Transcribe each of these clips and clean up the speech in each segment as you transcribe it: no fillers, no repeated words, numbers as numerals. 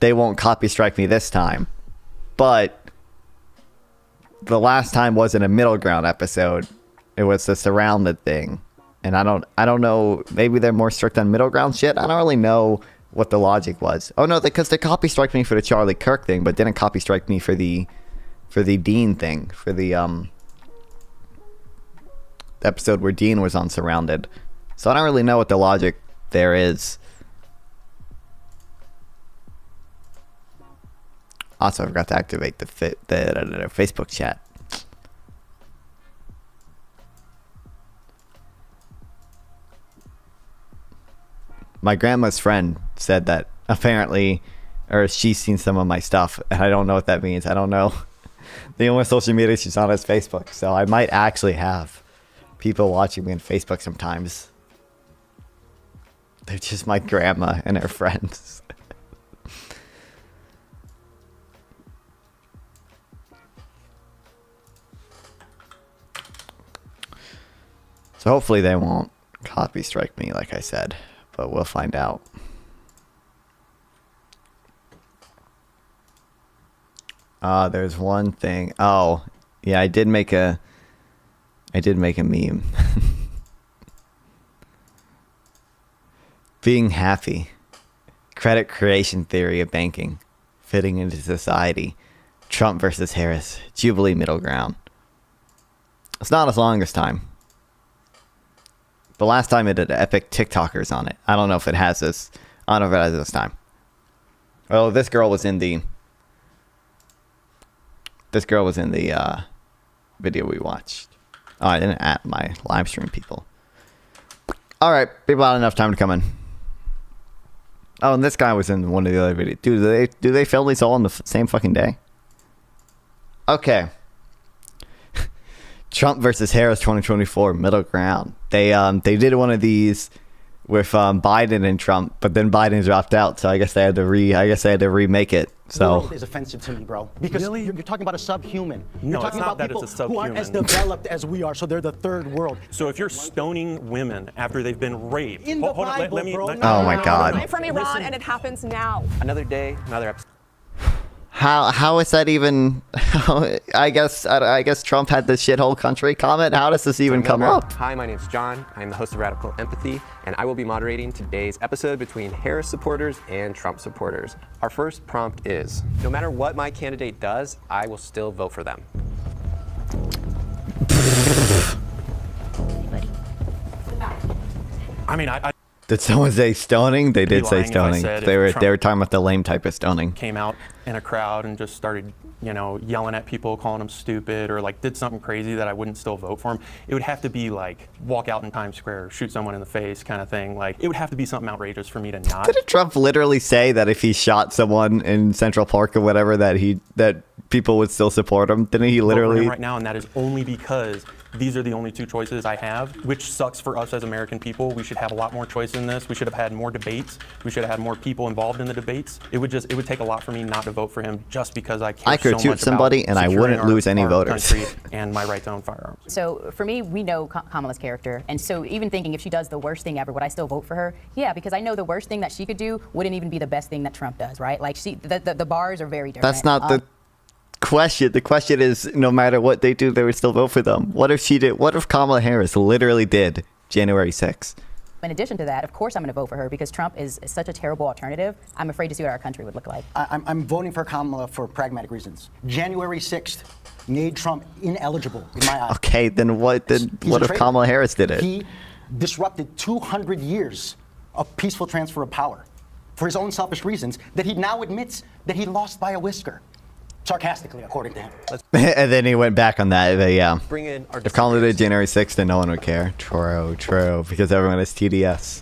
they won't copy strike me this time. But the last time wasn't a middle ground episode. It was the surrounded thing. And I don't know, maybe they're more strict on middle ground shit. I don't really know what the logic was. Oh no, because they copy strike me for the Charlie Kirk thing, but didn't copy strike me for the Dean thing, for the episode where Dean was on Surrounded. So I don't really know what the logic there is. Also, I forgot to activate the Facebook chat. My grandma's friend said that apparently, or she's seen some of my stuff, and I don't know what that means. I don't know. The only social media she's on is Facebook, so I might actually have people watching me on Facebook sometimes. They're just my grandma and her friends. So hopefully they won't copy strike me, like I said, but we'll find out. There's one thing. Oh, yeah, I did make a meme. Being happy. Credit creation theory of banking. Fitting into society. Trump versus Harris. Jubilee middle ground. It's not as long as time. The last time it had epic TikTokers on it. I don't know if it has this. I don't know if it has this time. Oh, this girl was in the video we watched. Oh, I didn't add my live stream people. All right, people had enough time to come in. Oh, and this guy was in one of the other videos. Dude, do they film these all on the same fucking day? Okay. Trump versus Harris 2024 middle ground. They did one of these with Biden and Trump, but then Biden dropped out, so I guess they had to remake it. So world is offensive to me, bro, because really? you're talking about a subhuman. No, you're talking it's not about that people it's a subhuman. who aren't as developed as we are, so they're the third world. So if you're stoning women after they've been raped, in the Bible, bro. Oh my God! I'm from Iran, and it happens now. Another day, another episode. How is that even? I guess Trump had the shithole country comment. How does this even come up? Hi, my name's John. I'm the host of Radical Empathy, and I will be moderating today's episode between Harris supporters and Trump supporters. Our first prompt is, no matter what my candidate does, I will still vote for them. I mean, I Did someone say stoning? They did say stoning. They were talking about the lame type of stoning. Came out in a crowd and just started, yelling at people, calling them stupid, or like did something crazy that I wouldn't still vote for him. It would have to be like walk out in Times Square, shoot someone in the face kind of thing. Like it would have to be something outrageous for me to not. Didn't Trump literally say that if he shot someone in Central Park or whatever, that people would still support him? Didn't he literally? Right now, and that is only because these are the only two choices I have, which sucks for us as American people. We should have a lot more choice in this. We should have had more debates. We should have had more people involved in the debates. It would take a lot for me not to vote for him just because I care so much shoot somebody about and I wouldn't lose any voters. And my right to own firearms. So for me, we know Kamala's character, and so even thinking if she does the worst thing ever, would I still vote for her? Yeah, because I know the worst thing that she could do wouldn't even be the best thing that Trump does, right? Like the bars are very different. That's not the question. The question is, no matter what they do, they would still vote for them. What if she did? What if Kamala Harris literally did January 6th? In addition to that, of course I'm going to vote for her because Trump is such a terrible alternative. I'm afraid to see what our country would look like. I'm voting for Kamala for pragmatic reasons. January 6th made Trump ineligible in my eyes. Okay, then what? What if Kamala Harris did it? He disrupted 200 years of peaceful transfer of power for his own selfish reasons that he now admits that he lost by a whisker. Sarcastically, according to him. And then he went back on that. Yeah. Bring in our if Kamala did January 6th, then no one would care. True, because everyone is TDS.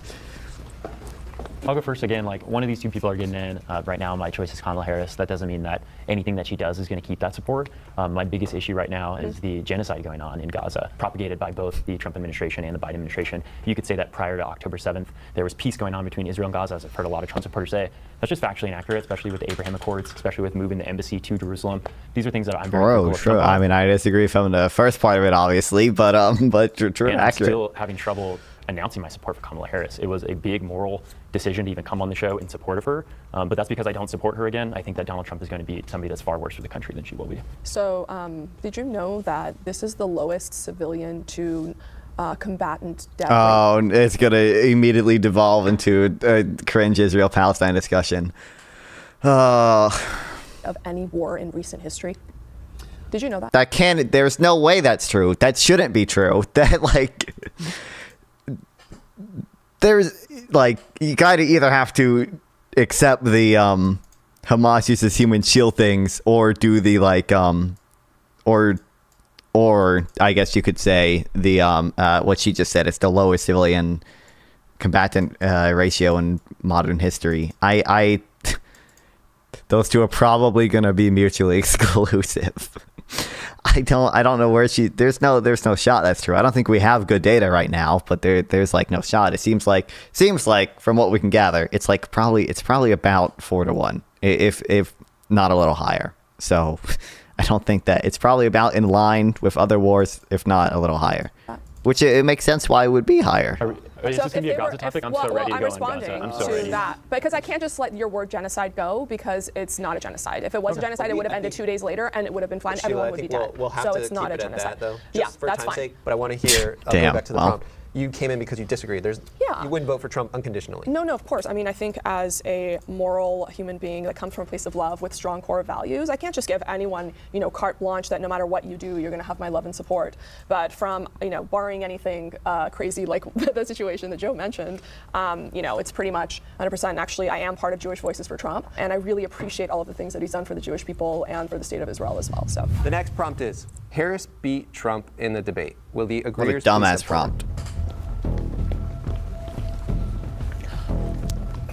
I'll go first again. Like, one of these two people are getting in. Right now, my choice is Kamala Harris. That doesn't mean that anything that she does is going to keep that support. My biggest issue right now is the genocide going on in Gaza, propagated by both the Trump administration and the Biden administration. You could say that prior to October 7th, there was peace going on between Israel and Gaza, as I've heard a lot of Trump supporters say. That's just factually inaccurate, especially with the Abraham Accords, especially with moving the embassy to Jerusalem. These are things that I'm very critical of Trump on. I mean, I disagree from the first part of it, obviously, but true, and accurate. I'm still having trouble announcing my support for Kamala Harris. It was a big moral decision to even come on the show in support of her, but that's because I don't support her again. I think that Donald Trump is going to be somebody that's far worse for the country than she will be. So, did you know that this is the lowest civilian to combatant death rate Oh, it's going to immediately devolve into a cringe Israel-Palestine discussion. of any war in recent history? Did you know that? There's no way that's true. That shouldn't be true. That, like, there's, like, you gotta either have to accept the Hamas uses human shield things, or do the, like, or I guess you could say the what she just said, it's the lowest civilian combatant ratio in modern history. I those two are probably going to be mutually exclusive. I don't know where there's no shot that's true. I don't think we have good data right now, but there's like no shot. It seems like from what we can gather, it's probably about 4-1, if not a little higher. So I don't think that it's probably about in line with other wars, if not a little higher. Which it makes sense why it would be higher. Is this going to be a Gaza topic? I'm so ready to go on Gaza. I'm so ready. That because I can't just let your word genocide go, because it's not a genocide. If it was a genocide, it would have ended 2 days later, and it would have been fine. Sheila, Everyone would be dead. We'll have so to it's not keep a it at genocide. that, though, Yeah, just for that's time's fine. sake. But I want to hear. I'll go back to the prompt. You came in because you disagree. Yeah. You wouldn't vote for Trump unconditionally. No, of course. I mean, I think as a moral human being that comes from a place of love with strong core values, I can't just give anyone, carte blanche that no matter what you do, you're going to have my love and support. But from, barring anything crazy like the situation that Joe mentioned, it's pretty much 100%. Actually, I am part of Jewish Voices for Trump, and I really appreciate all of the things that he's done for the Jewish people and for the state of Israel as well. So the next prompt is: Harris beat Trump in the debate. Will the agreeers What a dumbass prompt.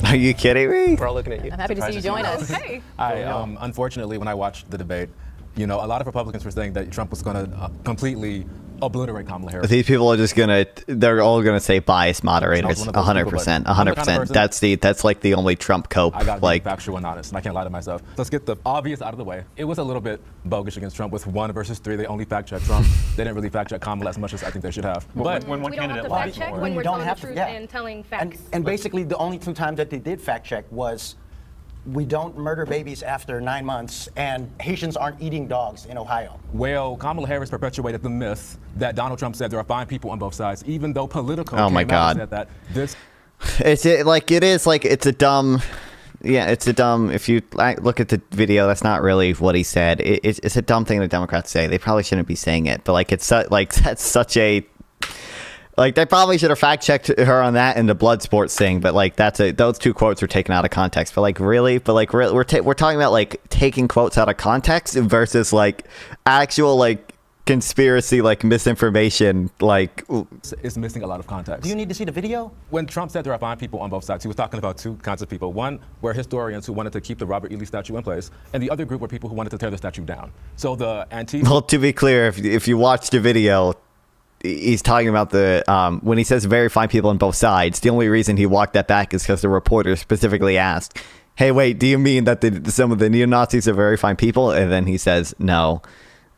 Are you kidding me? We're all looking at you. I'm happy to see you join us. okay. Unfortunately, when I watched the debate, a lot of Republicans were saying that Trump was going to completely obliterate Kamala Harris. These people are just they're all gonna say biased moderators. 100%. 100%. That's like the only Trump cope. I gotta be factual and honest, and I can't lie to myself. Let's get the obvious out of the way. It was a little bit bogus against Trump with 1 versus 3. They only fact checked Trump. They didn't really fact check Kamala as much as I think they should have. But when one we don't have candidate to fact lies check more. when we're You don't telling the have to, truth yeah. and telling facts. And basically, the only 2 times that they did fact check was, we don't murder babies after 9 months, and Haitians aren't eating dogs in Ohio. Well, Kamala Harris perpetuated the myth that Donald Trump said there are fine people on both sides, even though Politico Oh my came out and God. said that. It's a dumb, if you look at the video, that's not really what he said. It's a dumb thing that Democrats say. They probably shouldn't be saying it, but that's such a, they probably should have fact checked her on that and the blood sports thing, but those 2 quotes were taken out of context. But we're talking about taking quotes out of context versus actual conspiracy misinformation. It's missing a lot of context. Do you need to see the video? When Trump said there are fine people on both sides, he was talking about 2 kinds of people. One were historians who wanted to keep the Robert E. Lee statue in place, and the other group were people who wanted to tear the statue down. So the Antifa. Well, to be clear, if you watch the video, he's talking about when he says very fine people on both sides, the only reason he walked that back is because the reporter specifically asked, hey, wait, do you mean that some of the neo-Nazis are very fine people? And then he says no.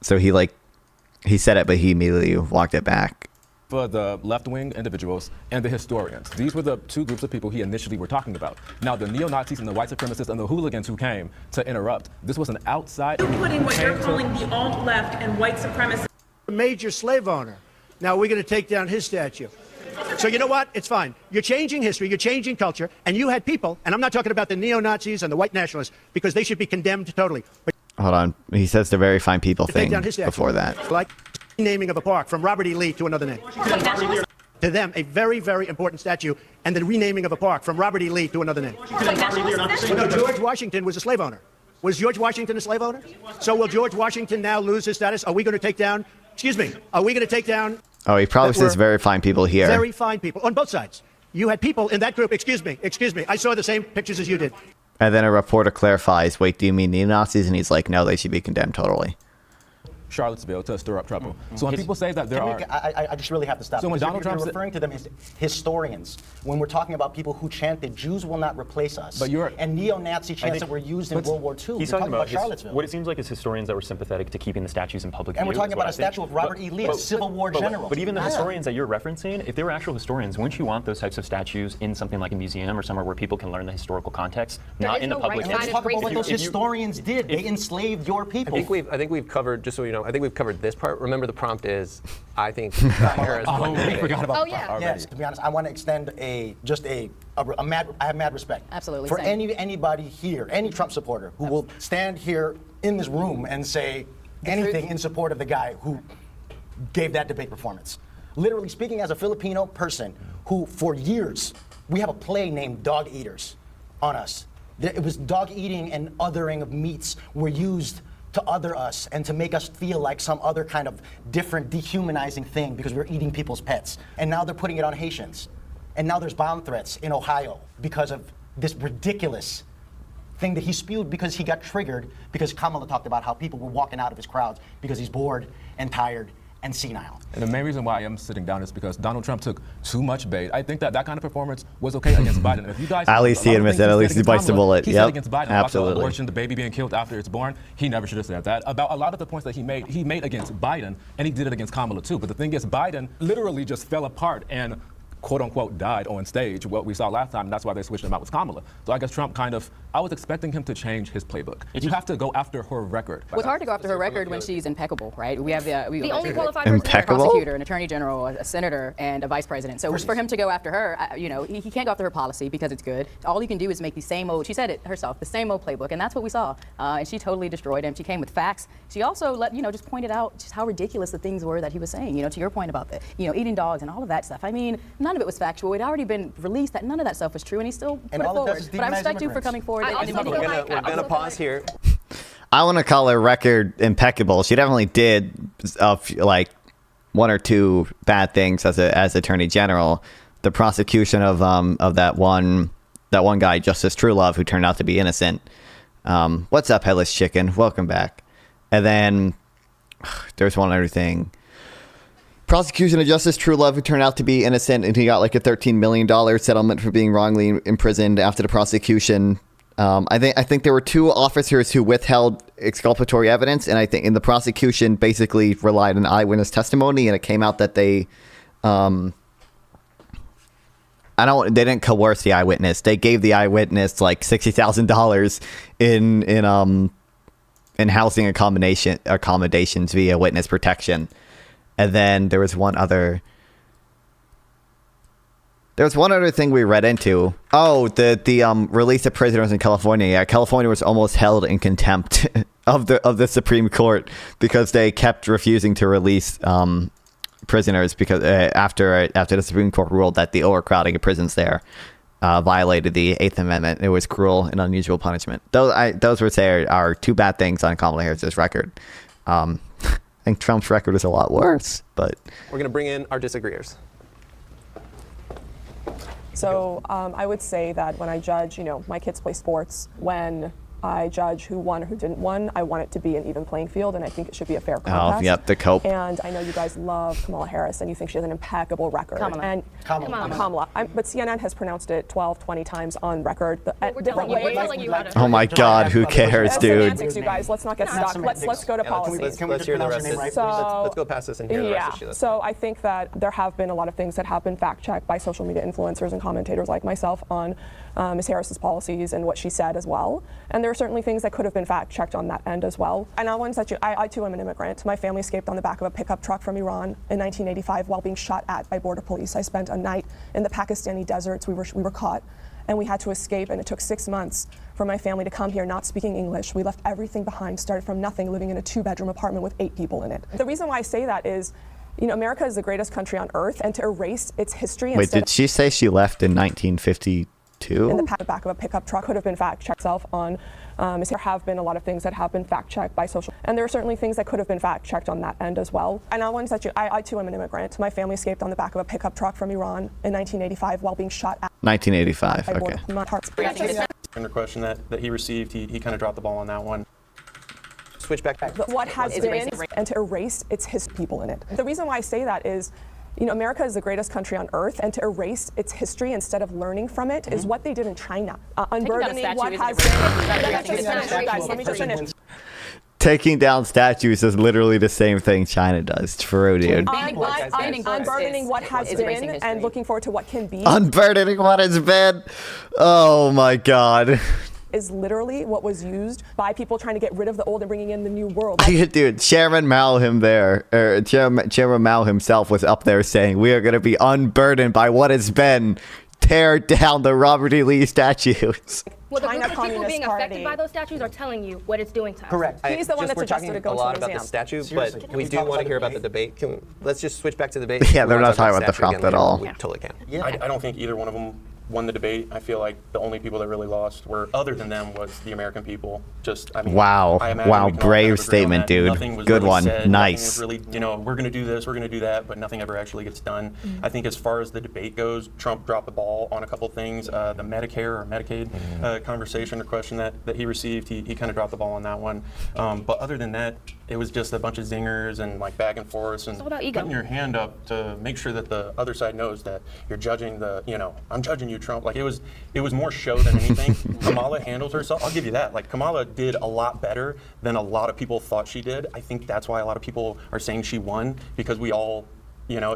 So he said it, but he immediately walked it back. For the left-wing individuals and the historians. These were the 2 groups of people he initially were talking about. Now, the neo-Nazis and the white supremacists and the hooligans who came to interrupt, this was an outside... You're putting what you're calling the alt-left and white supremacists. A major slave owner. Now we're going to take down his statue. So you know what? It's fine. You're changing history, you're changing culture, and you had people, and I'm not talking about the neo-Nazis and the white nationalists, because they should be condemned totally. But Hold on. He says the very fine people thing before that. Like naming of a park from Robert E. Lee to another name. To them, a very, very important statue, and the renaming of a park from Robert E. Lee to another name. Well, no, George Washington was a slave owner. Was George Washington a slave owner? So will George Washington now lose his status? Are we going to take down... Are we going to take down... Oh, he probably says very fine people here. Very fine people on both sides. You had people in that group. Excuse me. I saw the same pictures as you did. And then a reporter clarifies, wait, do you mean neo-Nazis? And he's like, no, they should be condemned totally. Charlottesville to stir up trouble. So when people say that there are... I just really have to stop. So when Donald you're Trump referring to them as historians, when we're talking about people who chanted, Jews will not replace us, but and neo-Nazi chants that were used in World War II, He's we're talking about Charlottesville. what it seems like is historians that were sympathetic to keeping the statues in public And view. we're talking is what about I a think. statue of Robert E. Lee, a Civil War general. But even the historians that you're referencing, if they were actual historians, wouldn't you want those types of statues in something like a museum or somewhere where people can learn the historical context, not in the public? And let's talk about what those historians did. They enslaved your people. I think we've covered, just so you know, I think we've covered this part. Remember, the prompt is, I think Harris. We forgot about the yeah. part already. Yes, to be honest, I want to extend I have mad respect. Absolutely, For same. anybody here, any Trump supporter who will stand here in this room and say anything in support of the guy who gave that debate performance. Literally speaking, as a Filipino person who, for years, we have a play named Dog Eaters on us. It was dog eating and othering of meats were used to other us and to make us feel like some other kind of different, dehumanizing thing because we're eating people's pets. And now they're putting it on Haitians. And now there's bomb threats in Ohio because of this ridiculous thing that he spewed because he got triggered because Kamala talked about how people were walking out of his crowds because he's bored and tired and senile. And the main reason why I am sitting down is because Donald Trump took too much bait. I think that kind of performance was okay against Biden. And if you guys, At least he admits that. At least he bites the bullet. He Yep. said against Biden Absolutely. about the abortion, the baby being killed after it's born. He never should have said that. About a lot of the points that he made against Biden, and he did it against Kamala too. But the thing is, Biden literally just fell apart and quote unquote died on stage, what we saw last time, and that's why they switched him out with Kamala. So I guess Trump I was expecting him to change his playbook. You have to go after her record. Well, it's hard to go after her record when she's impeccable, right? We have the only qualified Impeccable? prosecutor, an attorney general, a senator, and a vice president. So for him to go after her, he can't go after her policy because it's good. All he can do is make the same old, she said it herself, the same old playbook, and that's what we saw. And she totally destroyed him. She came with facts. She also just pointed out just how ridiculous the things were that he was saying, to your point about eating dogs and all of that stuff. I mean, none of it was factual. It already been released that none of that stuff was true, and he still put it forward. But I respect you for coming forward. We're gonna pause here. I want to call her record impeccable. She definitely did like one or two bad things as attorney general. The prosecution of that one guy, Justice Truelove, who turned out to be innocent. What's up, Headless Chicken? Welcome back. And then there's one other thing. Prosecution of Justice Truelove, who turned out to be innocent, and he got like a $13 million settlement for being wrongly imprisoned after the prosecution. I think there were two officers who withheld exculpatory evidence, and I think in the prosecution basically relied on eyewitness testimony, and it came out that they didn't coerce the eyewitness. They gave the eyewitness like $60,000 in housing accommodations via witness protection. And then there was one other thing we read into. Oh, the release of prisoners in California. Yeah, California was almost held in contempt of the Supreme Court because they kept refusing to release prisoners because after the Supreme Court ruled that the overcrowding of prisons there violated the 8th Amendment. It was cruel and unusual punishment. Those would say are two bad things on Kamala Harris's record. I think Trump's record is a lot worse, but We're going to bring in our disagreeers. So I would say that when I judge, my kids play sports, when I judge who won or who didn't win, I want it to be an even playing field, and I think it should be a fair contest. Oh, yep, the cope. And I know you guys love Kamala Harris, and you think she has an impeccable record. Kamala. Kamala. But CNN has pronounced it 12, 20 times on record. We're telling you how to. oh my God, who cares, That's dude? semantics, you guys. Let's not get stuck. Let's go to policy. Let's Can we just hear the pronounce rest your of name this. right, Let's go past this and hear the rest of Sheila. So I think that there have been a lot of things that have been fact-checked by social media influencers and commentators like myself on Ms. Harris's policies and what she said as well. And there are certainly things that could have been fact-checked on that end as well. And I too am an immigrant. My family escaped on the back of a pickup truck from Iran in 1985 while being shot at by border police. I spent a night in the Pakistani deserts. We were caught, and we had to escape, and it took 6 months for my family to come here not speaking English. We left everything behind, started from nothing, living in a 2-bedroom apartment with 8 people in it. The reason why I say that is, America is the greatest country on earth, and to erase its history. Wait, did she say she left in 1952? In the back of a pickup truck could have been fact-checked self on. There have been a lot of things that have been fact-checked by social, and there are certainly things that could have been fact-checked on that end as well. And I too am an immigrant. My family escaped on the back of a pickup truck from Iran in 1985 while being shot at. 1985. by Okay. border. Under question that he received, he kind of dropped the ball on that one. switch back. But what has been and to erase its people in it. The reason why I say that is, America is the greatest country on earth, and to erase its history instead of learning from it is what they did in China. Unburdening what has been. Let me just finish. Taking down statues is literally the same thing China does. True, dude. Unburdening what has been and looking forward to what can be. Unburdening what has been. Oh my God. Is literally what was used by people trying to get rid of the old and bringing in the new world. Dude, Chairman Mao Chairman Mao himself was up there saying, we are going to be unburdened by what has been. Tear down the Robert E. Lee statues. Well, the China group of people being Communist affected Party. by those statues are telling you what it's doing to us. Correct. He's the one that We're suggested talking it go a to a lot about the museum. statue, Seriously, but can we we do talk want to about hear the about the debate? debate. Let's just switch back to the debate. Yeah, they're We not wanna talking about the statue prompt again at all. later. We totally can. Yeah. I don't think either one of them won the debate. I feel like the only people that really lost were, other than them, was the American people. Wow. I imagine Wow, we can all brave kind of agree on statement, that. dude. Nothing was Good really one. said. Nice. Nothing was really, we're going to do this, we're going to do that, but nothing ever actually gets done. I think as far as the debate goes, Trump dropped the ball on a couple things. The Medicare or Medicaid conversation or question that he received, he kind of dropped the ball on that one. But other than that, it was just a bunch of zingers and like back and forth and all about ego. putting your hand up to make sure that the other side knows that you're judging I'm judging you, Trump. Like it was more show than anything. Kamala handled herself. I'll give you that. Like Kamala did a lot better than a lot of people thought she did. I think that's why a lot of people are saying she won, because we all,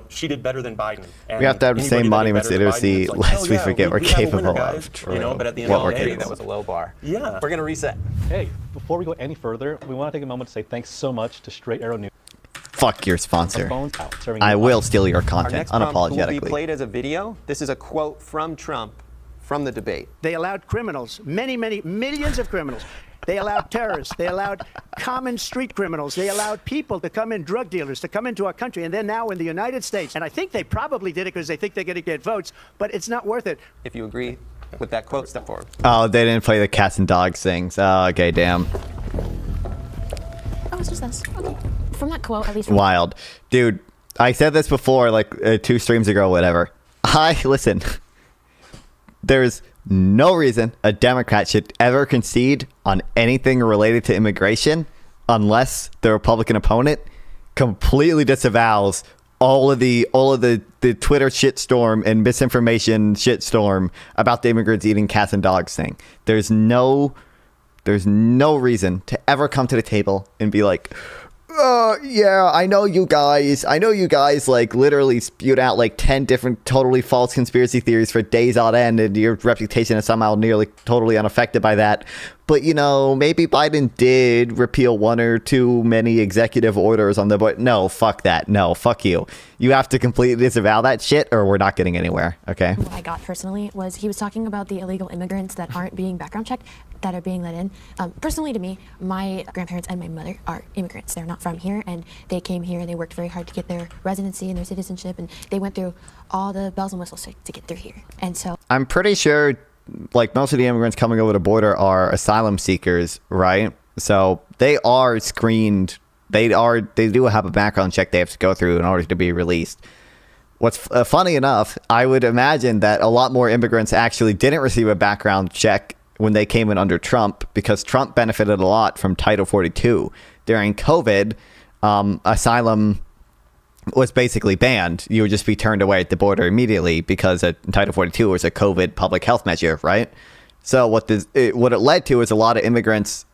she did better than Biden. And We have to have the same anybody monuments that did to better than idiocy Biden, it's like, lest oh, we yeah, forget we're we have a capable winner, of. guys. True. But at the end What of we're the day, capable That was a low bar. Yeah. We're going to reset. Hey, before we go any further, we want to take a moment to say thanks so much to Straight Arrow News. Fuck your sponsor. Phones out, serving I you will steal your Our content next prompt will be unapologetically. played as a video. This is a quote from Trump from the debate. They allowed criminals, many, many millions of criminals. They allowed terrorists. They allowed common street criminals. They allowed people to come in, drug dealers, to come into our country. And they're now in the United States. And I think they probably did it because they think they're going to get votes, but it's not worth it. If you agree with that quote, step forward. Oh, they didn't play the cats and dogs things. Oh, okay, damn. Oh, it's just this. Okay. From that quote, at least. Wild. Dude, I said this before, like 2 streams ago or whatever. Listen, there's no reason a Democrat should ever concede on anything related to immigration unless the Republican opponent completely disavows all of the Twitter shitstorm and misinformation shitstorm about the immigrants eating cats and dogs thing. There's no reason to ever come to the table and be like, yeah, I know you guys like literally spewed out like 10 different totally false conspiracy theories for days on end, and your reputation is somehow nearly totally unaffected by that. But maybe Biden did repeal 1 or 2 many executive orders on the board. No, fuck that. No, fuck you. You have to completely disavow that shit or we're not getting anywhere, okay? What I got personally was he was talking about the illegal immigrants that aren't being background checked, that are being let in. Personally to me, my grandparents and my mother are immigrants. They're not from here, and they came here and they worked very hard to get their residency and their citizenship, and they went through all the bells and whistles to get through here. And so I'm pretty sure like most of the immigrants coming over the border are asylum seekers, right? So they are screened. They do have a background check they have to go through in order to be released. What's funny enough, I would imagine that a lot more immigrants actually didn't receive a background check when they came in under Trump, because Trump benefited a lot from Title 42. During COVID, asylum was basically banned. You would just be turned away at the border immediately because Title 42 was a COVID public health measure, right? So what it led to is a lot of immigrants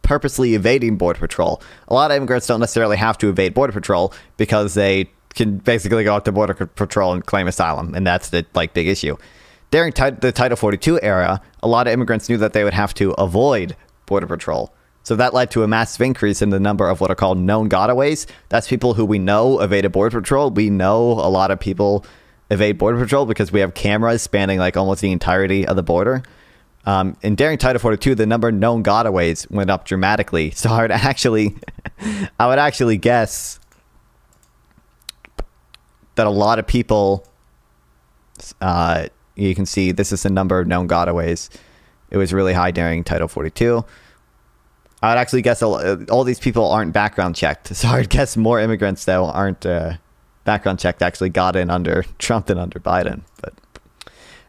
purposely evading Border Patrol. A lot of immigrants don't necessarily have to evade Border Patrol because they can basically go out to Border Patrol and claim asylum, and that's the big issue. During the Title 42 era, a lot of immigrants knew that they would have to avoid Border Patrol. So that led to a massive increase in the number of what are called known gotaways. That's people who we know evaded Border Patrol. We know a lot of people evade Border Patrol because we have cameras spanning like almost the entirety of the border. And during Title 42, the number of known gotaways went up dramatically. So I would actually guess that a lot of people, you can see this is the number of known gotaways. It was really high during Title 42. I would actually guess all these people aren't background checked. So I would guess more immigrants, though, aren't background checked, actually got in under Trump than under Biden. But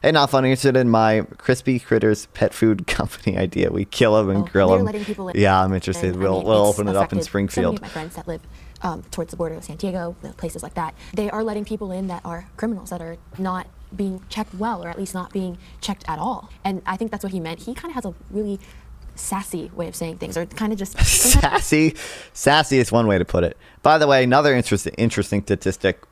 Hey, not funny. Interested in my Crispy Critters pet food company idea. We kill them and grill they're them. letting people in. Yeah, I'm interested. And, We'll it's open it up in affected Springfield. So many of my friends that live towards the border of San Diego, places like that, they are letting people in that are criminals that are not being checked well, or at least not being checked at all. And I think that's what he meant. He kind of has a really sassy way of saying things, or kind of just sassy is one way to put it. By the way, another interesting statistic,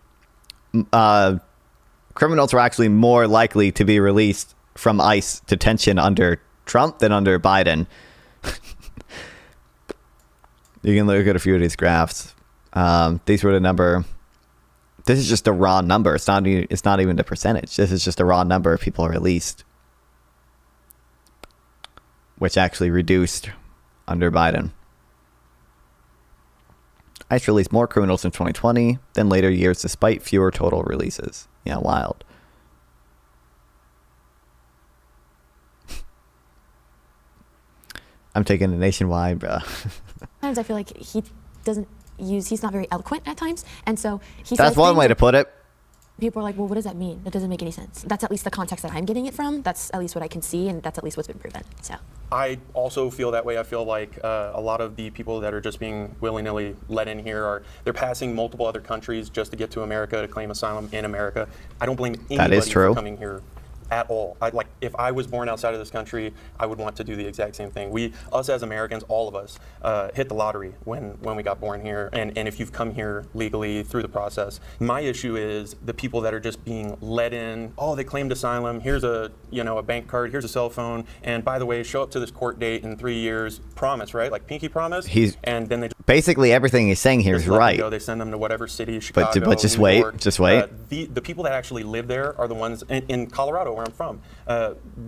criminals are actually more likely to be released from ICE detention under Trump than under Biden. You can look at a few of these graphs. These were the number. This is just a raw number. It's not even the percentage. This is just a raw number of people released, which actually reduced under Biden. ICE released more criminals in 2020 than later years, despite fewer total releases. Yeah, wild. I'm taking it nationwide, bro. Sometimes I feel like he's not very eloquent at times, and so he That's says one things way to that put it. people are like, well, what does that mean? That doesn't make any sense. That's at least the context that I'm getting it from. That's at least what I can see, and that's at least what's been proven. So I also feel that way. I feel like a lot of the people that are just being willy-nilly let in here they're passing multiple other countries just to get to America to claim asylum in America. I don't blame anybody for coming here at all. If I was born outside of this country, I would want to do the exact same thing. Us as Americans, all of us, hit the lottery when we got born here, and if you've come here legally through the process. My issue is the people that are just being let in. Oh, they claimed asylum. Here's a bank card. Here's a cell phone. And by the way, show up to this court date in 3 years. Promise, right? Like pinky promise. And then they basically everything he's saying here is right. They send them to whatever city, Chicago, but just New wait, York. just wait. The people that actually live there are the ones in Colorado, where I'm from.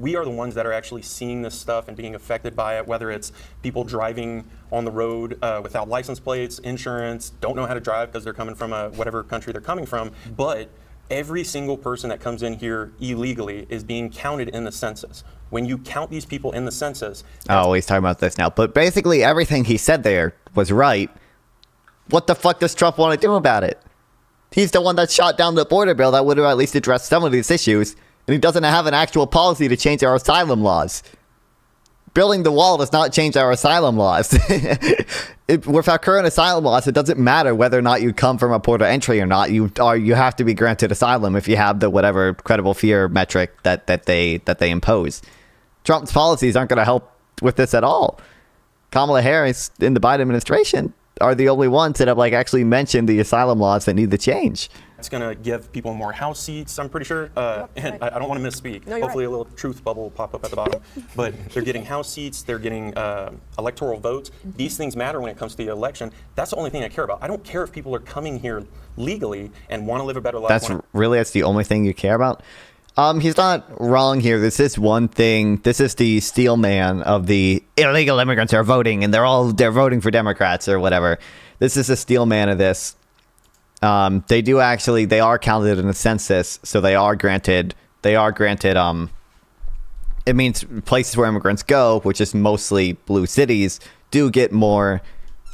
We are the ones that are actually seeing this stuff and being affected by it, whether it's people driving on the road without license plates, insurance, don't know how to drive because they're coming from whatever country they're coming from. But every single person that comes in here illegally is being counted in the census. When you count these people in the census... Oh, he's talking about this now. But basically everything he said there was right. What the fuck does Trump want to do about it? He's the one that shot down the border bill that would have at least addressed some of these issues. And he doesn't have an actual policy to change our asylum laws. Building the wall does not change our asylum laws. With our current asylum laws, it doesn't matter whether or not you come from a port of entry or not. You have to be granted asylum if you have the whatever credible fear metric that they impose. Trump's policies aren't going to help with this at all. Kamala Harris in the Biden administration are the only ones that have actually mentioned the asylum laws that need to change. It's going to give people more house seats, I'm pretty sure. And I don't want to misspeak. No, Hopefully right. a little truth bubble will pop up at the bottom. But they're getting house seats. They're getting electoral votes. These things matter when it comes to the election. That's the only thing I care about. I don't care if people are coming here legally and want to live a better life. That's the only thing you care about? He's not wrong here. This is one thing. This is the steel man of the illegal immigrants are voting and they're voting for Democrats or whatever. This is a steel man of this. They are counted in the census, so they are granted, it means places where immigrants go, which is mostly blue cities, do get more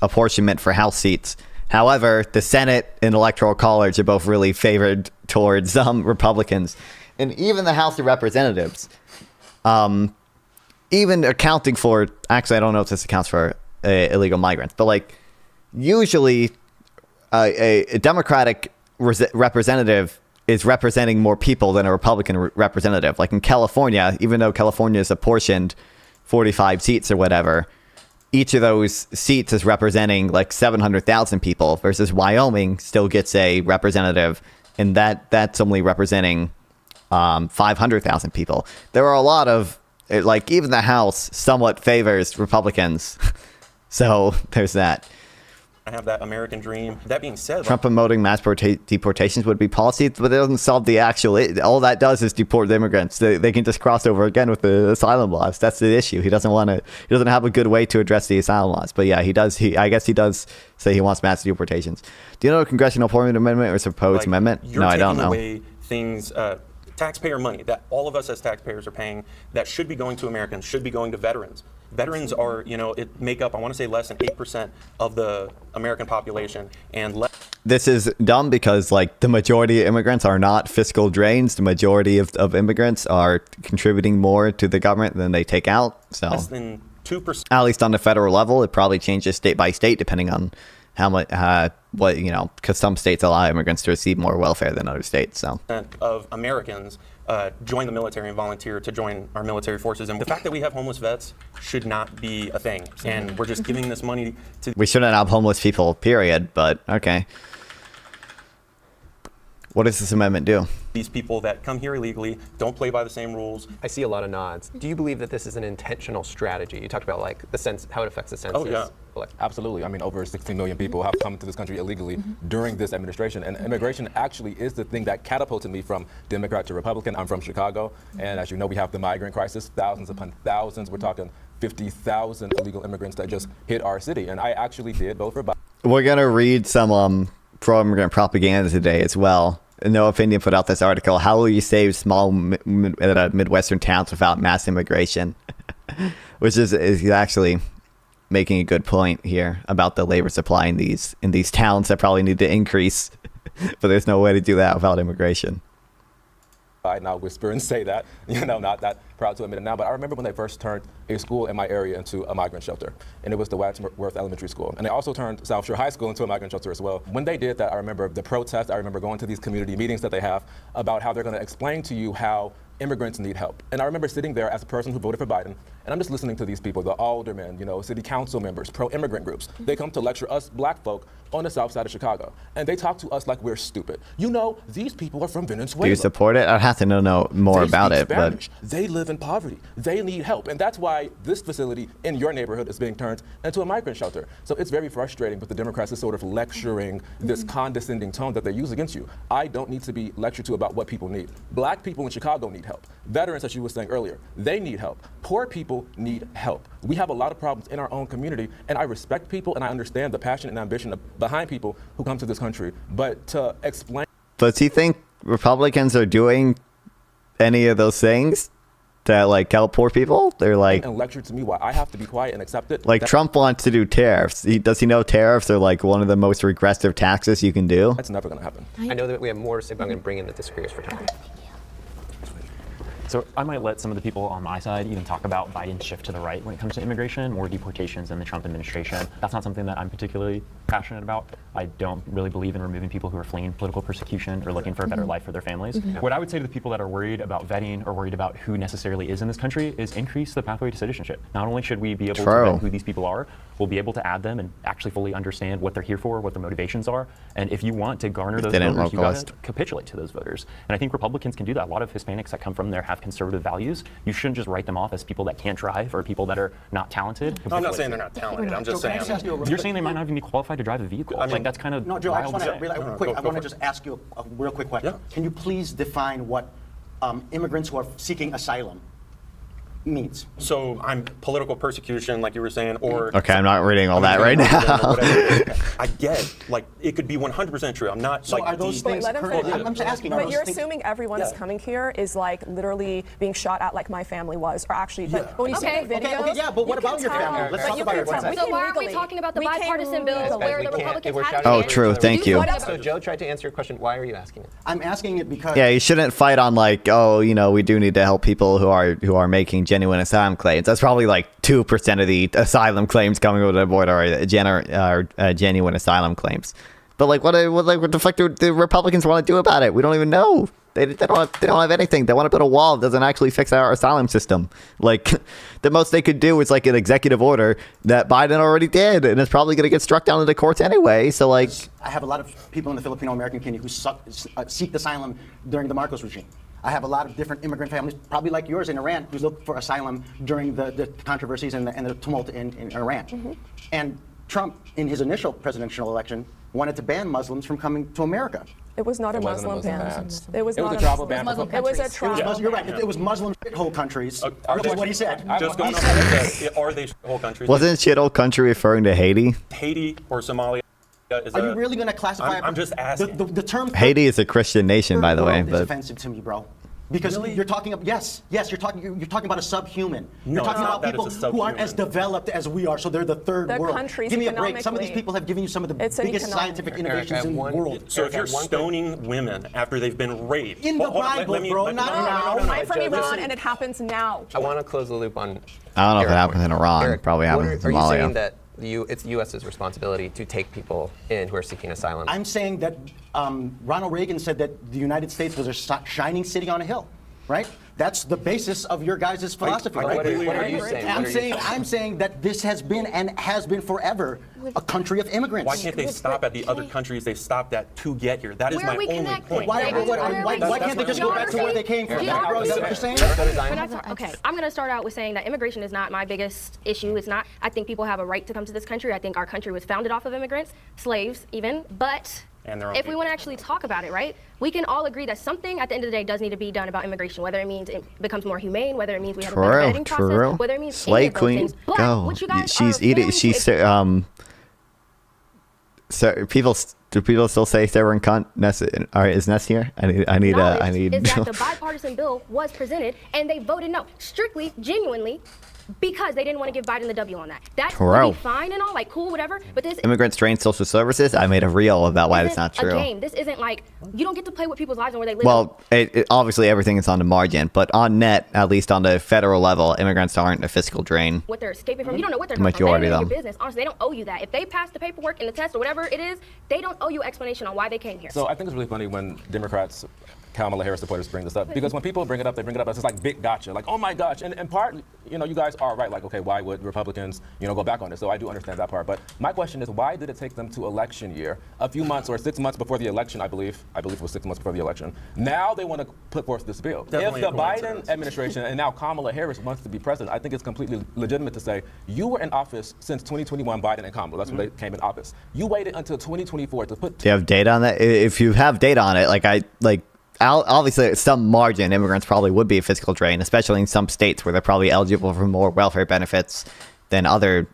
apportionment for House seats. However, the Senate and Electoral College are both really favored towards Republicans. And even the House of Representatives, even accounting for, actually, I don't know if this accounts for illegal migrants, but usually a Democratic representative is representing more people than a Republican representative. Like in California, even though California is apportioned 45 seats or whatever, each of those seats is representing 700,000 people versus Wyoming still gets a representative, and that's only representing 500,000 people. There are a lot of, even the House somewhat favors Republicans. So there's that. I have that American dream. That being said, Trump promoting mass deportations would be policy, but it doesn't solve the actual. All that does is deport the immigrants. They can just cross over again with the asylum laws. That's the issue. He doesn't have a good way to address the asylum laws. But yeah, he does. I guess he does say he wants mass deportations. Do you know a congressional appointment amendment or proposed amendment? You're No, I don't know. taking away things, taxpayer money that all of us as taxpayers are paying that should be going to Americans, should be going to veterans. Veterans are, make up, I want to say, less than 8% of the American population, and this is dumb because like the majority of immigrants are not fiscal drains. The majority of immigrants are contributing more to the government than they take out. So Less than 2%. at least on the federal level, it probably changes state by state depending on how much, because some states allow immigrants to receive more welfare than other states. So Of Americans join the military and volunteer to join our military forces. And the fact that we have homeless vets should not be a thing. And we're just giving this money to... we shouldn't have homeless people, period. But okay. What does this amendment do? These people that come here illegally, don't play by the same rules. I see a lot of nods. Do you believe that this is an intentional strategy? You talked about like the sense, how it affects the census. Oh, yeah. Absolutely. I mean, over 16 million people have come to this country illegally during this administration. And immigration actually is the thing that catapulted me from Democrat to Republican. I'm from Chicago. And as you know, we have the migrant crisis, thousands upon thousands. We're talking 50,000 illegal immigrants that just hit our city. And I actually did vote for Biden. We're going to read some pro-immigrant propaganda today as well. No Opinion put out this article, How Will You Save Small Midwestern Towns Without Mass Immigration? Which is actually making a good point here about the labor supply in these towns that probably need to increase. But there's no way to do that without immigration. I'd not whisper and say that, not that proud to admit it now, but I remember when they first turned a school in my area into a migrant shelter, and it was the Wadsworth Elementary School. And they also turned South Shore High School into a migrant shelter as well. When they did that, I remember the protest, I remember going to these community meetings that they have about how they're gonna explain to you how immigrants need help. And I remember sitting there as a person who voted for Biden, and I'm just listening to these people, the aldermen, city council members, pro-immigrant groups. They come to lecture us black folk on the south side of Chicago, and they talk to us like we're stupid. These people are from Venezuela. Do you support it? I'd have to know more about it. Spanish. But they live in poverty. They need help. And that's why this facility in your neighborhood is being turned into a migrant shelter. So it's very frustrating with the Democrats is sort of lecturing this condescending tone that they use against you. I don't need to be lectured to about what people need. Black people in Chicago need help. Veterans, as you were saying earlier, they need help. Poor people need help. We have a lot of problems in our own community, and I respect people and I understand the passion and ambition behind people who come to this country. But to explain... But do you think Republicans are doing any of those things to help poor people? They're and lecture to me why I have to be quiet and accept it. Trump wants to do tariffs. Does he know tariffs are one of the most regressive taxes you can do? That's never going to happen. I know that we have more to say, but I'm going to bring in the disagreeers for time. So I might let some of the people on my side even talk about Biden's shift to the right when it comes to immigration, more deportations in the Trump administration. That's not something that I'm particularly passionate about. I don't really believe in removing people who are fleeing political persecution or looking for a better life for their families. What I would say to the people that are worried about vetting or worried about who necessarily is in this country is increase the pathway to citizenship. Not only should we be able to vet who these people are, we'll be able to add them and actually fully understand what they're here for, what their motivations are. And if you want to garner those voters, you gotta capitulate to those voters. And I think Republicans can do that. A lot of Hispanics that come from there have conservative values. You shouldn't just write them off as people that can't drive or people that are not talented. No, I'm not saying they're not talented. I'm just saying. You're saying they might not even be qualified to drive a vehicle. That's kind of no, Joe. I just want to I want to just just ask you a real quick question. Yeah. Can you please define what immigrants who are seeking asylum means? So I'm political persecution, like you were saying, or... Okay, I'm not reading all that right now. I get, it could be 100% true. I'm not, so are those things... I'm just asking, but you're assuming everyone is coming here is, literally being shot at like my family was, or actually... But when you see the videos... yeah, but what about your family? Let's talk about your family. So why are we talking about the bipartisan bills where the Republicans have... Oh, true. Thank you. So Joe tried to answer your question. Why are you asking it? I'm asking it because... Yeah, you shouldn't fight on we do need to help people who are making genuine asylum claims. That's probably 2% of the asylum claims coming over the border are genuine asylum claims. But what the fuck do the Republicans want to do about it? We don't even know. They don't have anything. They want to put a wall that doesn't actually fix our asylum system. The most they could do is an executive order that Biden already did, and it's probably going to get struck down in the courts anyway. So I have a lot of people in the Filipino American community who seek asylum during the Marcos regime. I have a lot of different immigrant families, probably like yours in Iran, who look for asylum during the controversies and the tumult in Iran. And Trump, in his initial presidential election, wanted to ban Muslims from coming to America. It was not a Muslim ban. It was not a tribal ban. It was a tribal. You're right. It was Muslim shithole countries, which is what he said. Just going on are they shithole countries? Wasn't shithole country referring to Haiti? Haiti or Somalia. Are you really going to classify? I'm just asking. The term Haiti is a Christian nation, by the way. It's offensive to me, bro. Because Really? you're talking you're talking about a subhuman. No, You're talking it's not about that people it's a who aren't as subhuman. developed as we are, so they're the third The world. countries Give me a break. Some of these economically- people have given you some of the It's an biggest economic- scientific innovations in the world. So if you're stoning women after they've been raped, In the Bible, bro, not now. I'm from Judge, Iran, listen. and it happens now. I want to close the loop on. I don't know if it Eric. happens in Iran. Eric, Probably what happens in Are you Somalia. saying that it's the U.S.'s responsibility to take people in who are seeking asylum? I'm saying that Ronald Reagan said that the United States was a shining city on a hill, right? That's the basis of your guys' philosophy, right? What are you saying? I'm saying that this has been and has been forever a country of immigrants. Why can't they stop at the other countries they've stopped at to get here? That is Where my are we only connected? point. Why can't they just go back to where they came from? Bro, is that what you're saying? Okay, I'm going to start out with saying that immigration is not my biggest issue. It's not. I think people have a right to come to this country. I think our country was founded off of immigrants, slaves even. But And their own if we people. want to actually talk about it, right, we can all agree that something at the end of the day does need to be done about immigration, whether it means it becomes more humane, whether it means we have a better vetting process, whether it means any Slay of those Queen, things. But go. what you guys She's are eating. failing to She's so people. Do people still say Sarah and cunt? Ness, all right, is Ness here? I need. Is that the bipartisan bill was presented and they voted no, strictly, genuinely, because they didn't want to give Biden the W on that. That's really fine and all, like cool, whatever. But this immigrants drain social services. I made a reel about why that's not true. A game. This isn't like you don't get to play with people's lives and where they live. Well, obviously everything is on the margin, but on net, at least on the federal level, immigrants aren't a fiscal drain. What they're escaping from, you don't know what they're The coming from. majority They of ain't them. your business. Honestly, they don't owe you that. If they pass the paperwork and the test or whatever it is, they don't owe you explanation on why they came here. So I think it's really funny when Democrats, Kamala Harris supporters bring this up, because when people bring it up, they bring it up as this like big gotcha, like, oh my gosh. And in part, you know, you guys are right, like, okay, why would Republicans, you know, go back on this? So I do understand that part. But my question is, why did it take them to election year, a few months or 6 months before the election, I believe it was 6 months before the election. Now they want to put forth this bill. Definitely If the a coincidence. Biden administration and now Kamala Harris wants to be president, I think it's completely legitimate to say, you were in office since 2021, Biden and Kamala, that's when they came in office. You waited until 2024 to put Do you have data on that? If you have data on it, obviously at some margin, immigrants probably would be a fiscal drain, especially in some states where they're probably eligible for more welfare benefits than other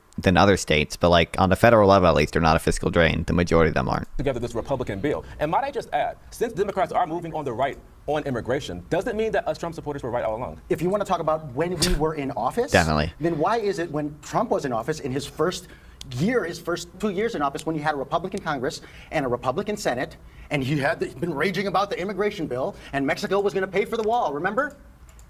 states. But like on the federal level, at least, they're not a fiscal drain. The majority of them aren't. together this Republican bill. And might I just add, since Democrats are moving on the right on immigration, does it mean that us Trump supporters were right all along? If you want to talk about when we were in office, Definitely. then why is it when Trump was in office in his first 2 years in office, when you had a Republican Congress and a Republican Senate, and he had been raging about the immigration bill, and Mexico was going to pay for the wall, remember?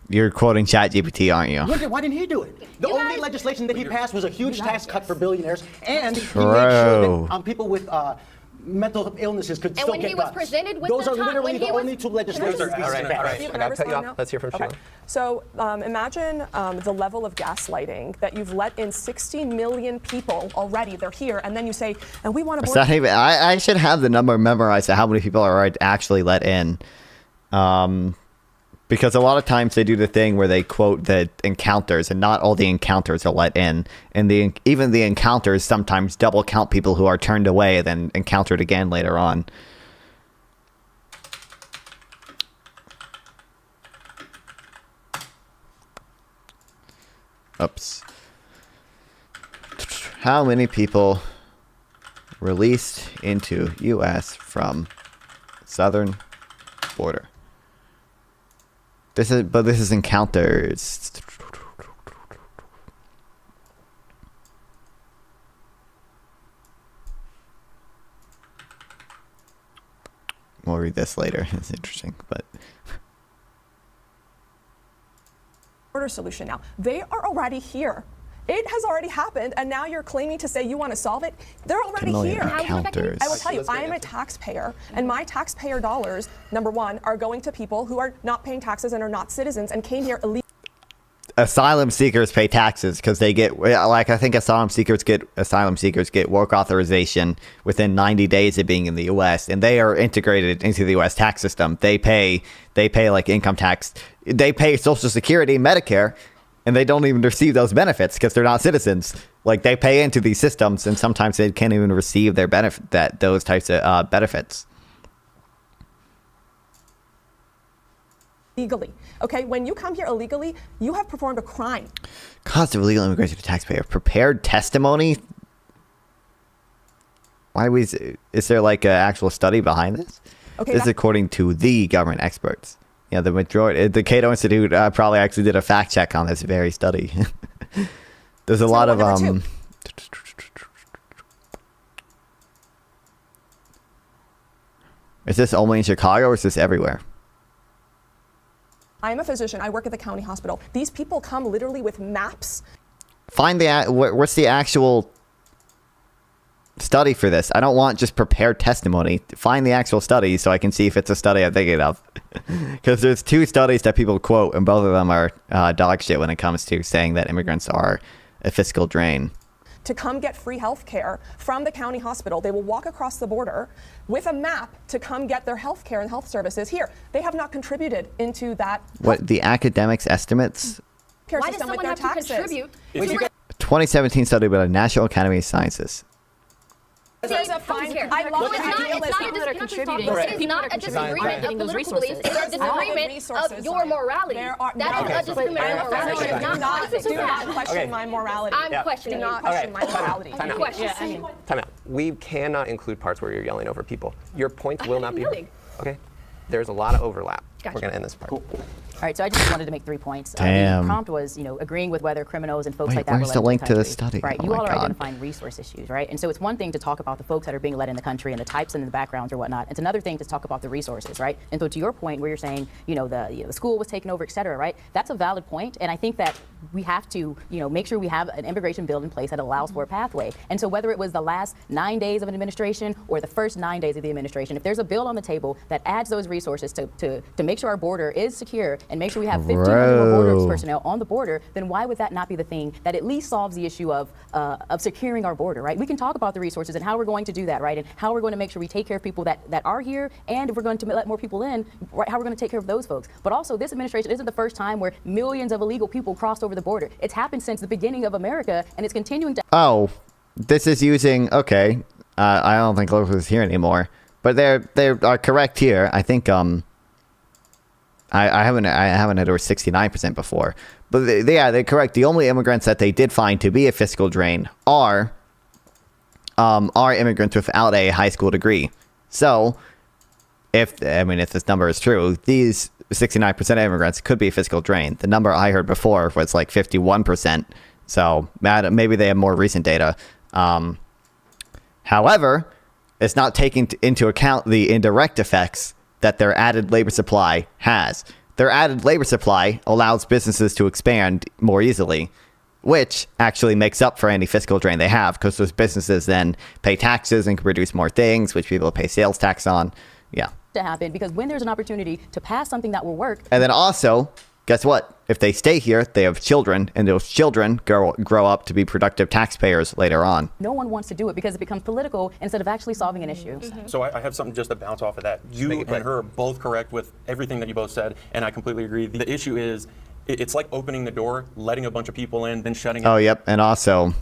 You're quoting ChatGPT, aren't you? Why didn't he do it? The only legislation that he passed was a huge tax cut for billionaires, and he made True. sure that people with mental illnesses could And still when get he was guns. presented with Those the are top- literally when the he was- only two legislations. All right, all right. Can I gotta cut you respond off. now? Let's hear from Sheila. So imagine the level of gaslighting that you've let in 60 million people already. They're here, and then you say, and we want to. It's not even, I should have the number memorized of how many people are actually let in. Because a lot of times they do the thing where they quote the encounters, and not all the encounters are let in. And even the encounters sometimes double count people who are turned away and then encountered again later on. Oops. How many people released into U.S. from southern border? This is encounters. We'll read this later. It's interesting, but Border solution now. They are already here. It has already happened, and now you're claiming to say you want to solve it. They're already here. Encounters. I will tell you, I am a taxpayer, and my taxpayer dollars, number one, are going to people who are not paying taxes and are not citizens and came here illegally. asylum seekers pay taxes because they get, like, I think asylum seekers get work authorization within 90 days of being in the U.S. and they are integrated into the U.S. tax system. They pay like income tax. They pay Social Security, Medicare, and they don't even receive those benefits because they're not citizens. Like, they pay into these systems, and sometimes they can't even receive their those types of benefits. Illegally. Okay, when you come here illegally, you have performed a crime. Cost of illegal immigration to taxpayer. Prepared testimony? Is there like an actual study behind this? Okay, This is according to the government experts. Yeah, the majority. The Cato Institute probably actually did a fact check on this very study. There's a lot of Is this only in Chicago or is this everywhere? I'm a physician. I work at the county hospital. These people come literally with maps. Find what's the actual study for this? I don't want just prepared testimony. Find the actual study so I can see if it's a study I'm thinking of. Because there's 2 studies that people quote, and both of them are dog shit when it comes to saying that immigrants are a fiscal drain. To come get free health care from the county hospital. They will walk across the border with a map to come get their health care and health services here. They have not contributed into that. What, the academics' estimates? Care Why does system with someone their have to taxes. contribute? 2017 study by the National Academy of Sciences. There's a fine. I love the idealism that are contributing. It is not a disagreement of political beliefs. It is a disagreement of your morality. That is a disagreement of morality. Do not question my morality. I'm questioning. Do not question my morality. I'm questioning. Time out. We cannot include parts where you're yelling over people. Your points will not be heard. Okay? There's a lot of overlap. Gotcha. We're going to end this part. Cool. All right, so I just wanted to make 3 points. Damn. The prompt was, agreeing with whether criminals and folks Wait, like that were where's let the into link to the country. study? Right, Oh you my all are God. identifying resource issues, right? And so it's one thing to talk about the folks that are being let in the country and the types and the backgrounds or whatnot. It's another thing to talk about the resources, right? And so to your point where you're saying, the school was taken over, et cetera, right? That's a valid point, and I think that we have to, make sure we have an immigration bill in place that allows for a pathway. And so whether it was the last 9 days of an administration or the first 9 days of the administration, if there's a bill on the table that adds those resources to make sure our border is secure and make sure we have 1,500 more border personnel on the border, then why would that not be the thing that at least solves the issue of securing our border, right? We can talk about the resources and how we're going to do that, right? And how we're going to make sure we take care of people that are here, and if we're going to let more people in, right, how we're going to take care of those folks. But also, this administration isn't the first time where millions of illegal people crossed over the border. It's happened since the beginning of America, and it's continuing to. Oh, this is using, okay. I don't think Lopez is here anymore, but they are correct here. I think I haven't had over 69% before, but they're correct. The only immigrants that they did find to be a fiscal drain are immigrants without a high school degree. So if this number is true, these 69% of immigrants could be a fiscal drain. The number I heard before was like 51%. So maybe they have more recent data. However, it's not taking into account the indirect effects that their added labor supply has. Their added labor supply allows businesses to expand more easily, which actually makes up for any fiscal drain they have, because those businesses then pay taxes and can produce more things, which people pay sales tax on. Yeah. To happen, because when there's an opportunity to pass something that will work. And then also, guess what? If they stay here, they have children, and those children grow up to be productive taxpayers later on. No one wants to do it because it becomes political instead of actually solving an issue. So I have something just to bounce off of that. You and her are both correct with everything that you both said, and I completely agree. The issue is, it's like opening the door, letting a bunch of people in, then shutting it. Oh, yep. And also,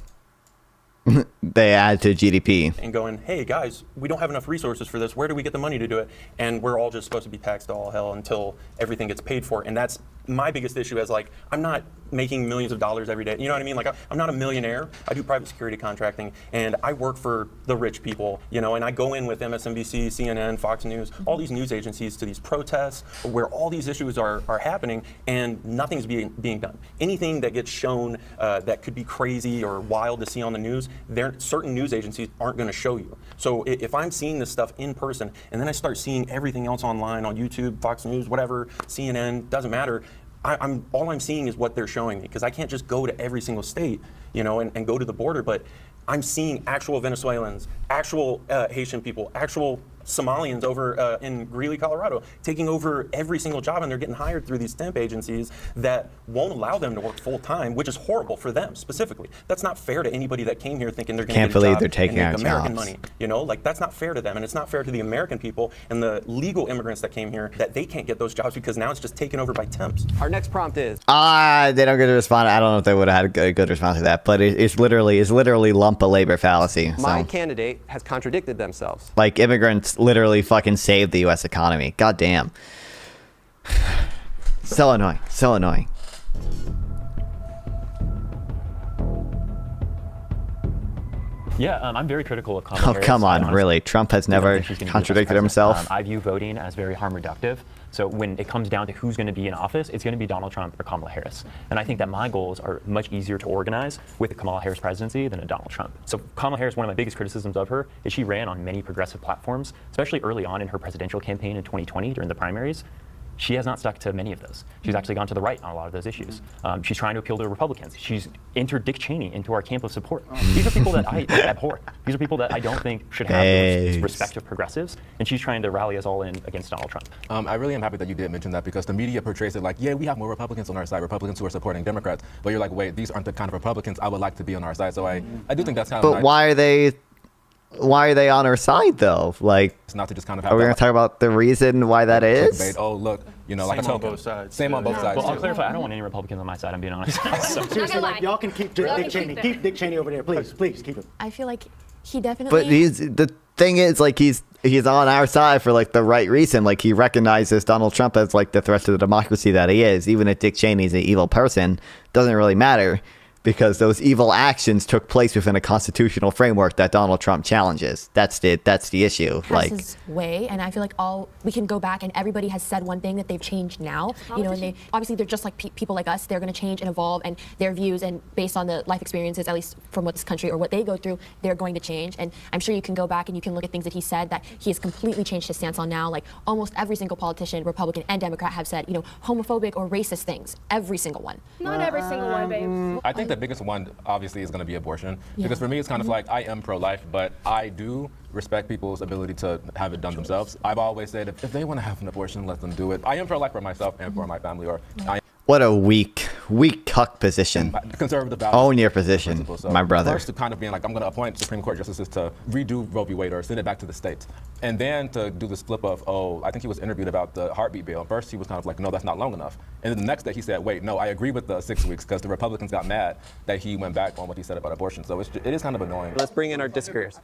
they add to GDP. And going, hey guys, we don't have enough resources for this. Where do we get the money to do it? And we're all just supposed to be taxed to all hell until everything gets paid for. And that's my biggest issue. Is like, I'm not making millions of dollars every day. You know what I mean? Like, I'm not a millionaire. I do private security contracting, and I work for the rich people, and I go in with MSNBC, CNN, Fox News, all these news agencies to these protests where all these issues are happening, and nothing's being done. Anything that gets shown that could be crazy or wild to see on the news, certain news agencies aren't going to show you. So if I'm seeing this stuff in person, and then I start seeing everything else online on YouTube, Fox News, whatever, CNN, doesn't matter, all I'm seeing is what they're showing me, because I can't just go to every single state, and go to the border. But I'm seeing actual Venezuelans, actual Haitian people, actual Somalians over in Greeley, Colorado, taking over every single job, and they're getting hired through these temp agencies that won't allow them to work full time, which is horrible for them specifically. That's not fair to anybody that came here thinking they're going to get a job Can't believe they're taking and our make American jobs. money. Like, that's not fair to them, and it's not fair to the American people and the legal immigrants that came here that they can't get those jobs because now it's just taken over by temps. Our next prompt is. They don't get a response. I don't know if they would have had a good response to that, but it's literally lump of labor fallacy. My So, candidate has contradicted themselves. like, immigrants literally fucking saved the U.S. economy. God damn. So annoying. So annoying. Yeah, I'm very critical of Kamala Oh, Harris. come I on, honestly really? Trump has don't never think she's gonna be the best contradicted president. himself. I view voting as very harm reductive. So when it comes down to who's going to be in office, it's going to be Donald Trump or Kamala Harris. And I think that my goals are much easier to organize with a Kamala Harris presidency than a Donald Trump. So Kamala Harris, one of my biggest criticisms of her is she ran on many progressive platforms, especially early on in her presidential campaign in 2020 during the primaries. She has not stuck to many of those. She's actually gone to the right on a lot of those issues. She's trying to appeal to Republicans. She's entered Dick Cheney into our camp of support. These are people that I abhor. These are people that I don't think should have the respect of progressives. And she's trying to rally us all in against Donald Trump. I really am happy that you did mention that, because the media portrays it like, yeah, we have more Republicans on our side, Republicans who are supporting Democrats. But you're like, wait, these aren't the kind of Republicans I would like to be on our side. So I do think that's kind of But why are they on our side though? Like, it's not to just kind of have are we going to talk about the reason why that is? Debate. Oh, look, you know, like Same I on told both sides. Same on both sides. Well, I'll too. clarify, I don't want any Republicans on my side, I'm being honest. So- Seriously, lie. like, y'all can keep Dick Cheney. Keep Dick Cheney over there, please. Please keep him. I feel like he definitely. But the thing is, like, he's on our side for like the right reason. Like, he recognizes Donald Trump as like the threat to the democracy that he is. Even if Dick Cheney's an evil person, doesn't really matter, because those evil actions took place within a constitutional framework that Donald Trump challenges. That's the issue. Has his way, and I feel like we can go back and everybody has said one thing that they've changed now. You know, and they obviously they're just like people like us. They're going to change and evolve, and their views and based on the life experiences, at least from what this country or what they go through, they're going to change. And I'm sure you can go back and you can look at things that he said that he has completely changed his stance on now. Like almost every single politician, Republican and Democrat, have said, you know, homophobic or racist things. Every single one. Not every single one, babe. I think the biggest one obviously is going to be abortion, because for me it's kind of like I am pro-life, but I do respect people's ability to have it done themselves. I've always said if they want to have an abortion, let them do it. I am pro-life for myself and for my family. What a weak cuck position. Conservative values. Own your position, So my brother. First, to kind of being like, I'm going to appoint Supreme Court justices to redo Roe v. Wade or send it back to the states. And then to do this flip of, I think he was interviewed about the heartbeat bill. First, he was kind of like, no, that's not long enough. And then the next day he said, wait, no, I agree with the 6 weeks, because the Republicans got mad that he went back on what he said about abortion. So it is kind of annoying. Let's bring in our discourse.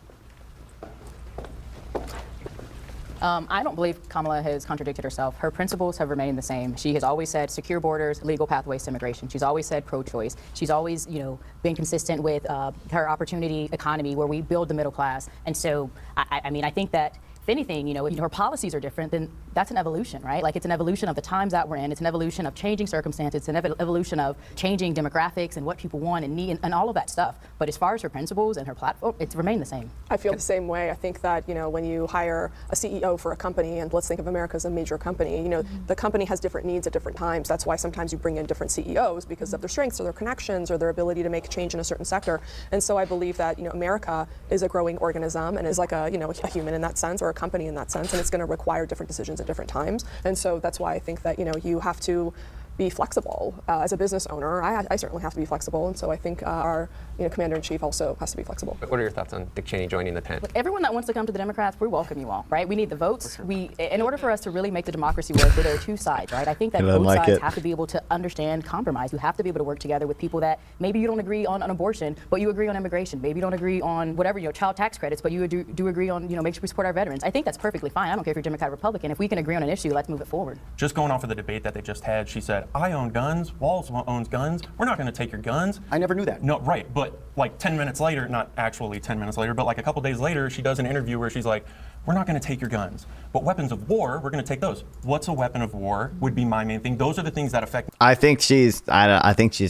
I don't believe Kamala has contradicted herself. Her principles have remained the same. She has always said secure borders, legal pathways to immigration. She's always said pro-choice. She's always, been consistent with her opportunity economy, where we build the middle class. And so, I mean, I think that if anything, if her policies are different, then that's an evolution, right? Like, it's an evolution of the times that we're in. It's an evolution of changing circumstances. It's an evolution of changing demographics and what people want and need and all of that stuff. But as far as her principles and her platform, it's remained the same. I feel the same way. I think that, when you hire a CEO for a company, and let's think of America as a major company, the company has different needs at different times. That's why sometimes you bring in different CEOs, because of their strengths or their connections or their ability to make change in a certain sector. And so I believe that, America is a growing organism and is like a human in that sense, or a company in that sense, and it's going to require different decisions at different times. And so that's why I think that, you have to be flexible. As a business owner, I certainly have to be flexible, and so I think our commander-in-chief also has to be flexible. What are your thoughts on Dick Cheney joining the tent? Everyone that wants to come to the Democrats, we welcome you all, right? We need the votes. In order for us to really make the democracy work, there are two sides, right? I think that both sides have to be able to understand compromise. You have to be able to work together with people that maybe you don't agree on abortion, but you agree on immigration. Maybe you don't agree on whatever, child tax credits, but you do agree on, make sure we support our veterans. I think that's perfectly fine. I don't care if you're Democrat or Republican. If we can agree on an issue, let's move it forward. Just going off of the debate that they just had, she said, I own guns, Walls owns guns, we're not going to take your guns. I never knew that. No, right, but like 10 minutes later, not actually 10 minutes later, but like a couple days later, she does an interview where she's like, we're not going to take your guns, but weapons of war, we're going to take those. What's a weapon of war would be my main thing. Those are the things that affect me. I think she's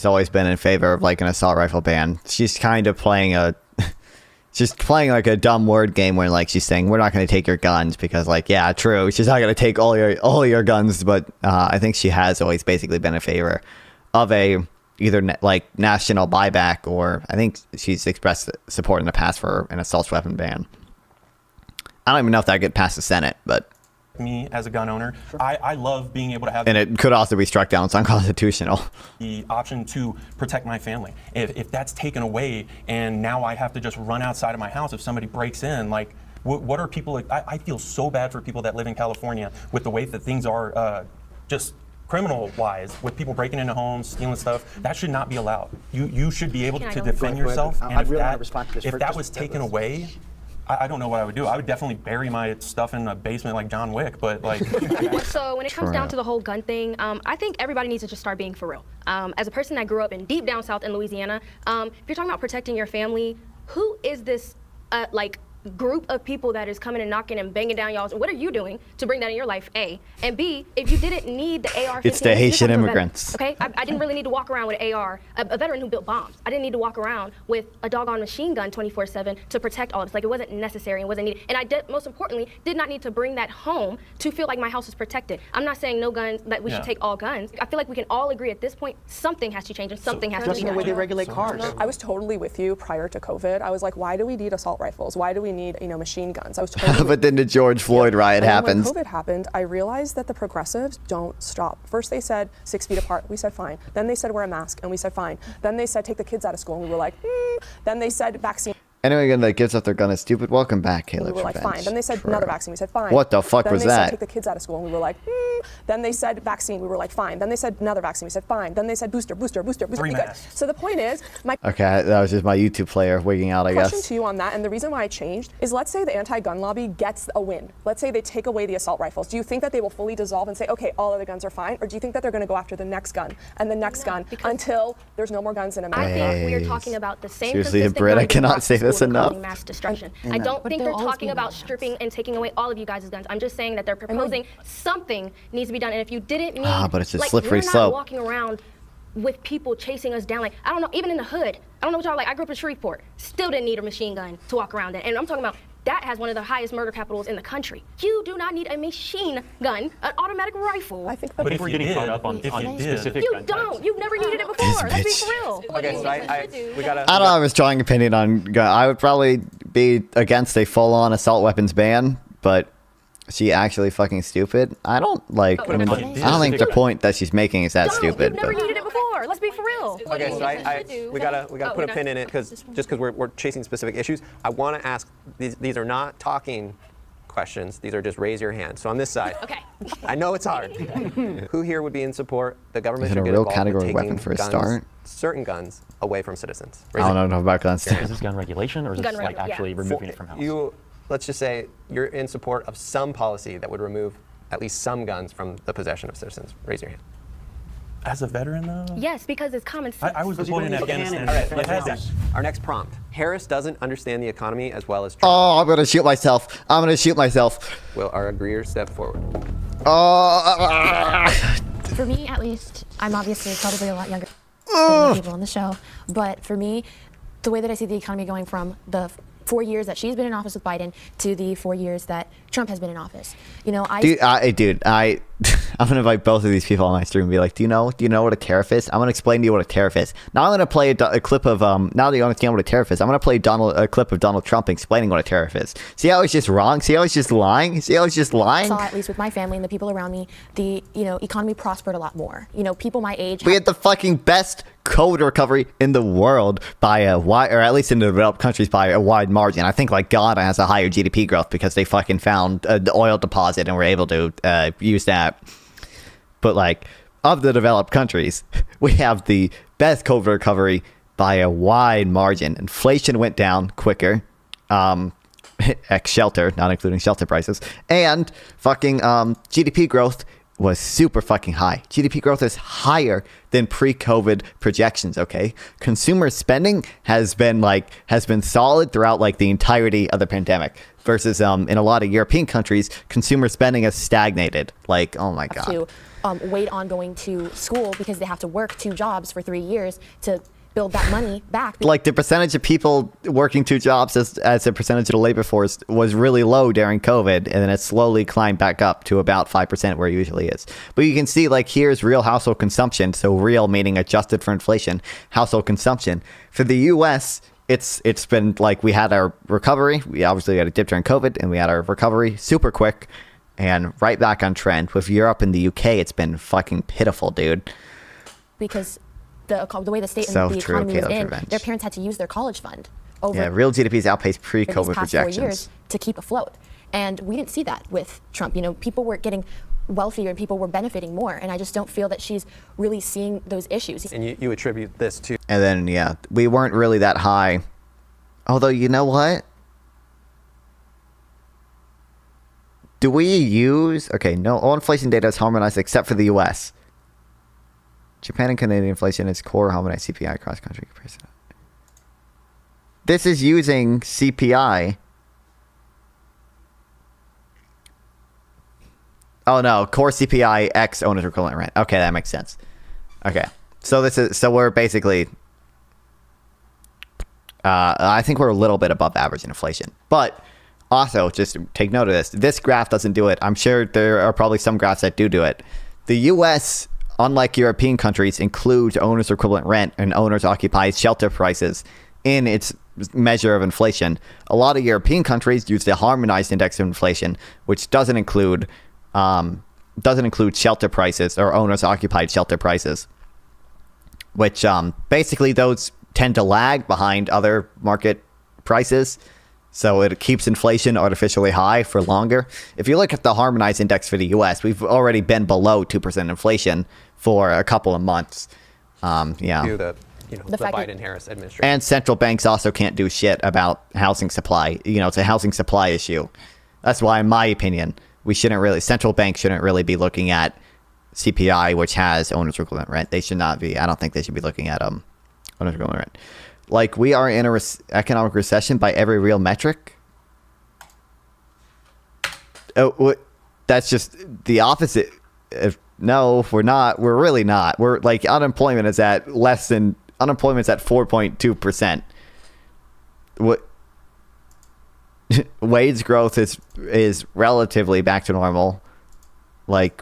always been in favor of like an assault rifle ban. She's kind of playing like a dumb word game where like she's saying we're not going to take your guns because like, yeah, true, she's not going to take all your guns, but I think she has always basically been in favor of either national buyback, or I think she's expressed support in the past for an assault weapon ban. I don't even know if that could pass the Senate, but Me as a gun owner, I love being able to have, and it could also be struck down. It's unconstitutional. The option to protect my family. If that's taken away and now I have to just run outside of my house if somebody breaks in, like what are people like? I feel so bad for people that live in California with the way that things are just criminal-wise, with people breaking into homes, stealing stuff. That should not be allowed. You should be able to defend yourself. And if that was taken away, I don't know what I would do. I would definitely bury my stuff in a basement like John Wick, but like. So when it comes down to the whole gun thing, I think everybody needs to just start being for real. As a person that grew up in deep down south in Louisiana, if you're talking about protecting your family, who is this, like, group of people that is coming and knocking and banging down y'all's? What are you doing to bring that in your life, A? And B, if you didn't need the AR-15, It's the Haitian immigrants. Okay, I didn't really need to walk around with an AR, a veteran who built bombs. I didn't need to walk around with a doggone machine gun 24/7 to protect all of us. Like, it wasn't necessary and wasn't needed. And I did, most importantly, did not need to bring that home to feel like my house was protected. I'm not saying no guns, that we should take all guns. I feel like we can all agree at this point, something has to change and something has to Just be in the way done. they regulate cars. I was totally with you prior to COVID. I was like, why do we need assault rifles? Why do we need, machine guns? I was totally But then the George Floyd riot And then happens. when COVID happened, I realized that the progressives don't stop. First they said 6 feet apart, we said fine. Then they said wear a mask, and we said fine. Then they said take the kids out of school, and we were like, Then they said vaccine. Anyone again that gives up their gun is stupid. Welcome back, Caleb. We were like, Revenge. fine. Then they said True. another vaccine. We said fine. What the fuck then was they that? Said take the kids out of school, and we were like, Then they said vaccine. We were like, fine. Then they said another vaccine. We said fine. Then they said booster. We good. So the point is, my Okay, that was just my YouTube player wigging out, I question guess. to you on that, and the reason why I changed is, let's say the anti-gun lobby gets a win. Let's say they take away the assault rifles. Do you think that they will fully dissolve and say, okay, all other guns are fine, or do you think that they're going to go after the next gun and the next gun until there's no more guns in America? I think we are talking about the same. Seriously, consistent Britt, I guns cannot across say the this school enough. causing mass destruction. And I don't But think there'll they're always talking be about guns. stripping and taking away all of you guys' guns. I'm just saying that they're proposing something needs to be done. And if you didn't need, but it's a like, slippery we're not slope. walking around with people chasing us down. Like, I don't know, even in the hood. I don't know what y'all like. I grew up in Shreveport. Still didn't need a machine gun to walk around in. And I'm talking about that has one of the highest murder capitals in the country. You do not need a machine gun, an automatic rifle. I think But if we're getting caught up on specific you gun don't. types. You've never needed it before. Let's be for real. Okay, so we gotta. I don't have a strong opinion on gun. I would probably be against a full-on assault weapons ban, but is she actually fucking stupid? I don't like. I don't think the point that she's making is that Don't. stupid. You've never But needed it before. Let's be for real. Okay, so we gotta put a pin in it because we're chasing specific issues. I want to ask. These are not talking questions. These are just raise your hand. So on this side. Okay. I know it's hard. Who here would be in support? The government Is it should a get real involved category with weapon taking for a guns, start? certain guns away from citizens. I don't know about guns. Is this gun regulation or is Gun this like reg- yeah. actually removing it from house? Let's just say you're in support of some policy that would remove at least some guns from the possession of citizens. Raise your hand. As a veteran, though? Yes, because it's common sense. I was deployed in Afghanistan. All right, It has that. Our next prompt. Harris doesn't understand the economy as well as Trump. Oh, I'm gonna shoot myself. I'm gonna shoot myself. Will our agreeer step forward? Oh. For me, at least, I'm obviously probably a lot younger than the people on the show, but for me, the way that I see the economy going from the 4 years that she's been in office with Biden to the 4 years that Trump has been in office. I'm gonna invite both of these people on my stream and be like, do you know what a tariff is? I'm gonna explain to you what a tariff is. Now I'm gonna play a clip of now that you understand what a tariff is, I'm gonna play a clip of Donald Trump explaining what a tariff is. See how it's just wrong? See how it's just lying? See how it's just lying? saw, at least with my family and the people around me, the economy prospered a lot more. People my age. We had the fucking best COVID recovery in the world by a wide, or at least in the developed countries by a wide margin. I think like Ghana has a higher GDP growth because they fucking found the oil deposit and were able to use that. But like of the developed countries, we have the best COVID recovery by a wide margin. Inflation went down quicker. Ex shelter, not including shelter prices, and fucking GDP growth was super fucking high. GDP growth is higher than pre-COVID projections. Okay, consumer spending has been solid throughout like the entirety of the pandemic. Versus in a lot of European countries, consumer spending has stagnated. Like, oh my god. To wait on going to school because they have to work 2 jobs for 3 years to build that money back. Like the percentage of people working 2 jobs as a percentage of the labor force was really low during COVID, and then it slowly climbed back up to about 5% where it usually is. But you can see like here's real household consumption. So real meaning adjusted for inflation, household consumption. For the US, it's been like we had our recovery. We obviously had a dip during COVID and we had our recovery super quick and right back on trend. With Europe and the UK, it's been fucking pitiful, dude. Because the way the state So and the true, economy was Caleb's in, revenge. their parents had to use their college fund over Yeah, real GDP's outpaced for these pre-COVID past 4 projections. years to keep afloat. And we didn't see that with Trump. People were getting wealthier and people were benefiting more. And I just don't feel that she's really seeing those issues. And you attribute this to. And then, yeah, we weren't really that high. Although, you know what? Do we use... Okay, no, all inflation data is harmonized except for the U.S. Japan and Canadian inflation is core harmonized CPI cross-country comparison. this is using CPI. Oh no, core CPI X owner's equivalent rent. Okay, that makes sense. Okay, so we're basically, I think we're a little bit above average in inflation. But also, just take note of this. This graph doesn't do it. I'm sure there are probably some graphs that do it. The U.S., unlike European countries, includes owner's equivalent rent and owner's occupied shelter prices in its measure of inflation. A lot of European countries use the harmonized index of inflation, which doesn't include shelter prices or owners occupied shelter prices, which basically those tend to lag behind other market prices. So it keeps inflation artificially high for longer. If you look at the harmonized index for the US, we've already been below 2% inflation for a couple of months. The Biden-Harris administration. And central banks also can't do shit about housing supply. It's a housing supply issue. That's why, in my opinion, central banks shouldn't really be looking at CPI, which has owner's equivalent rent. They should not be. I don't think they should be looking at owner's equivalent rent. Like, we are in a economic recession by every real metric. Oh, that's just the opposite. No, we're not. We're really not. We're like, unemployment is at 4.2%. What? Wage growth is relatively back to normal. Like,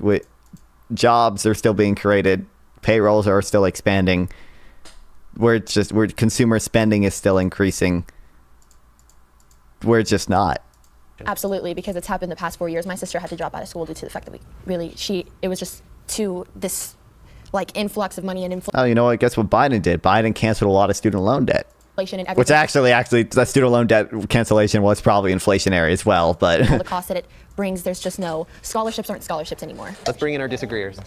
jobs are still being created, payrolls are still expanding. Where consumer spending is still increasing. We're just not. Absolutely, because it's happened the past 4 years. My sister had to drop out of school due to the fact that it was just to this like influx of money and inflation. Oh, you know what? Guess what Biden did? Biden canceled a lot of student loan debt. And everything. Which actually, that student loan debt cancellation was probably inflationary as well. But all the cost that it brings, there's just no scholarships aren't scholarships anymore. Let's bring in our disagreeers.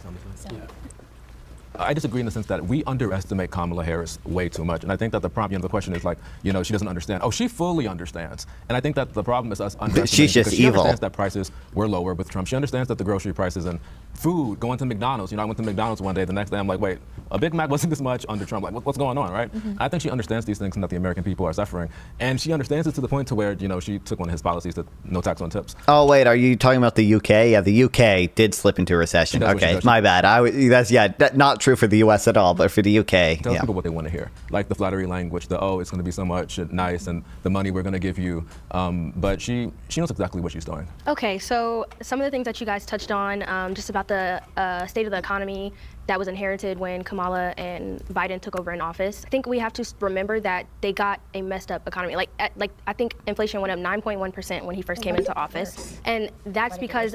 I disagree in the sense that we underestimate Kamala Harris way too much. And I think that the problem, the question is like, she doesn't understand. Oh, she fully understands. And I think that the problem is us underestimating. She's just she evil. Understands that prices were lower with Trump. She understands that the grocery prices and food, going to McDonald's. I went to McDonald's one day. The next day, I'm like, wait, a Big Mac wasn't this much under Trump. Like, what's going on, right? Mm-hmm. I think she understands these things and that the American people are suffering. And she understands it to the point to where, she took one of his policies that no tax on tips. Oh, wait, are you talking about the UK? Yeah, the UK did slip into recession. Okay, my bad. That's not true for the US at all. But for the UK, tell people what they want to hear, like the flattery language, it's going to be so much nice, and the money we're going to give you. But she knows exactly what she's doing. Okay, so some of the things that you guys touched on, just about the state of the economy that was inherited when Kamala and Biden took over in office. I think we have to remember that they got a messed up economy. I think inflation went up 9.1% when he first came into office, and that's because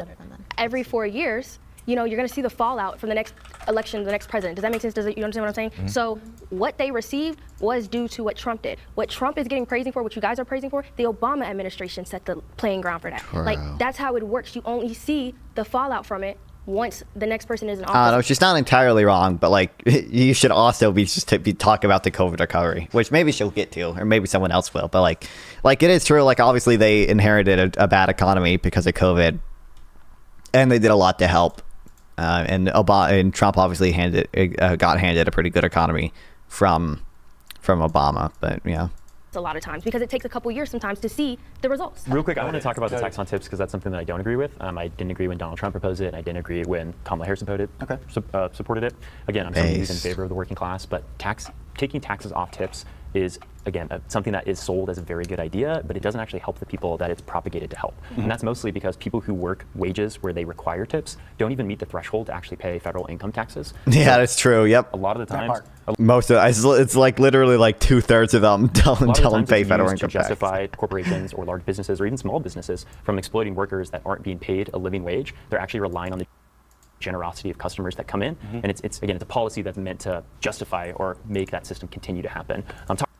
every 4 years, you're going to see the fallout from the next election, the next president. Does that make sense? You understand what I'm saying? Mm-hmm. So what they received was due to what Trump did. What Trump is getting praising for, what you guys are praising for, the Obama administration set the playing ground for that. True. That's how it works. You only see the fallout from it once the next person is in office. No, she's not entirely wrong, but you should also be talk about the COVID recovery, which maybe she'll get to, or maybe someone else will. But it is true. Obviously they inherited a bad economy because of COVID, and they did a lot to help. And Trump obviously got handed a pretty good economy from Obama, but yeah. A lot of times because it takes a couple years sometimes to see the results. Real quick, I want to talk about the tax on tips because that's something that I don't agree with. I didn't agree when Donald Trump proposed it, and I didn't agree when Kamala Harris supported it. Again, I'm somebody who's in favor of the working class, but taking taxes off tips is, again, something that is sold as a very good idea, but it doesn't actually help the people that it's propagated to help. Mm-hmm. And that's mostly because people who work wages where they require tips don't even meet the threshold to actually pay federal income taxes. Yeah, that's true. Yep. A lot of the times, most of it's literally 2/3 of them don't pay federal income tax. Justify corporations or large businesses or even small businesses from exploiting workers that aren't being paid a living wage. They're actually relying on the generosity of customers that come in, and it's a policy that's meant to justify or make that system continue to happen.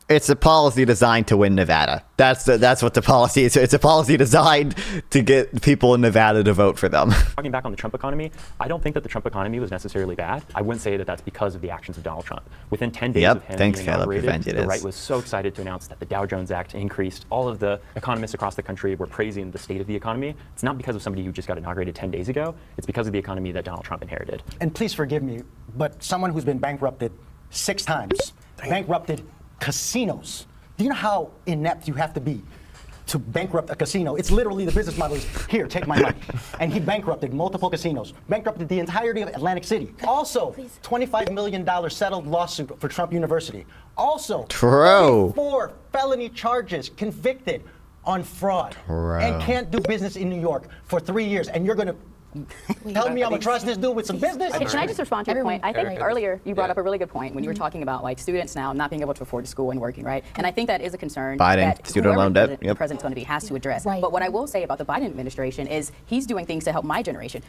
It's a policy designed to win Nevada. That's what the policy is. It's a policy designed to get people in Nevada to vote for them. Talking back on the Trump economy, I don't think that the Trump economy was necessarily bad. I wouldn't say that that's because of the actions of Donald Trump. Within 10 days of him being inaugurated, the right was so excited to announce that the Dow Jones Act increased. All of the economists across the country were praising the state of the economy. It's not because of somebody who just got inaugurated 10 days ago. It's because of the economy that Donald Trump inherited. And please forgive me, but someone who's been bankrupted 6 times, bankrupted casinos, Do you know how inept you have to be to bankrupt a casino? It's literally the business model is, here, take my money. And he bankrupted multiple casinos, bankrupted the entirety of Atlantic City. Also, $25 million settled lawsuit for Trump University. Also, True. 4 felony charges, convicted on fraud. True. And can't do business in New York for 3 years. And you're going to tell me I'm gonna trust this dude with some business? Can I just respond to your point? I think earlier you brought up a really good point when you were talking about like students now not being able to afford school and working, right? And I think that is a concern Biden, that student whoever loan debt, the president's going to be has to address. Right. But what I will say about the Biden administration is he's doing things to help my generation.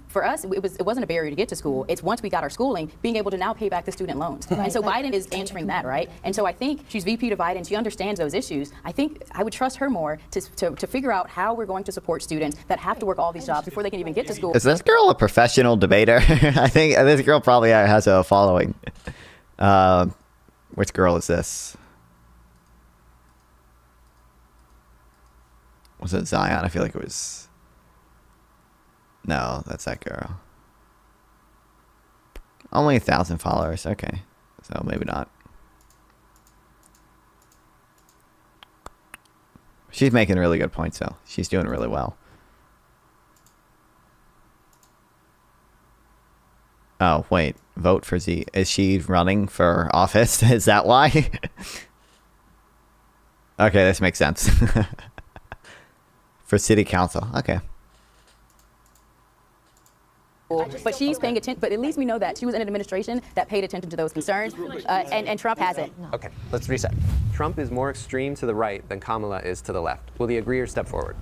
For us, it wasn't a barrier to get to school. It's once we got our schooling, being able to now pay back the student loans. And so Biden is answering that, right? And so I think she's VP to Biden. She understands those issues. I think I would trust her more to figure out how we're going to support students that have to work all these jobs before they can even get to school. Is this girl a professional debater? I think this girl probably has a following. Which girl is this? Was it Zion? I feel like it was. No, that's that girl. Only 1,000 followers. Okay, so maybe not. She's making really good points though. She's doing really well. Oh, wait. Vote for Z. Is she running for office? Is that why? Okay, this makes sense. For city council. Okay. But she's paying attention. But at least we know that she was in an administration that paid attention to those concerns, and Trump hasn't. Okay, let's reset. Trump is more extreme to the right than Kamala is to the left. Will he agree or step forward?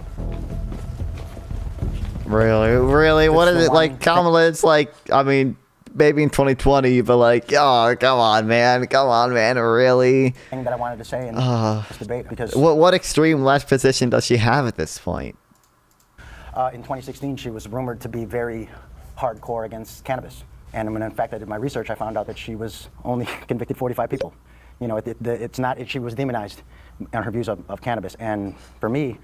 Really? What is it like? Kamala, it's like, I mean, maybe in 2020, but like, oh, come on, man, really? Thing that I wanted to say in this debate, because What extreme left position does she have at this point? in 2016 she was rumored to be very hardcore against cannabis, and when in fact I did my research, I found out that she was only convicted 45 people. You know, it's not. She was demonized on her views of cannabis, and for me.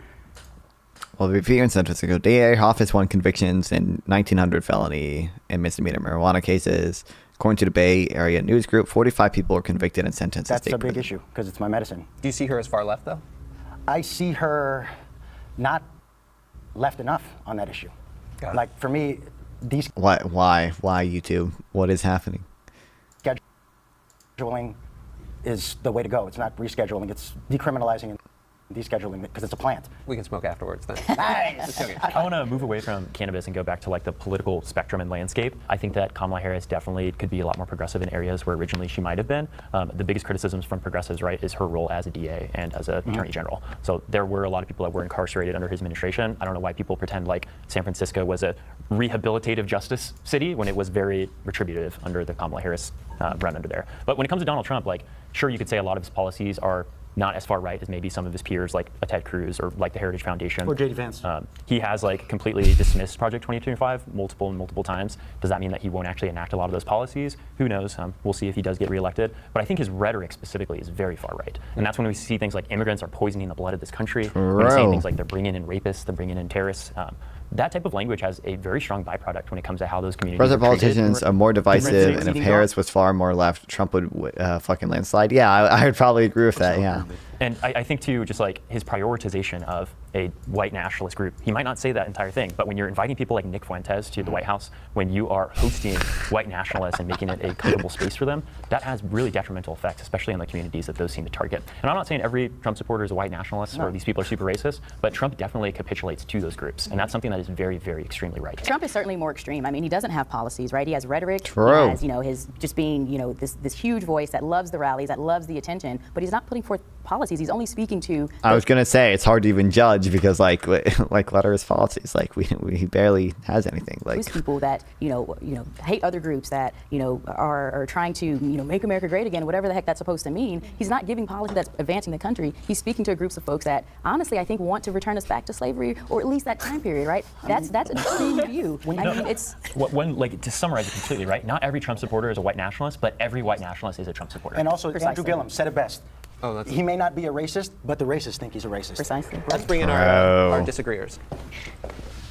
Well, the review in San Francisco, DA office won convictions in 1,900 felony and misdemeanor marijuana cases. According to the Bay Area News Group, 45 people were convicted and sentenced to That's state a big prison. issue because it's my medicine. Do you see her as far left, though? I see her not left enough on that issue. Like for me, these Why YouTube? What is happening? scheduling is the way to go. It's not rescheduling. It's decriminalizing and descheduling because it's a plant. We can smoke afterwards then. I want to move away from cannabis and go back to like the political spectrum and landscape. I think that Kamala Harris definitely could be a lot more progressive in areas where originally she might have been. The biggest criticisms from progressives, right, is her role as a DA and as an attorney general. So there were a lot of people that were incarcerated under his administration. I don't know why people pretend like San Francisco was a rehabilitative justice city when it was very retributive under the Kamala Harris run under there. But when it comes to Donald Trump, like, sure, you could say a lot of his policies are not as far right as maybe some of his peers, like a Ted Cruz or like the Heritage Foundation. Or J.D. Vance. He has like completely dismissed Project 2025 multiple times. Does that mean that he won't actually enact a lot of those policies? Who knows? We'll see if he does get reelected. But I think his rhetoric specifically is very far right. And that's when we see things like immigrants are poisoning the blood of this country. When we're saying things like they're bringing in rapists, they're bringing in terrorists. That type of language has a very strong byproduct when it comes to how those communities President are treated. politicians are more divisive, and if Harris was far more left, Trump would fucking landslide. Yeah, I would probably agree with that, yeah. And I think, too, just like his prioritization of a white nationalist group, he might not say that entire thing, but when you're inviting people like Nick Fuentes to the White House, when you are hosting white nationalists and making it a comfortable space for them, that has really detrimental effects, especially in the communities that those seem to target. And I'm not saying every Trump supporter is a white nationalist or these people are super racist, but Trump definitely capitulates to those groups. And that's something that is very, very extremely right. Trump is certainly more extreme. I mean, he doesn't have policies, right? He has rhetoric. True. He has, his just being, this huge voice that loves the rallies, that loves the attention, but he's not putting forth policies. He's only speaking to. I was gonna say it's hard to even judge because like letter his policies, like he barely has anything. Like those people that hate other groups that are trying to make America great again, whatever the heck that's supposed to mean. He's not giving policy that's advancing the country. He's speaking to groups of folks that honestly I think want to return us back to slavery or at least that time period, right? That's an extreme view. To summarize it completely, right? Not every Trump supporter is a white nationalist, but every white nationalist is a Trump supporter. And also, Precisely. Andrew Gillum said it best. He may not be a racist, but the racists think he's a racist. Precisely. Let's bring in our disagreeers.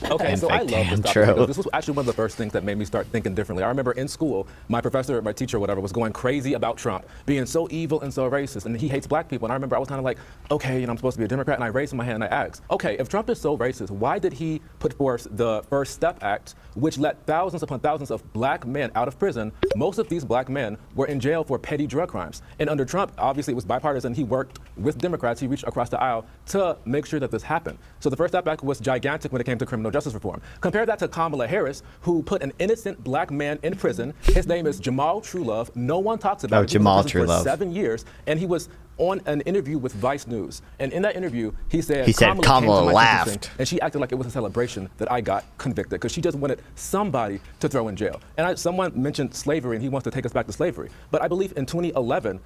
Okay, so I love this topic True. because this was actually one of the first things that made me start thinking differently. I remember in school, my professor, my teacher, whatever, was going crazy about Trump being so evil and so racist, and he hates black people. And I remember I was kind of like, okay, I'm supposed to be a Democrat, and I raised my hand and I asked, okay, if Trump is so racist, why did he put forth the First Step Act, which let thousands upon thousands of black men out of prison? Most of these black men were in jail for petty drug crimes. And under Trump, obviously it was bipartisan. He worked with Democrats. He reached across the aisle to make sure that this happened. So the First Step Act was gigantic when it came to criminal justice reform. Compare that to Kamala Harris, who put an innocent black man in prison. His name is Jamal Truelove. No one talks about it. Jamal He was in prison Truelove. for 7 years, and he was on an interview with Vice News. And in that interview, he said Kamala came to my laughed. sentencing, and she acted like it was a celebration that I got convicted because she just wanted somebody to throw in jail. And someone mentioned slavery, and he wants to take us back to slavery. But I believe in 2011,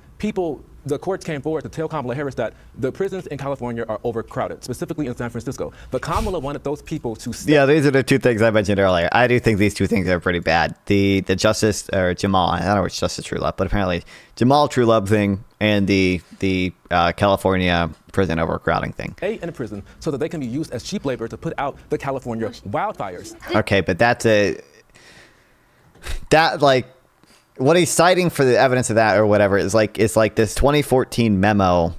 the courts came forward to tell Kamala Harris that the prisons in California are overcrowded, specifically in San Francisco. But Kamala wanted those people to stay. Yeah, these are the two things I mentioned earlier. I do think these two things are pretty bad. The Justice, or Jamal, I don't know which Justice Truelove, but apparently Jamal Truelove thing and the California prison overcrowding thing. In a prison so that they can be used as cheap labor to put out the California wildfires. Okay, but what he's citing for the evidence of that or whatever is like this 2014 memo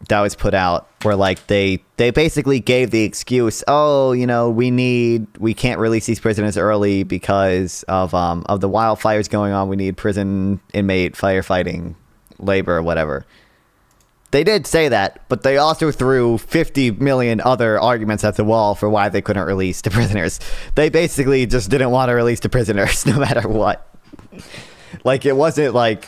that was put out where like they basically gave the excuse, oh, we can't release these prisoners early because of the wildfires going on. We need prison inmate firefighting labor or whatever. They did say that, but they also threw 50 million other arguments at the wall for why they couldn't release the prisoners. They basically just didn't want to release the prisoners no matter what. Like, it wasn't like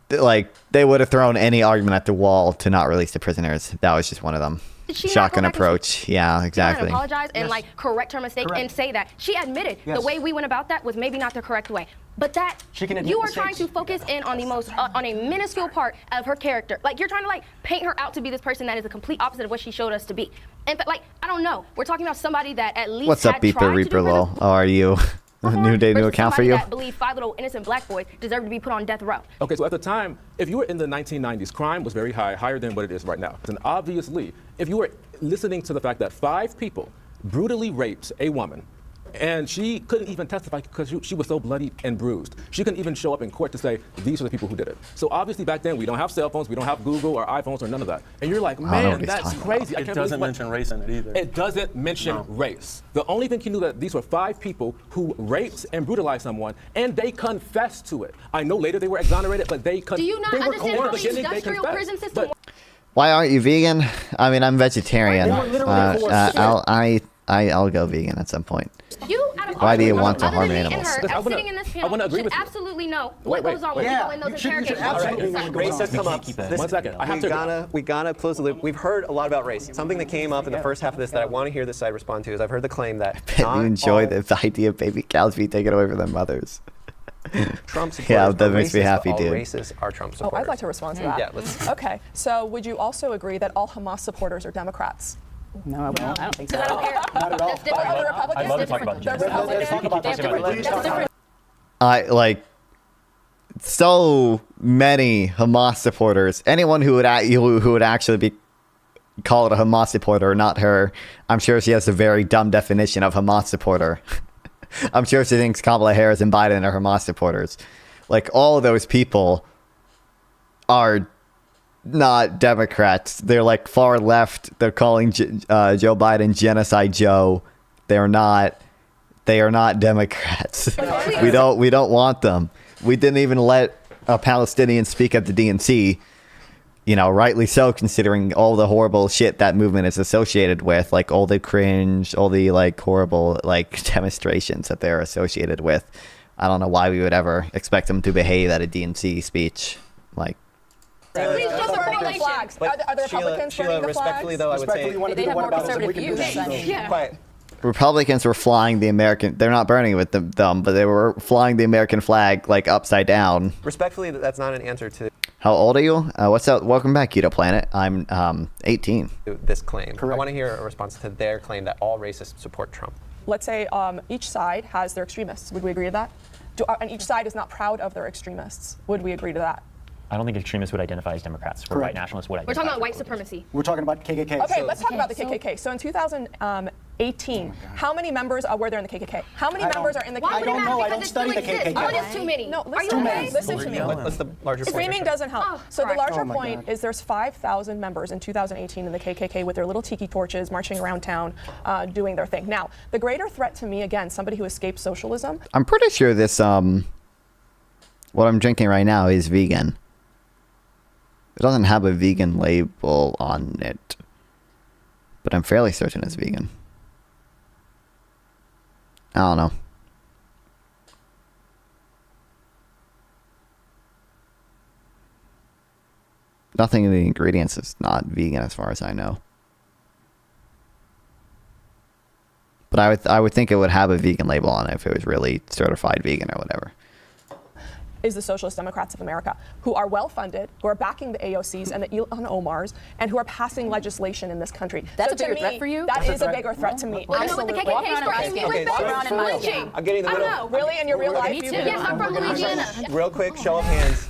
they would have thrown any argument at the wall to not release the prisoners. That was just one of them. Shotgun approach. Yeah, exactly. Apologize and correct her mistake and say that she admitted the way we went about that was maybe not the correct way. But that you are trying to focus in on the most on a minuscule part of her character. Like, you're trying to paint her out to be this person that is the complete opposite of what she showed us to be. And I don't know. We're talking about somebody that at least What's up, Beeper Reaper Lol? How are you? New day, new account for you. That believe 5 little innocent black boys deserve to be put on death row. Okay, so at the time, if you were in the 1990s, crime was very high, higher than what it is right now. And obviously, if you were listening to the fact that 5 people brutally raped a woman, and she couldn't even testify because she was so bloody and bruised. She couldn't even show up in court to say, these are the people who did it. So obviously back then, we don't have cell phones, we don't have Google or iPhones or none of that. And you're like, man, that's crazy. It doesn't mention race in it either. It doesn't mention race. The only thing you knew that these were 5 people who raped and brutalized someone, and they confessed to it. I know later they were exonerated, but they confessed. Do you not understand how the industrial prison system works? Why aren't you vegan? I mean, I'm vegetarian. I'll go vegan at some point. Why do you want to harm animals? Sitting in this panel, you should absolutely know what goes on with people in those interrogations. Race has come up. 1 second. We gotta close the loop. We've heard a lot about race. Something that came up in the first half of this that I want to hear this side respond to is I've heard the claim that You enjoy the idea of baby cows being taken away from their mothers. Trump supporters yeah, that makes me happy, all dude. Racists are Trump supporters. Oh, I'd like to respond to that. Yeah, let's. Okay, so would you also agree that all Hamas supporters are Democrats? No, I won't. I don't think so. I don't care. Not at all. That's different. Are the Republicans I'd love to talk about different? genocide. Let's talk about Like so many Hamas supporters. Anyone who would actually be called a Hamas supporter, not her. I'm sure she has a very dumb definition of Hamas supporter. I'm sure she thinks Kamala Harris and Biden are Hamas supporters. Like, all of those people are not Democrats. They're like far left. They're calling Joe Biden Genocide Joe. They are not Democrats. we don't want them. We didn't even let a Palestinian speak at the DNC. Rightly so, considering all the horrible shit that movement is associated with, like all the cringe, all the horrible demonstrations that they're associated with. I don't know why we would ever expect them to behave at a DNC speech. Please just burning the flags. Are the Republicans burning the respectfully, flags? though, I would say They have more conservative views. quiet. Republicans were flying the American. They're not burning it with them, but they were flying the American flag upside down. Respectfully, that's not an answer to How old are you? What's up? Welcome back, Keto Planet. I'm 18. this claim. Correct. I want to hear a response to their claim that all racists support Trump. Let's say each side has their extremists. Would we agree to that? And each side is not proud of their extremists. Would we agree to that? I don't think extremists would identify as Democrats, or white nationalists would identify. We're talking about as white Republicans. supremacy. We're talking about KKK. Okay, let's talk about the KKK. So in 2000, 18. How many members were there in the KKK? How many members are in the KKK? Why would it matter? know. I Because don't it study still the exists. KKK. Oh, it is too many. No, Are listen you to okay? me. Listen to me. What's the larger point? Screaming doesn't help. Oh, So the right. larger Oh my point God. is there's 5,000 members in 2018 in the KKK with their little tiki torches marching around town doing their thing. Now, the greater threat to me, again, somebody who escaped socialism. I'm pretty sure this what I'm drinking right now is vegan. It doesn't have a vegan label on it, but I'm fairly certain it's vegan. I don't know. Nothing in the ingredients is not vegan as far as I know. But I would think it would have a vegan label on it if it was really certified vegan or whatever. Is the Socialist Democrats of America, who are well-funded, who are backing the AOCs and the Ilhan Omars, and who are passing legislation in this country. That's So a to bigger me, threat for you? That That's a is a threat. bigger threat to me. Well, you know what the Absolutely. KKK threatens me with? Lynching. I'm getting in the I middle. don't know. Really, in your real life, Me you too. can- Yes, I'm from Louisiana. Real quick, show of hands.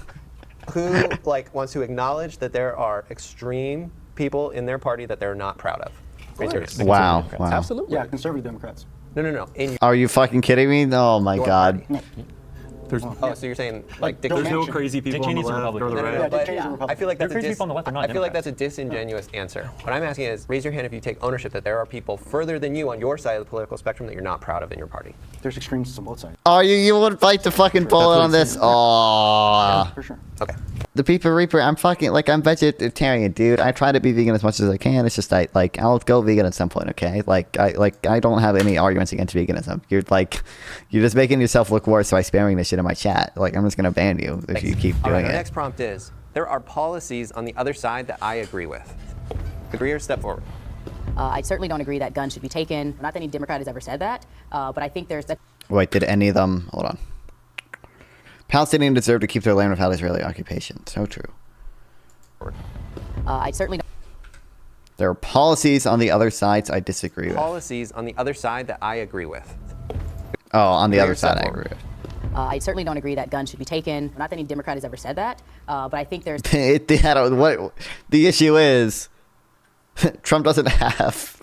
Who wants to acknowledge that there are extreme people in their party that they're not proud of? Raise your hand. Wow. Wow. Absolutely. Yeah, conservative Democrats. No. In Are you fucking kidding me? Oh my your god. party. Oh, so you're saying like Dick There's no Mansion. crazy people Dick on the Cheney's a left or the Republican. right. Yeah, Dick but Cheney's a Republican. I feel like that's Crazy people on the left are not I feel like that's Democrats. a disingenuous answer. What I'm asking is, raise your hand if you take ownership that there are people further than you on your side of the political spectrum that you're not proud of in your party. There's extremes on both sides. Oh, you would bite the fucking bullet on this? Oh. For sure. Okay. The People Reaper, I'm vegetarian, dude. I try to be vegan as much as I can. It's just I'll go vegan at some point, okay? I don't have any arguments against veganism. You're just making yourself look worse by spamming this shit in my chat. I'm just gonna ban you if you keep All right, doing our it. next prompt is, there are policies on the other side that I agree with. Agree or step forward? I certainly don't agree that guns should be taken. Not that any Democrat has ever said that, but I think there's that. Wait, did any of them? Hold on. Palestinians deserve to keep their land without Israeli occupation. So true. I certainly don't. There are policies on the other sides I disagree with. Policies on the other side that I agree with. Oh, on the Agree other or step side I forward? agree with. I certainly don't agree that guns should be taken. Not that any Democrat has ever said that, but I think there's. What the issue is, Trump doesn't have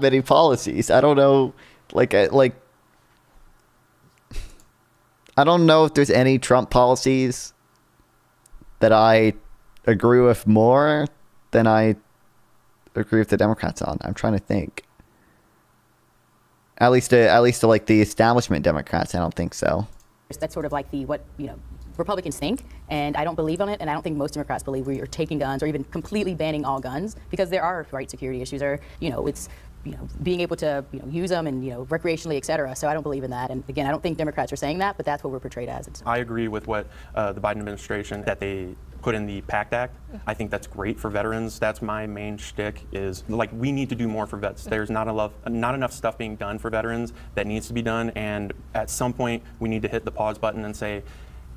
many policies. I don't know, I don't know if there's any Trump policies that I agree with more than I agree with the Democrats on. I'm trying to think. At least to like the establishment Democrats, I don't think so. That's sort of like what Republicans think, and I don't believe on it, and I don't think most Democrats believe we are taking guns or even completely banning all guns, because there are security issues, or it's being able to use them and recreationally, et cetera. So I don't believe in that, and again, I don't think Democrats are saying that, but that's what we're portrayed as. I agree with what the Biden administration that they put in the PACT Act. I think that's great for veterans. That's my main shtick is we need to do more for vets. There's not enough stuff being done for veterans that needs to be done, and at some point we need to hit the pause button and say,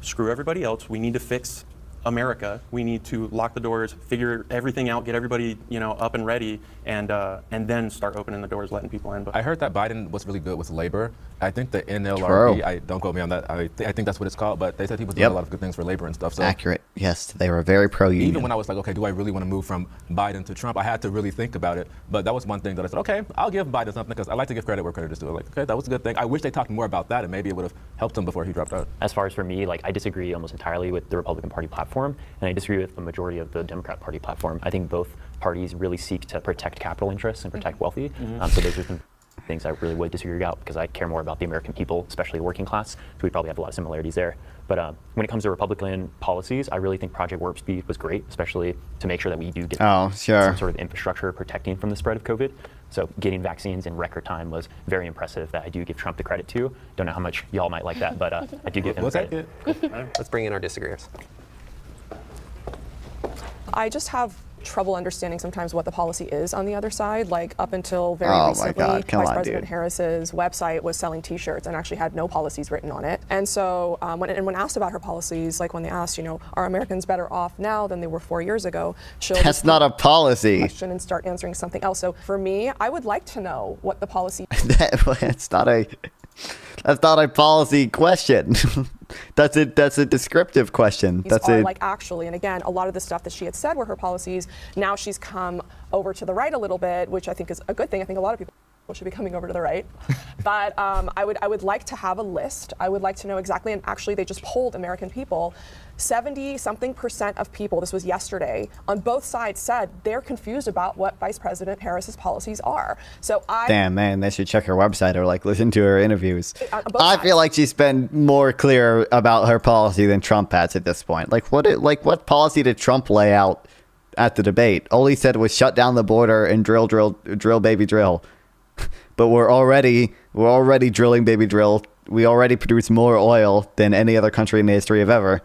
screw everybody else. We need to fix America. We need to lock the doors, figure everything out, get everybody up and ready, and then start opening the doors, letting people in. But I heard that Biden was really good with labor. I think the NLRB, True. don't quote me on that, I think that's what it's called, but they said he was doing Yep. a lot of good things for labor and stuff. So Accurate. Yes, they were very pro-union. even when I was like, okay, do I really want to move from Biden to Trump? I had to really think about it. But that was one thing that I said, okay, I'll give Biden something, because I like to give credit where credit is due. Okay, that was a good thing. I wish they talked more about that, and maybe it would have helped him before he dropped out. As far as for me, I disagree almost entirely with the Republican Party platform, and I disagree with the majority of the Democrat Party platform. I think both parties really seek to protect capital interests and protect wealthy. So those are some things I really would disagree about, because I care more about the American people, especially the working class. So we probably have a lot of similarities there. But when it comes to Republican policies, I really think Project Warp Speed was great, especially to make sure that we do get some sort of infrastructure protecting from the spread of COVID. So getting vaccines in record time was very impressive, that I do give Trump the credit to. Don't know how much y'all might like that, but I do give him credit. Let's bring in our disagreeers. I just have trouble understanding sometimes what the policy is on the other side. Up until very Oh my recently, God, come Vice on, President dude. Harris's website was selling T-shirts and actually had no policies written on it. And so when asked about her policies, when they asked, are Americans better off now than they were 4 years ago, she'll That's just not a policy. question and start answering something else. So for me, I would like to know what the policy That's not a policy question. That's a descriptive question. That's are a like actually, and again, a lot of the stuff that she had said were her policies. Now she's come over to the right a little bit, which I think is a good thing. I think a lot of people should be coming over to the right. But I would like to have a list. I would like to know exactly, and actually they just polled American people. 70-something% of people, this was yesterday, on both sides said they're confused about what Vice President Harris's policies are. So damn, man, they should check her website or like listen to her interviews. both I sides. feel like she's been more clear about her policy than Trump has at this point. Like what policy did Trump lay out at the debate? All he said was shut down the border and drill, baby, drill. But we're already drilling, baby, drill. We already produce more oil than any other country in the history of ever.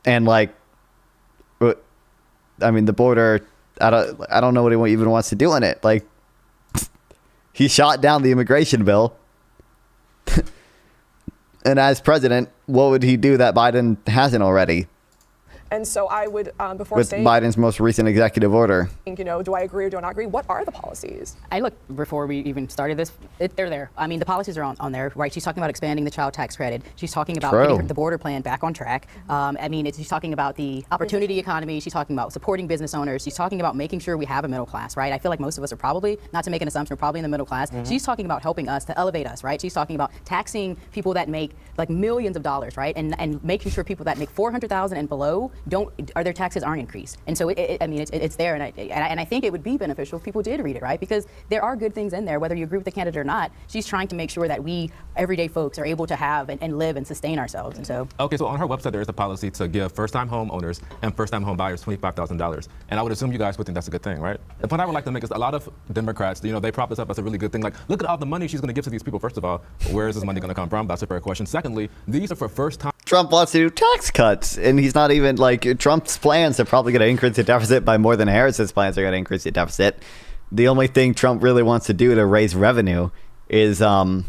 And like, I mean, the border, I don't know what he even wants to do in it. Like, he shot down the immigration bill. And as president, what would he do that Biden hasn't already? And so I would, before With saying, Biden's most recent executive order. you know, do I agree or do I not agree? What are the policies? I looked before we even started this. They're there. I mean, the policies are on there, right? She's talking about expanding the child tax credit. She's talking about True. getting the border plan back on track. I mean, she's talking about the opportunity economy. She's talking about supporting business owners. She's talking about making sure we have a middle class, right? I feel like most of us are probably, not to make an assumption, we're probably in the middle class. She's talking about helping us to elevate us, right? She's talking about taxing people that make like millions of dollars, right? And making sure people that make $400,000 and below their taxes aren't increased. And so I mean, it's there, and I think it would be beneficial if people did read it, right? Because there are good things in there, whether you agree with the candidate or not. She's trying to make sure that we, everyday folks, are able to have and live and sustain ourselves. And so, Okay, so on her website, there is a policy to give first-time homeowners and first-time home buyers $25,000. And I would assume you guys would think that's a good thing, right? The point I would like to make is a lot of Democrats, they prop this up as a really good thing. Like, look at all the money she's going to give to these people. First of all, where is this money going to come from? That's a fair question. Secondly, these are for first-time. Trump wants to do tax cuts, and he's not even like Trump's plans are probably going to increase the deficit by more than Harris's plans are going to increase the deficit. The only thing Trump really wants to do to raise revenue is right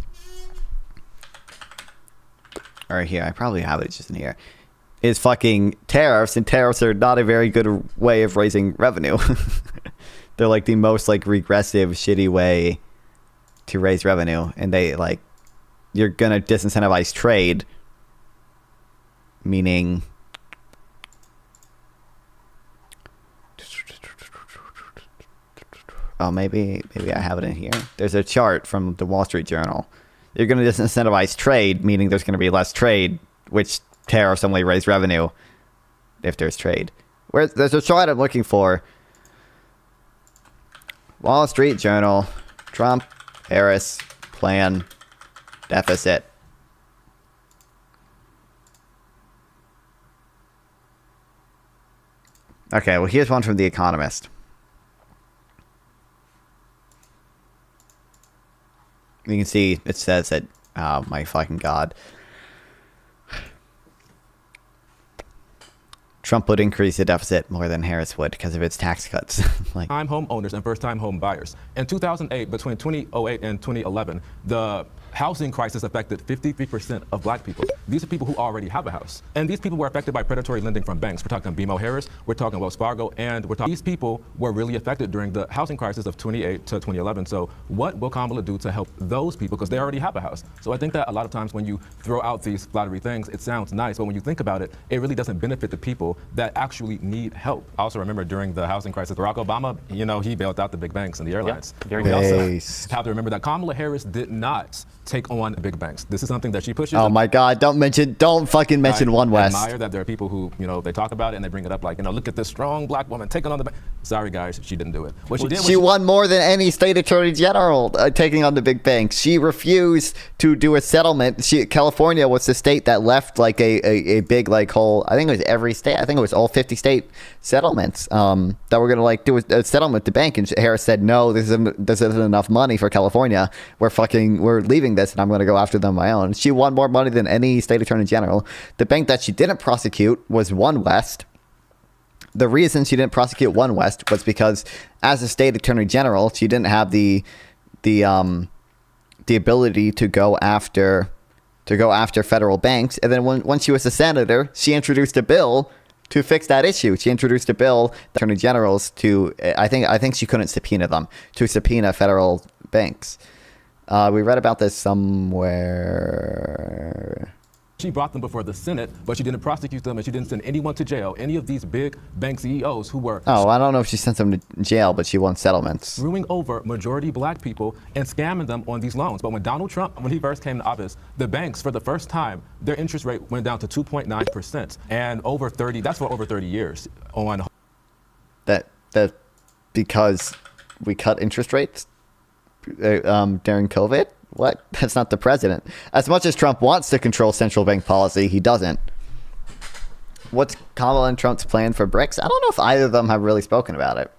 here. I probably have it just in here. Is fucking tariffs, and tariffs are not a very good way of raising revenue. They're like the most like regressive, shitty way to raise revenue, and they like you're gonna disincentivize trade. Meaning, oh, maybe I have it in here. There's a chart from the Wall Street Journal. You're going to disincentivize trade, meaning there's going to be less trade, which tariffs only raise revenue if there's trade. There's a chart I'm looking for. Wall Street Journal, Trump, Harris, plan, deficit. Okay, well, here's one from The Economist. You can see it says that, oh my fucking God. Trump would increase the deficit more than Harris would because of its tax cuts. Like, Time homeowners and first-time home buyers. In 2008, between 2008 and 2011, the housing crisis affected 53% of black people. These are people who already have a house. And these people were affected by predatory lending from banks. We're talking BMO Harris, we're talking Wells Fargo, and we're talking, these people were really affected during the housing crisis of 2008 to 2011. So what will Kamala do to help those people? Because they already have a house. So I think that a lot of times when you throw out these flattery things, it sounds nice, but when you think about it, it really doesn't benefit the people that actually need help. I also remember during the housing crisis, Barack Obama, he bailed out the big banks and the airlines. Yeah, we also have to remember that Kamala Harris did not take on the big banks. This is something that she pushes. Oh my God! Don't fucking mention One West. I admire that there are people who they talk about it and they bring it up like look at this strong black woman taking on the bank. Sorry guys, she didn't do it. What she did was she won more than any state attorney general taking on the big banks. She refused to do a settlement. California was the state that left like a big like whole. I think it was every state. I think it was all 50 state settlements that were gonna like do a settlement with the bank. And Harris said no, this isn't enough money for California. We're leaving this, and I'm going to go after them on my own. She won more money than any state attorney general. The bank that she didn't prosecute was One West. The reason she didn't prosecute One West was because, as a state attorney general, she didn't have the ability to go after federal banks. And then when she was a senator, she introduced a bill to fix that issue. She introduced a bill, the attorney generals to I think she couldn't subpoena them, to subpoena federal banks. We read about this somewhere. She brought them before the Senate, but she didn't prosecute them, and she didn't send anyone to jail. Any of these big bank CEOs who were I don't know if she sent them to jail, but she won settlements. screwing over majority black people and scamming them on these loans. But when Donald Trump, when he first came to office, the banks, for the first time, their interest rate went down to 2.9%, and that's for over 30 years. That because we cut interest rates during COVID? What? That's not the president. As much as Trump wants to control central bank policy, he doesn't. What's Kamala and Trump's plan for BRICS? I don't know if either of them have really spoken about it.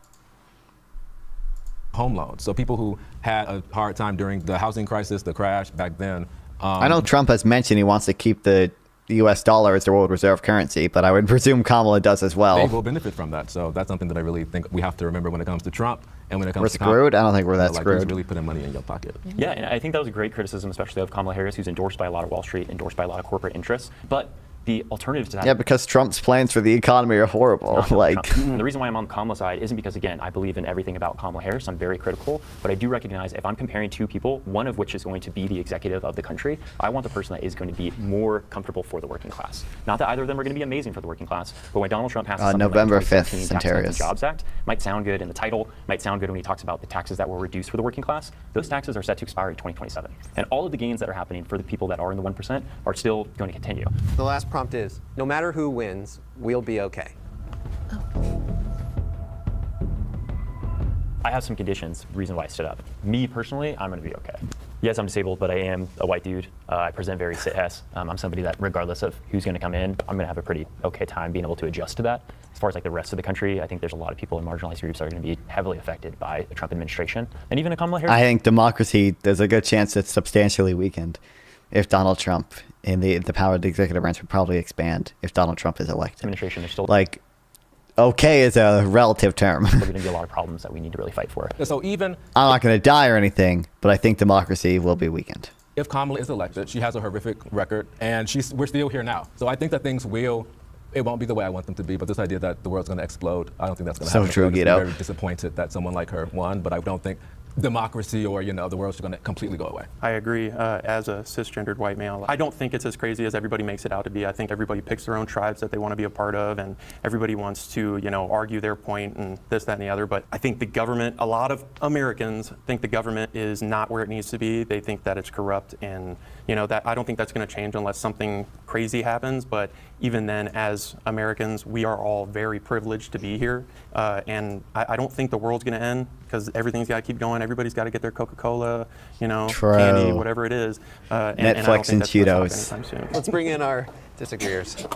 Home loans. So people who had a hard time during the housing crisis, the crash back then. I know Trump has mentioned he wants to keep the U.S. dollar as the world reserve currency, but I would presume Kamala does as well. They will benefit from that. So that's something that I really think we have to remember when it comes to Trump and when it comes we're to screwed. I don't think we're that like, screwed. who's really putting money in your pocket. Yeah, and I think that was a great criticism, especially of Kamala Harris, who's endorsed by a lot of Wall Street, endorsed by a lot of corporate interests. But the alternative to that. Yeah, because Trump's plans for the economy are horrible. The reason why I'm on Kamala's side isn't because, again, I believe in everything about Kamala Harris. I'm very critical, but I do recognize if I'm comparing two people, one of which is going to be the executive of the country, I want the person that is going to be more comfortable for the working class. Not that either of them are going to be amazing for the working class, but when Donald Trump passes something November like the 5th, 2017 Tax Cuts and Centarius. Jobs Act, might sound good in the title, might sound good when he talks about the taxes that will reduce for the working class. Those taxes are set to expire in 2027, and all of the gains that are happening for the people that are in the 1% are still going to continue. The last prompt is, no matter who wins, we'll be okay. I have some conditions, reason why I stood up. Me personally, I'm going to be okay. Yes, I'm disabled, but I am a white dude. I present very cis. I'm somebody that, regardless of who's going to come in, I'm going to have a pretty okay time being able to adjust to that. As far as like the rest of the country, I think there's a lot of people in marginalized groups that are going to be heavily affected by the Trump administration, and even a Kamala Harris. I think democracy, there's a good chance it's substantially weakened if Donald Trump, and the power of the executive branch would probably expand if Donald Trump is elected. Administration, there's still okay is a relative term. There's going to be a lot of problems that we need to really fight for. So even I'm not going to die or anything, but I think democracy will be weakened. if Kamala is elected, she has a horrific record, and we're still here now. So I think that things it won't be the way I want them to be, but this idea that the world's going to explode, I don't think that's going to happen. So true, I'm Guido. very disappointed that someone like her won, but I don't think democracy or the world's going to completely go away. I agree. As a cisgendered white male, I don't think it's as crazy as everybody makes it out to be. I think everybody picks their own tribes that they want to be a part of, and everybody wants to, argue their point and this, that, and the other. But I think the government, a lot of Americans think the government is not where it needs to be. They think that it's corrupt, and that I don't think that's going to change unless something crazy happens. But even then, as Americans, we are all very privileged to be here, and I don't think the world's going to end because everything's got to keep going. Everybody's got to get their Coca-Cola, candy, whatever it is. Netflix and I don't think and that's gonna Cheetos. stop anytime soon. Let's bring in our disagreeers.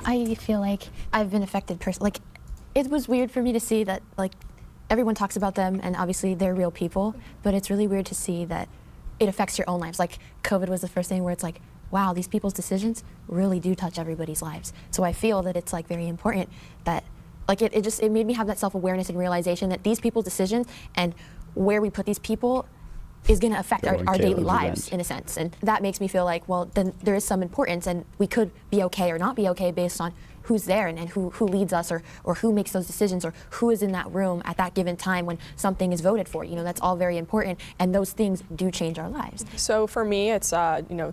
I feel like I've been affected personally. It was weird for me to see that, everyone talks about them, and obviously they're real people, but it's really weird to see that it affects your own lives. COVID was the first thing where it's wow, these people's decisions really do touch everybody's lives. So I feel that it's very important that it made me have that self-awareness and realization that these people's decisions and where we put these people is going to affect our daily lives in a sense. And that makes me feel then there is some importance, and we could be okay or not be okay based on who's there and who leads us or who makes those decisions or who is in that room at that given time when something is voted for. That's all very important, and those things do change our lives. So for me, it's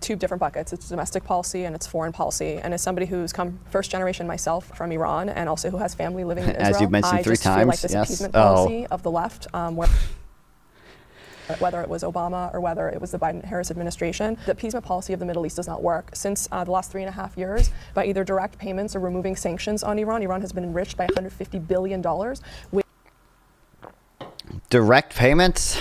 two different buckets. It's domestic policy and it's foreign policy. And as somebody who's come first generation myself from Iran and also who has family living in Israel, as you've mentioned I three just times, feel like this yes. appeasement policy of the left, whether it was Obama or whether it was the Biden-Harris administration, the appeasement policy of the Middle East does not work. Since the last 3.5 years, by either direct payments or removing sanctions on Iran, Iran has been enriched by $150 billion. Direct payments?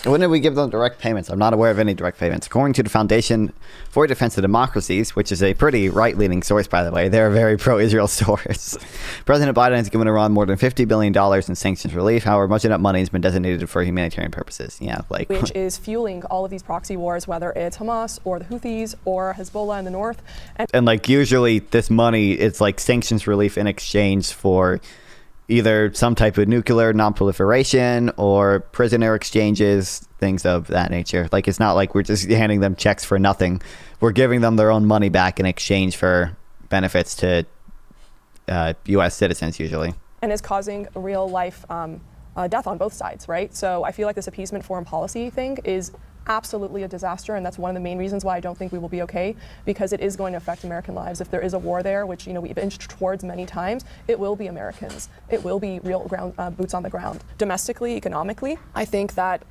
When did we give them direct payments? I'm not aware of any direct payments. According to the Foundation for Defense of Democracies, which is a pretty right-leaning source, by the way, they're a very pro-Israel source. President Biden has given Iran more than $50 billion in sanctions relief. However, much of that money has been designated for humanitarian purposes. Yeah, which is fueling all of these proxy wars, whether it's Hamas or the Houthis or Hezbollah in the north. And usually this money, it's sanctions relief in exchange for either some type of nuclear non-proliferation or prisoner exchanges, things of that nature. It's not like we're just handing them checks for nothing. We're giving them their own money back in exchange for benefits to U.S. citizens usually. And is causing real life death on both sides, right? So I feel like this appeasement foreign policy thing is absolutely a disaster, and that's one of the main reasons why I don't think we will be okay, because it is going to affect American lives. If there is a war there, which we've inched towards many times, it will be Americans. It will be real ground boots on the ground. Domestically, economically, I think that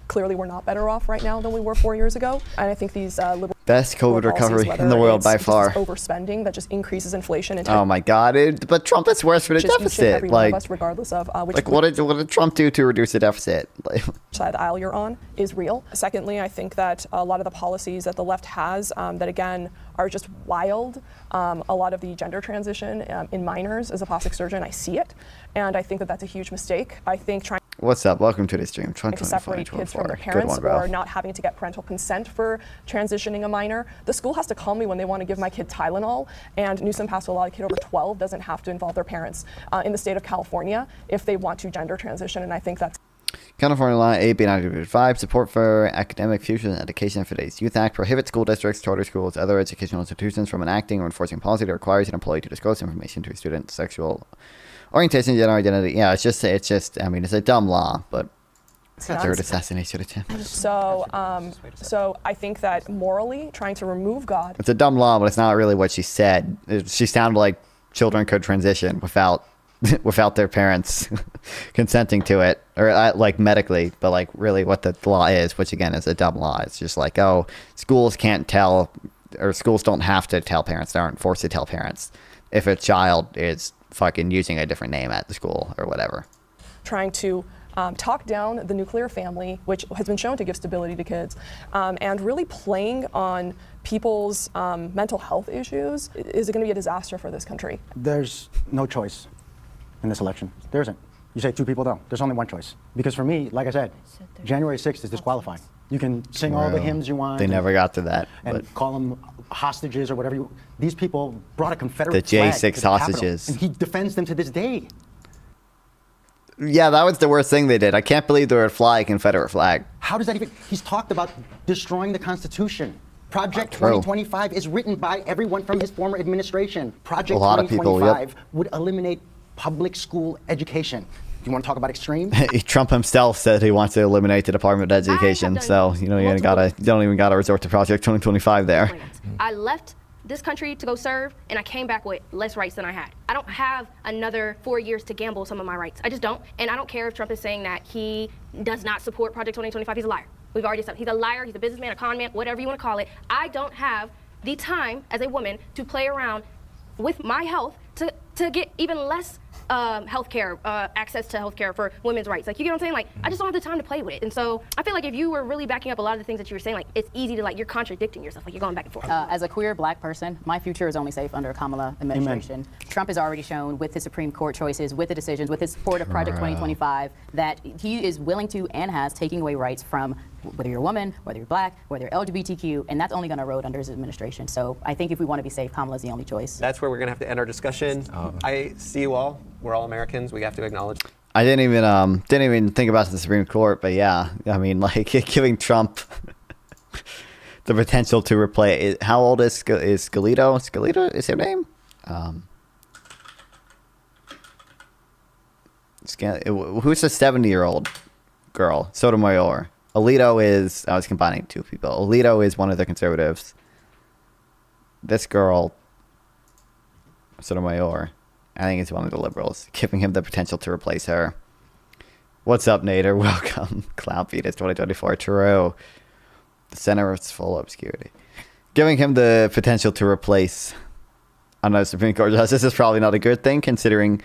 clearly we're not better off right now than we were 4 years ago, and I think these liberal Best COVID recovery in the world by far. Overspending that just increases inflation. And oh my God! But Trump is worse for the deficit. Like, us, regardless of which. Like, what did Trump do to reduce the deficit? Like, side of the aisle you're on is real. Secondly, I think that a lot of the policies that the left has that again are just wild. A lot of the gender transition in minors, as a plastic surgeon, I see it, and I think that that's a huge mistake. I think trying. What's up? Welcome to the stream. To separate kids from their parents or not having to get parental consent for transitioning a minor. The school has to call me when they want to give my kid Tylenol, and Newsom passed a law a kid over 12 doesn't have to involve their parents in the state of California if they want to gender transition, and I think that's California Law AB 1955, Support for Academic Futures and Education for Today's Youth Act, prohibits school districts, charter schools, other educational institutions from enacting or enforcing policy that requires an employee to disclose information to a student's sexual orientation, gender identity. Yeah, it's just. I mean, it's a dumb law, but it's a third assassination attempt. So I think that morally, trying to remove God. It's a dumb law, but it's not really what she said. She sounded like children could transition without their parents consenting to it, or like medically, but like really what the law is, which again is a dumb law. It's just like, oh, schools can't tell, or schools don't have to tell parents. They aren't forced to tell parents if a child is fucking using a different name at the school or whatever. Trying to talk down the nuclear family, which has been shown to give stability to kids, and really playing on people's mental health issues is going to be a disaster for this country. There's no choice in this election. There isn't. You say two people, no. There's only one choice. Because for me, like I said, January 6th is disqualifying. You can sing all the hymns you want. They never got to that. And call them hostages or whatever. These people brought a Confederate the flag J6 to the hostages. Capitol, and he defends them to this day. Yeah, that was the worst thing they did. I can't believe they would fly a Confederate flag. How does that even... He's talked about destroying the Constitution. Project 2025 is written by everyone from his former administration. Project 2025 would eliminate public school education. You want to talk about extreme? Trump himself said he wants to eliminate the Department of Education, so you don't even gotta resort to Project 2025 there. I left this country to go serve, and I came back with less rights than I had. I don't have another 4 years to gamble some of my rights. I just don't. And I don't care if Trump is saying that he does not support Project 2025. He's a liar. We've already said he's a liar, he's a businessman, a con man, whatever you want to call it. I don't have the time as a woman to play around with my health to get even less healthcare, access to healthcare for women's rights. Like, you get what I'm saying? Like, I just don't have the time to play with it. And so I feel like if you were really backing up a lot of the things that you were saying, like, it's easy to, like, you're contradicting yourself. Like, you're going back and forth. As a queer black person, my future is only safe under a Kamala administration. Amen. Trump has already shown with his Supreme Court choices, with the decisions, with his support of Project 2025, that he is willing to and has taken away rights from whether you're a woman, whether you're black, whether you're LGBTQ, and that's only going to erode under his administration. So I think if we want to be safe, Kamala's the only choice. That's where we're going to have to end our discussion. I see you all. We're all Americans. We have to acknowledge. I didn't even think about the Supreme Court, but yeah, I mean, like giving Trump the potential to replace. How old is Scalito? Scalito is her name? Who's the 70-year-old girl? Sotomayor. Alito is. I was combining two people. Alito is one of the conservatives. This girl, Sotomayor, I think is one of the liberals, giving him the potential to replace her. What's up, Nader? Welcome. Cloud Feed is 2024. True. The center is full of obscurity. Giving him the potential to replace another Supreme Court justice is probably not a good thing, considering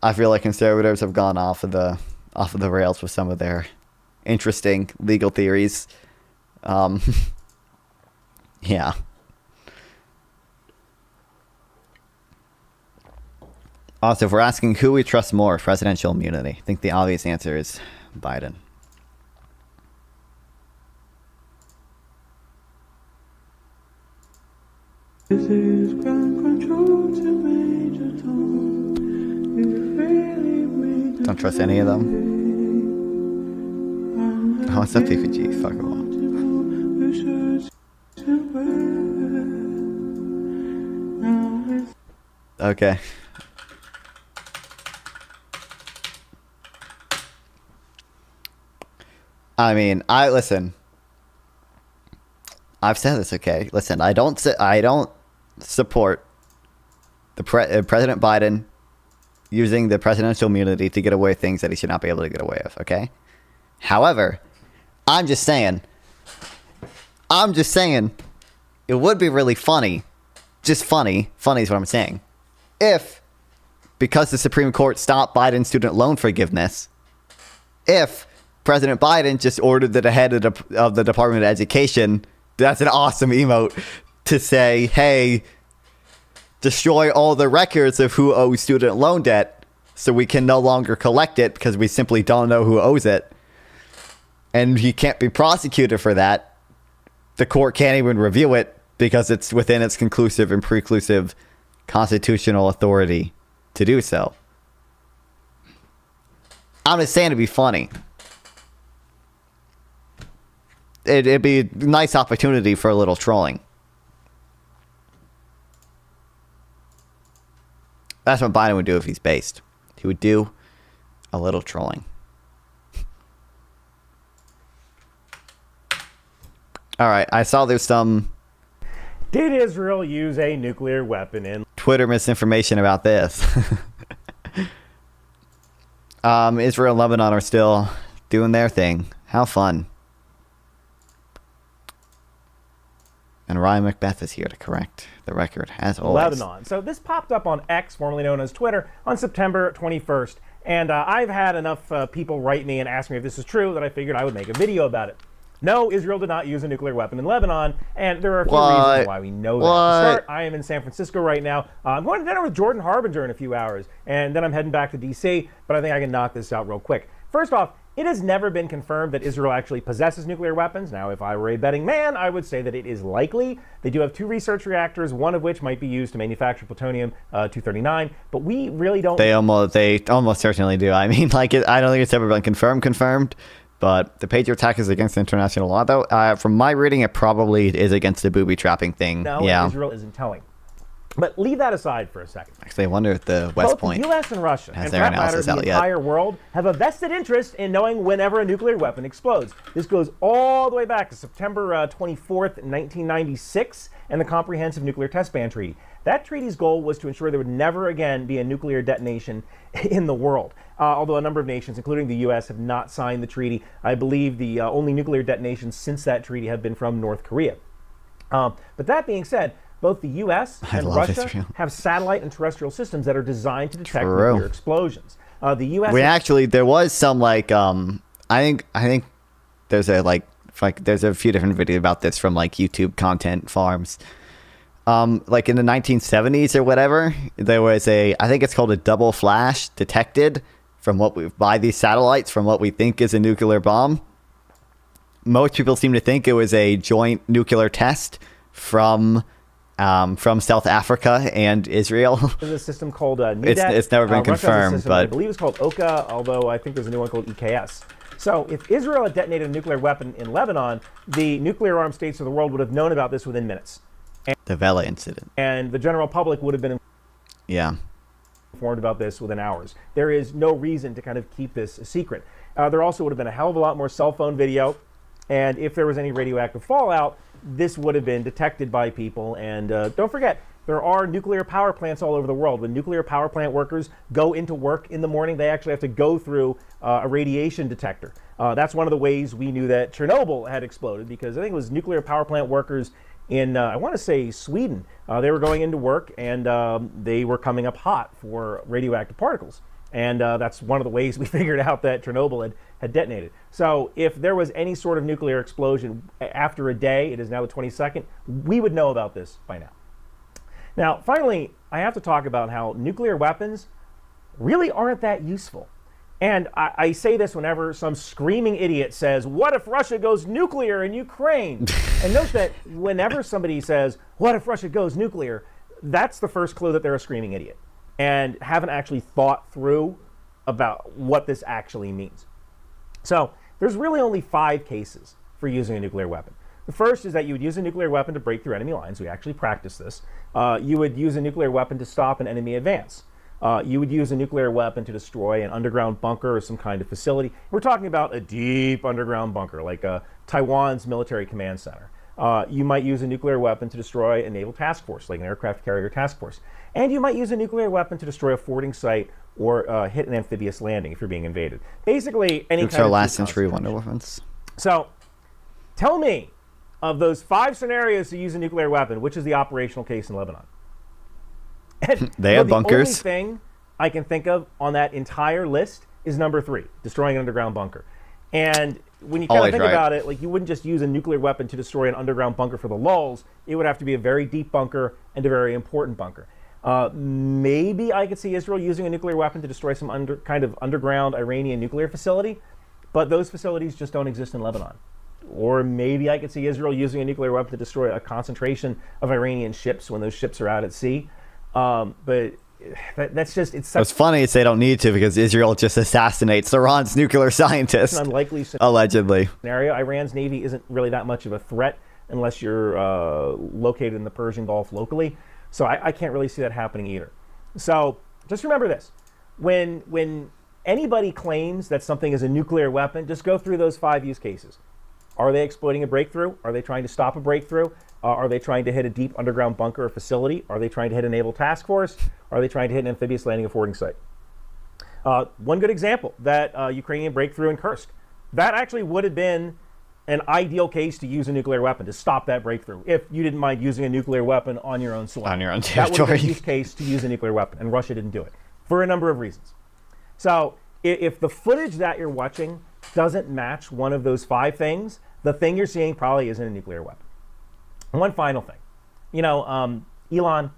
I feel like conservatives have gone off of the rails with some of their interesting legal theories. Yeah. Also, if we're asking who we trust more, presidential immunity, I think the obvious answer is Biden. This is ground control to Major Tom. Don't trust any of them. Oh, it's a PPG. Fuck them all. Okay. I mean, listen. I've said this, okay? Listen, I don't support the President Biden using the presidential immunity to get away with things that he should not be able to get away with, okay? However, I'm just saying, it would be really funny, just funny is what I'm saying, if, because the Supreme Court stopped Biden's student loan forgiveness, if President Biden just ordered the head of the Department of Education, that's an awesome emote, to say, hey, destroy all the records of who owes student loan debt so we can no longer collect it because we simply don't know who owes it. And he can't be prosecuted for that. The court can't even review it because it's within its conclusive and preclusive constitutional authority to do so. I'm just saying it'd be funny. It'd be a nice opportunity for a little trolling. That's what Biden would do if he's based. He would do a little trolling. All right, I saw there's some... Did Israel use a nuclear weapon in... Twitter misinformation about this. Israel and Lebanon are still doing their thing. How fun. And Ryan Macbeth is here to correct the record, as always. Lebanon. So this popped up on X, formerly known as Twitter, on September 21st. And I've had enough people write me and ask me if this is true that I figured I would make a video about it. No, Israel did not use a nuclear weapon in Lebanon, and there are a few reasons why we know that. To start, I am in San Francisco right now. I'm going to dinner with Jordan Harbinger in a few hours, and then I'm heading back to D.C., but I think I can knock this out real quick. First off, it has never been confirmed that Israel actually possesses nuclear weapons. Now, if I were a betting man, I would say that it is likely. They do have 2 research reactors, one of which might be used to manufacture plutonium-239, but we really don't... They almost certainly do. I mean, like, I don't think it's ever been confirmed. But the Patriot attack is against international law, though. From my reading, it probably is against the booby trapping thing. No, yeah. Israel isn't telling. But leave that aside for a second. Actually, I wonder if the West Point Both the U.S. and Russia, has and their for that matter, analysis the out yet. entire world, have a vested interest in knowing whenever a nuclear weapon explodes. This goes all the way back to September 24th, 1996, and the Comprehensive Nuclear Test Ban Treaty. That treaty's goal was to ensure there would never again be a nuclear detonation in the world. Although a number of nations, including the U.S., have not signed the treaty. I believe the only nuclear detonations since that treaty have been from North Korea. But that being said, both the U.S. and Russia have satellite and terrestrial systems that are designed to detect nuclear explosions. The U.S. There was some I think there's there's a few different videos about this from YouTube content farms. Like in the 1970s or whatever, there was I think it's called a double flash detected by these satellites from what we think is a nuclear bomb. Most people seem to think it was a joint nuclear test from South Africa and Israel. There's a system called NUDET. It's never been confirmed, but I believe it's called OCA, although I think there's a new one called EKS. So if Israel had detonated a nuclear weapon in Lebanon, the nuclear-armed states of the world would have known about this within minutes. The Vela incident. And the general public would have been informed about this within hours. There is no reason to kind of keep this a secret. There also would have been a hell of a lot more cell phone video, and if there was any radioactive fallout, this would have been detected by people. And don't forget, there are nuclear power plants all over the world. When nuclear power plant workers go into work in the morning, they actually have to go through a radiation detector. That's one of the ways we knew that Chernobyl had exploded, because I think it was nuclear power plant workers in, I want to say, Sweden. They were going into work, and they were coming up hot for radioactive particles. And that's one of the ways we figured out that Chernobyl had detonated. So if there was any sort of nuclear explosion after a day, it is now the 22nd, we would know about this by now. Now, finally, I have to talk about how nuclear weapons really aren't that useful. And I say this whenever some screaming idiot says, what if Russia goes nuclear in Ukraine? And note that whenever somebody says, what if Russia goes nuclear, that's the first clue that they're a screaming idiot and haven't actually thought through about what this actually means. So there's really only 5 cases for using a nuclear weapon. The first is that you would use a nuclear weapon to break through enemy lines. We actually practice this. You would use a nuclear weapon to stop an enemy advance. You would use a nuclear weapon to destroy an underground bunker or some kind of facility. We're talking about a deep underground bunker, like Taiwan's military command center. You might use a nuclear weapon to destroy a naval task force, like an aircraft carrier task force. And you might use a nuclear weapon to destroy a forwarding site or hit an amphibious landing if you're being invaded. Basically, any kind of last century wonder weapons. So, tell me, of those 5 scenarios to use a nuclear weapon, which is the operational case in Lebanon? And, they have bunkers. The only thing I can think of on that entire list is number 3, destroying an underground bunker. And when you kind of think about it, like, you wouldn't just use a nuclear weapon to destroy an underground bunker for the lulz. It would have to be a very deep bunker and a very important bunker. Maybe I could see Israel using a nuclear weapon to destroy some kind of underground Iranian nuclear facility, but those facilities just don't exist in Lebanon. Or maybe I could see Israel using a nuclear weapon to destroy a concentration of Iranian ships when those ships are out at sea. But that's just, it's such... What's funny is they don't need to, because Israel just assassinates Iran's nuclear scientists. It's an unlikely allegedly. Scenario. Iran's navy isn't really that much of a threat unless you're located in the Persian Gulf locally. So I can't really see that happening either. So just remember this. When anybody claims that something is a nuclear weapon, just go through those 5 use cases. Are they exploiting a breakthrough? Are they trying to stop a breakthrough? Are they trying to hit a deep underground bunker or facility? Are they trying to hit a naval task force? Are they trying to hit an amphibious landing or forwarding site? One good example, that Ukrainian breakthrough in Kursk. That actually would have been an ideal case to use a nuclear weapon to stop that breakthrough, if you didn't mind using a nuclear weapon on your own soil. On your own territory. That would have been a use case to use a nuclear weapon, and Russia didn't do it for a number of reasons. So if the footage that you're watching doesn't match one of those 5 things, the thing you're seeing probably isn't a nuclear weapon. And one final thing. You know, Elon,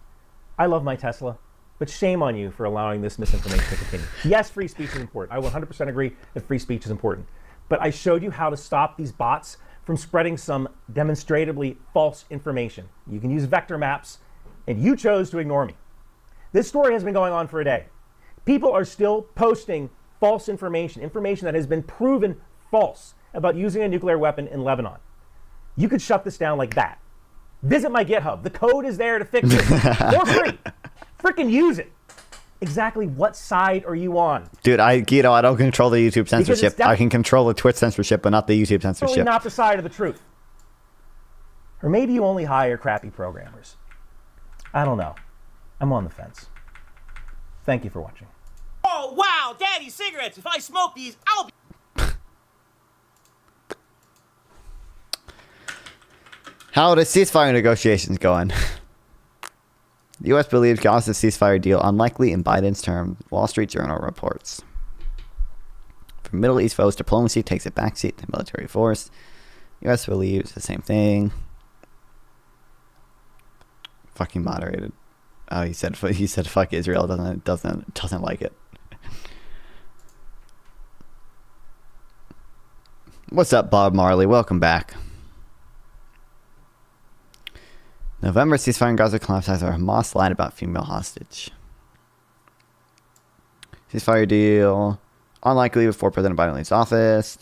I love my Tesla, but shame on you for allowing this misinformation to continue. Yes, free speech is important. I 100% agree that free speech is important. But I showed you how to stop these bots from spreading some demonstrably false information. You can use vector maps, and you chose to ignore me. This story has been going on for a day. People are still posting false information that has been proven false about using a nuclear weapon in Lebanon. You could shut this down like that. Visit my GitHub. The code is there to fix it for free. Freaking use it. Exactly what side are you on? Dude, I don't control the YouTube censorship. I can control the Twitch censorship, but not the YouTube censorship. Really not the side of the truth. Or maybe you only hire crappy programmers. I don't know. I'm on the fence. Thank you for watching. Oh, wow, Daddy, cigarettes. If I smoke these, I'll be... How are the ceasefire negotiations going? The U.S. believes Gaza's ceasefire deal unlikely in Biden's term, Wall Street Journal reports. From Middle East foes, diplomacy takes a backseat to military force. U.S. believes the same thing. Fucking moderated. Oh, he said fuck Israel. Doesn't like it. What's up, Bob Marley? Welcome back. November ceasefire in Gaza collapse after Hamas lied about female hostage. Ceasefire deal unlikely before President Biden leaves office.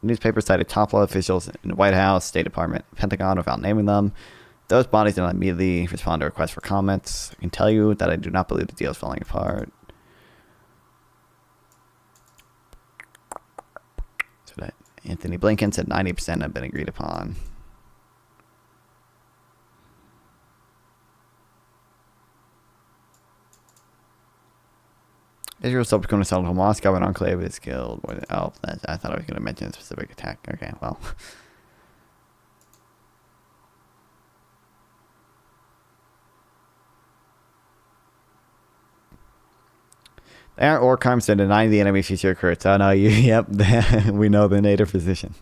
Newspaper cited top-level officials in the White House, State Department, Pentagon without naming them. Those bodies did not immediately respond to requests for comments. I can tell you that I do not believe the deal is falling apart. So that Anthony Blinken said 90% have been agreed upon. Israel still becoming a settled Hamas government enclave is killed. Oh, I thought I was going to mention a specific attack. Okay, well. They aren't war crimes to deny the enemy future occurrence. Oh, no, yep, we know the native position.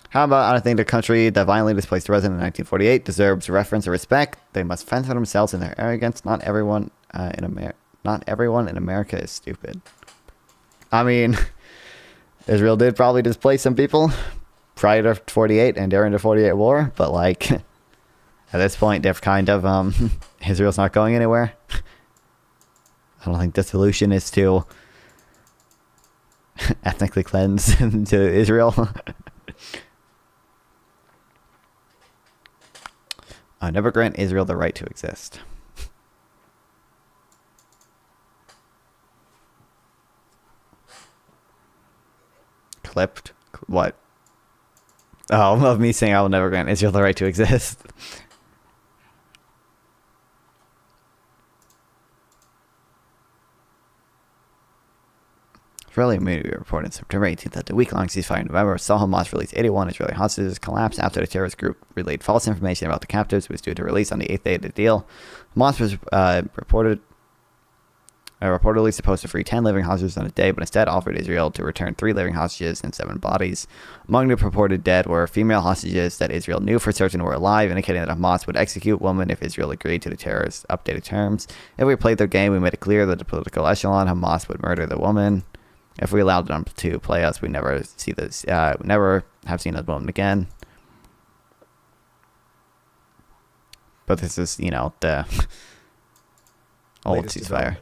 How about I think the country that violently displaced a resident in 1948 deserves reference and respect. They must fend for themselves in their arrogance. Not everyone in America is stupid. I mean, Israel did probably displace some people prior to 48 and during the 48 war, but like at this point, they're kind of Israel's not going anywhere. I don't think the solution is to ethnically cleanse to Israel. I never grant Israel the right to exist. clipped. What? Oh, of me saying I will never grant Israel the right to exist. Israeli media reported September 18th that the week-long ceasefire in November saw Hamas release 81 Israeli hostages collapse after the terrorist group relayed false information about the captives. It was due to release on the 8th day of the deal. Hamas was reportedly supposed to free 10 living hostages on a day, but instead offered Israel to return 3 living hostages and 7 bodies. Among the purported dead were female hostages that Israel knew for certain were alive, indicating that Hamas would execute women if Israel agreed to the terrorists' updated terms. If we played their game, we made it clear that the political echelon, Hamas, would murder the woman. If we allowed them to play us, we never see this. Never have seen those women again. But this is, you know, the old ceasefire.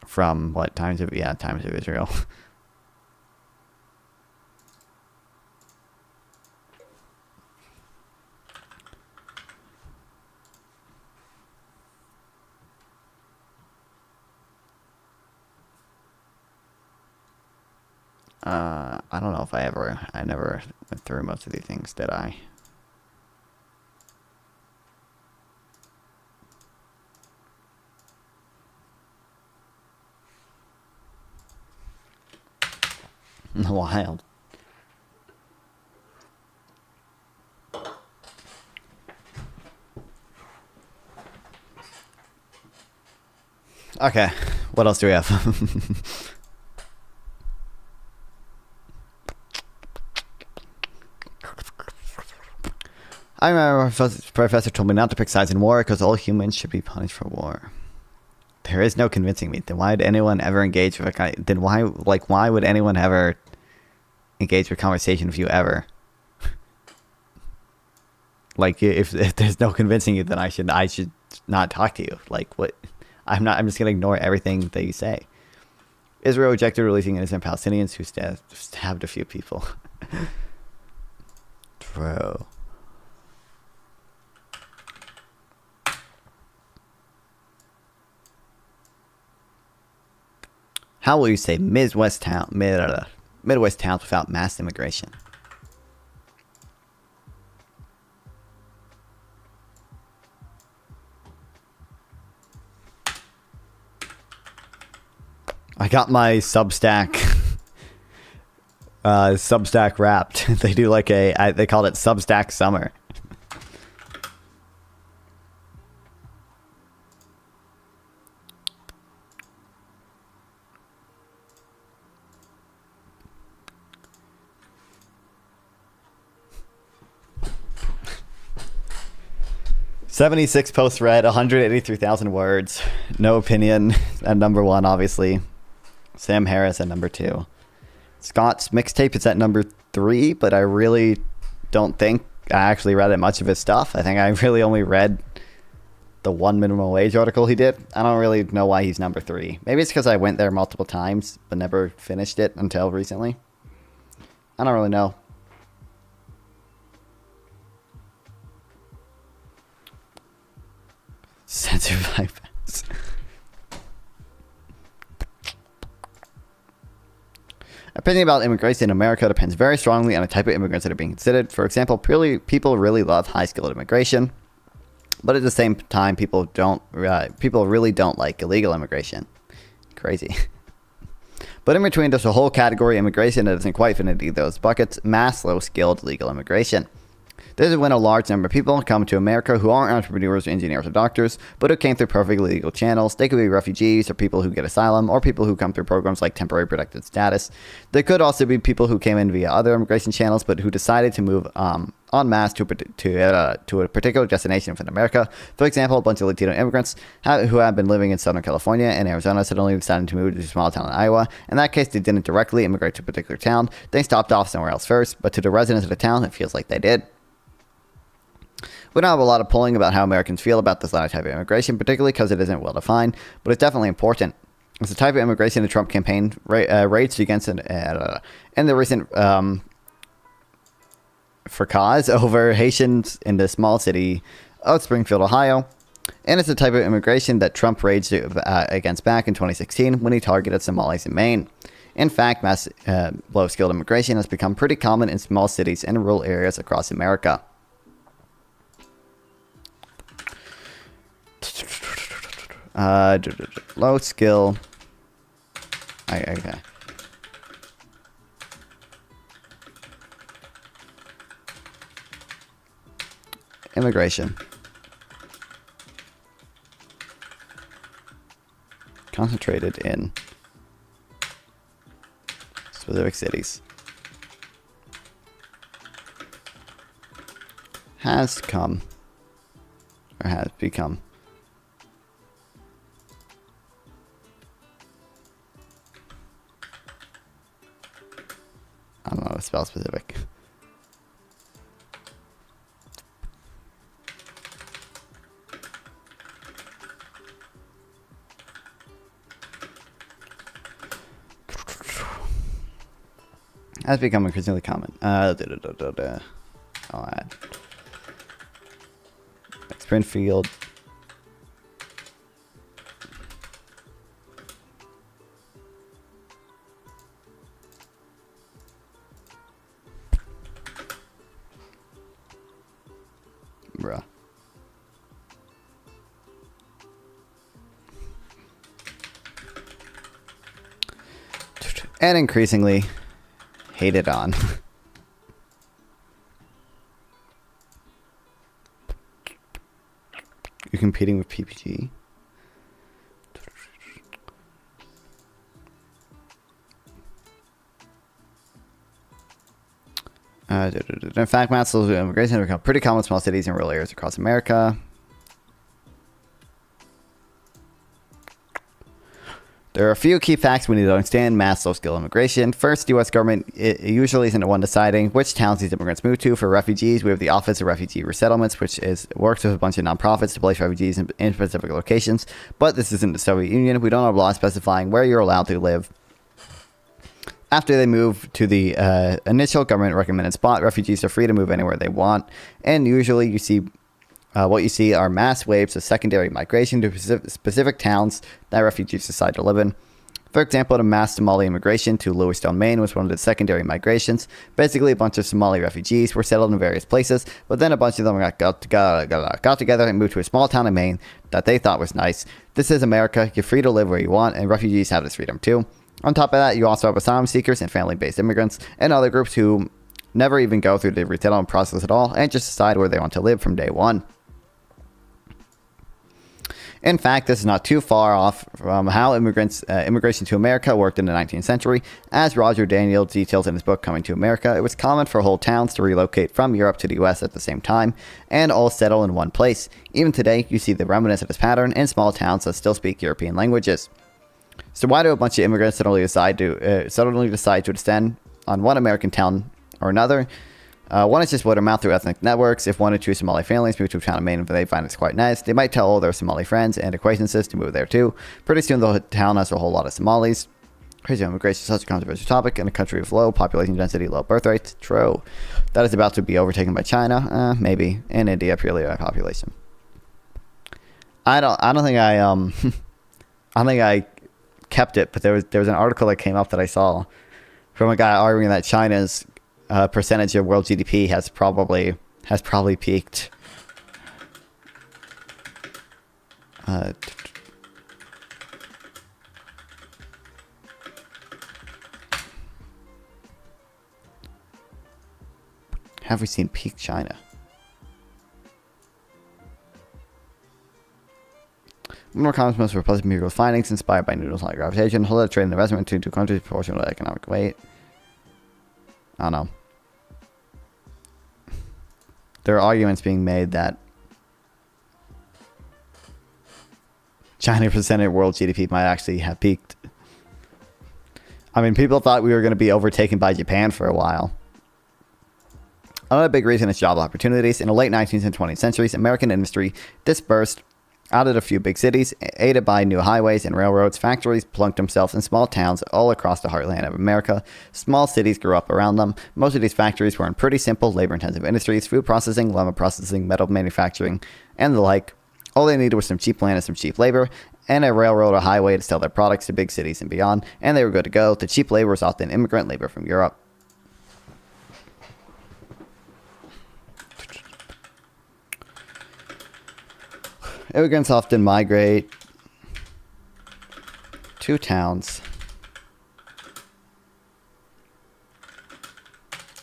From what Times of Israel. I don't know if I never went through most of these things, did I? Wild. Okay, what else do we have? I remember a professor told me not to pick sides in war because all humans should be punished for war. There is no convincing me. Then why would anyone ever engage with a guy? Then why would anyone ever engage with conversation with you ever? Like, if there's no convincing you, then I should not talk to you. Like, what? I'm just gonna ignore everything that you say. Israel rejected releasing innocent Palestinians who stabbed a few people. Bro. How will you say Midwest towns without mass immigration? I got my Substack wrapped. They do like they called it Substack Summer. "76 posts read, 183,000 words. No opinion at number 1, obviously. Sam Harris at number 2. Scott's mixtape is at number 3, but I really don't think I actually read that much of his stuff. I think I really only read the one minimum wage article he did. I don't really know why he's number 3. Maybe it's because I went there multiple times, but never finished it until recently. I don't really know. Censor bypass. Opinion about immigration in America depends very strongly on the type of immigrants that are being considered. For example, people really love high-skilled immigration, but at the same time, people really don't like illegal immigration. Crazy. But in between, there's a whole category of immigration that doesn't quite fit into either of those buckets: mass, low-skilled legal immigration. This is when a large number of people come to America who aren't entrepreneurs, engineers, or doctors, but who came through perfectly legal channels. They could be refugees, or people who get asylum, or people who come through programs like temporary protected status. There could also be people who came in via other immigration channels, but who decided to move en masse to a particular destination within America. For example, a bunch of Latino immigrants who have been living in Southern California and Arizona suddenly decided to move to a small town in Iowa. In that case, they didn't directly immigrate to a particular town. They stopped off somewhere else first, but to the residents of the town, it feels like they did. We don't have a lot of polling about how Americans feel about this latter type of immigration, particularly because it isn't well defined, but it's definitely important. It's the type of immigration the Trump campaign raged against in the recent fracas over Haitians in the small city of Springfield, Ohio. And it's the type of immigration that Trump raged against back in 2016 when he targeted Somalis in Maine. In fact, mass low-skilled immigration has become pretty common in small cities and rural areas across America. Low skill. Okay. Immigration. Concentrated in specific cities. Has come, or has become, I don't know how to spell specific. Has become increasingly common. I'll add Springfield. Bruh. And increasingly hated on. You're competing with PPG. In fact, mass immigration has become pretty common in small cities and rural areas across America. There are a few key facts we need to understand mass low-skill immigration. First, the U.S. government usually isn't the one deciding which towns these immigrants move to. For refugees, we have the Office of Refugee Resettlements, which works with a bunch of nonprofits to place refugees in specific locations. But this isn't the Soviet Union. We don't have a law specifying where you're allowed to live. After they move to the initial government-recommended spot, refugees are free to move anywhere they want. And usually you see what you see are mass waves of secondary migration to specific towns that refugees decide to live in. For example, the mass Somali immigration to Lewiston, Maine was one of the secondary migrations. Basically, a bunch of Somali refugees were settled in various places, but then a bunch of them got together and moved to a small town in Maine that they thought was nice. This is America. You're free to live where you want, and refugees have this freedom too. On top of that, you also have asylum seekers and family-based immigrants and other groups who never even go through the resettlement process at all and just decide where they want to live from day one. In fact, this is not too far off from how immigration to America worked in the 19th century. As Roger Daniel details in his book Coming to America, it was common for whole towns to relocate from Europe to the US at the same time and all settle in one place. Even today, you see the remnants of this pattern in small towns that still speak European languages. So why do a bunch of immigrants suddenly decide to descend on one American town or another? One is just word of mouth through ethnic networks. If one or two Somali families move to a town in Maine and they find it's quite nice, they might tell all their Somali friends and acquaintances to move there too. Pretty soon the town has a whole lot of Somalis. Crazy immigration is such a controversial topic in a country with low population density, low birth rates. True. That is about to be overtaken by China. Maybe. And India, purely by population. I don't think I think I kept it, but there was an article that came up that I saw from a guy arguing that China's percentage of world GDP has probably peaked. Have we seen peak China? More comments most replacement empirical findings inspired by noodles like gravitation. Hold that trade and investment between two countries proportional to economic weight. I don't know. There are arguments being made that China percentage of world GDP might actually have peaked. I mean, people thought we were going to be overtaken by Japan for a while. Another big reason is job opportunities. In the late 19th and 20th centuries, American industry dispersed out of a few big cities, aided by new highways and railroads. Factories plunked themselves in small towns all across the heartland of America. Small cities grew up around them. Most of these factories were in pretty simple, labor-intensive industries: food processing, lumber processing, metal manufacturing, and the like. All they needed was some cheap land and some cheap labor, and a railroad or highway to sell their products to big cities and beyond, and they were good to go. The cheap labor was often immigrant labor from Europe. Immigrants often migrate to towns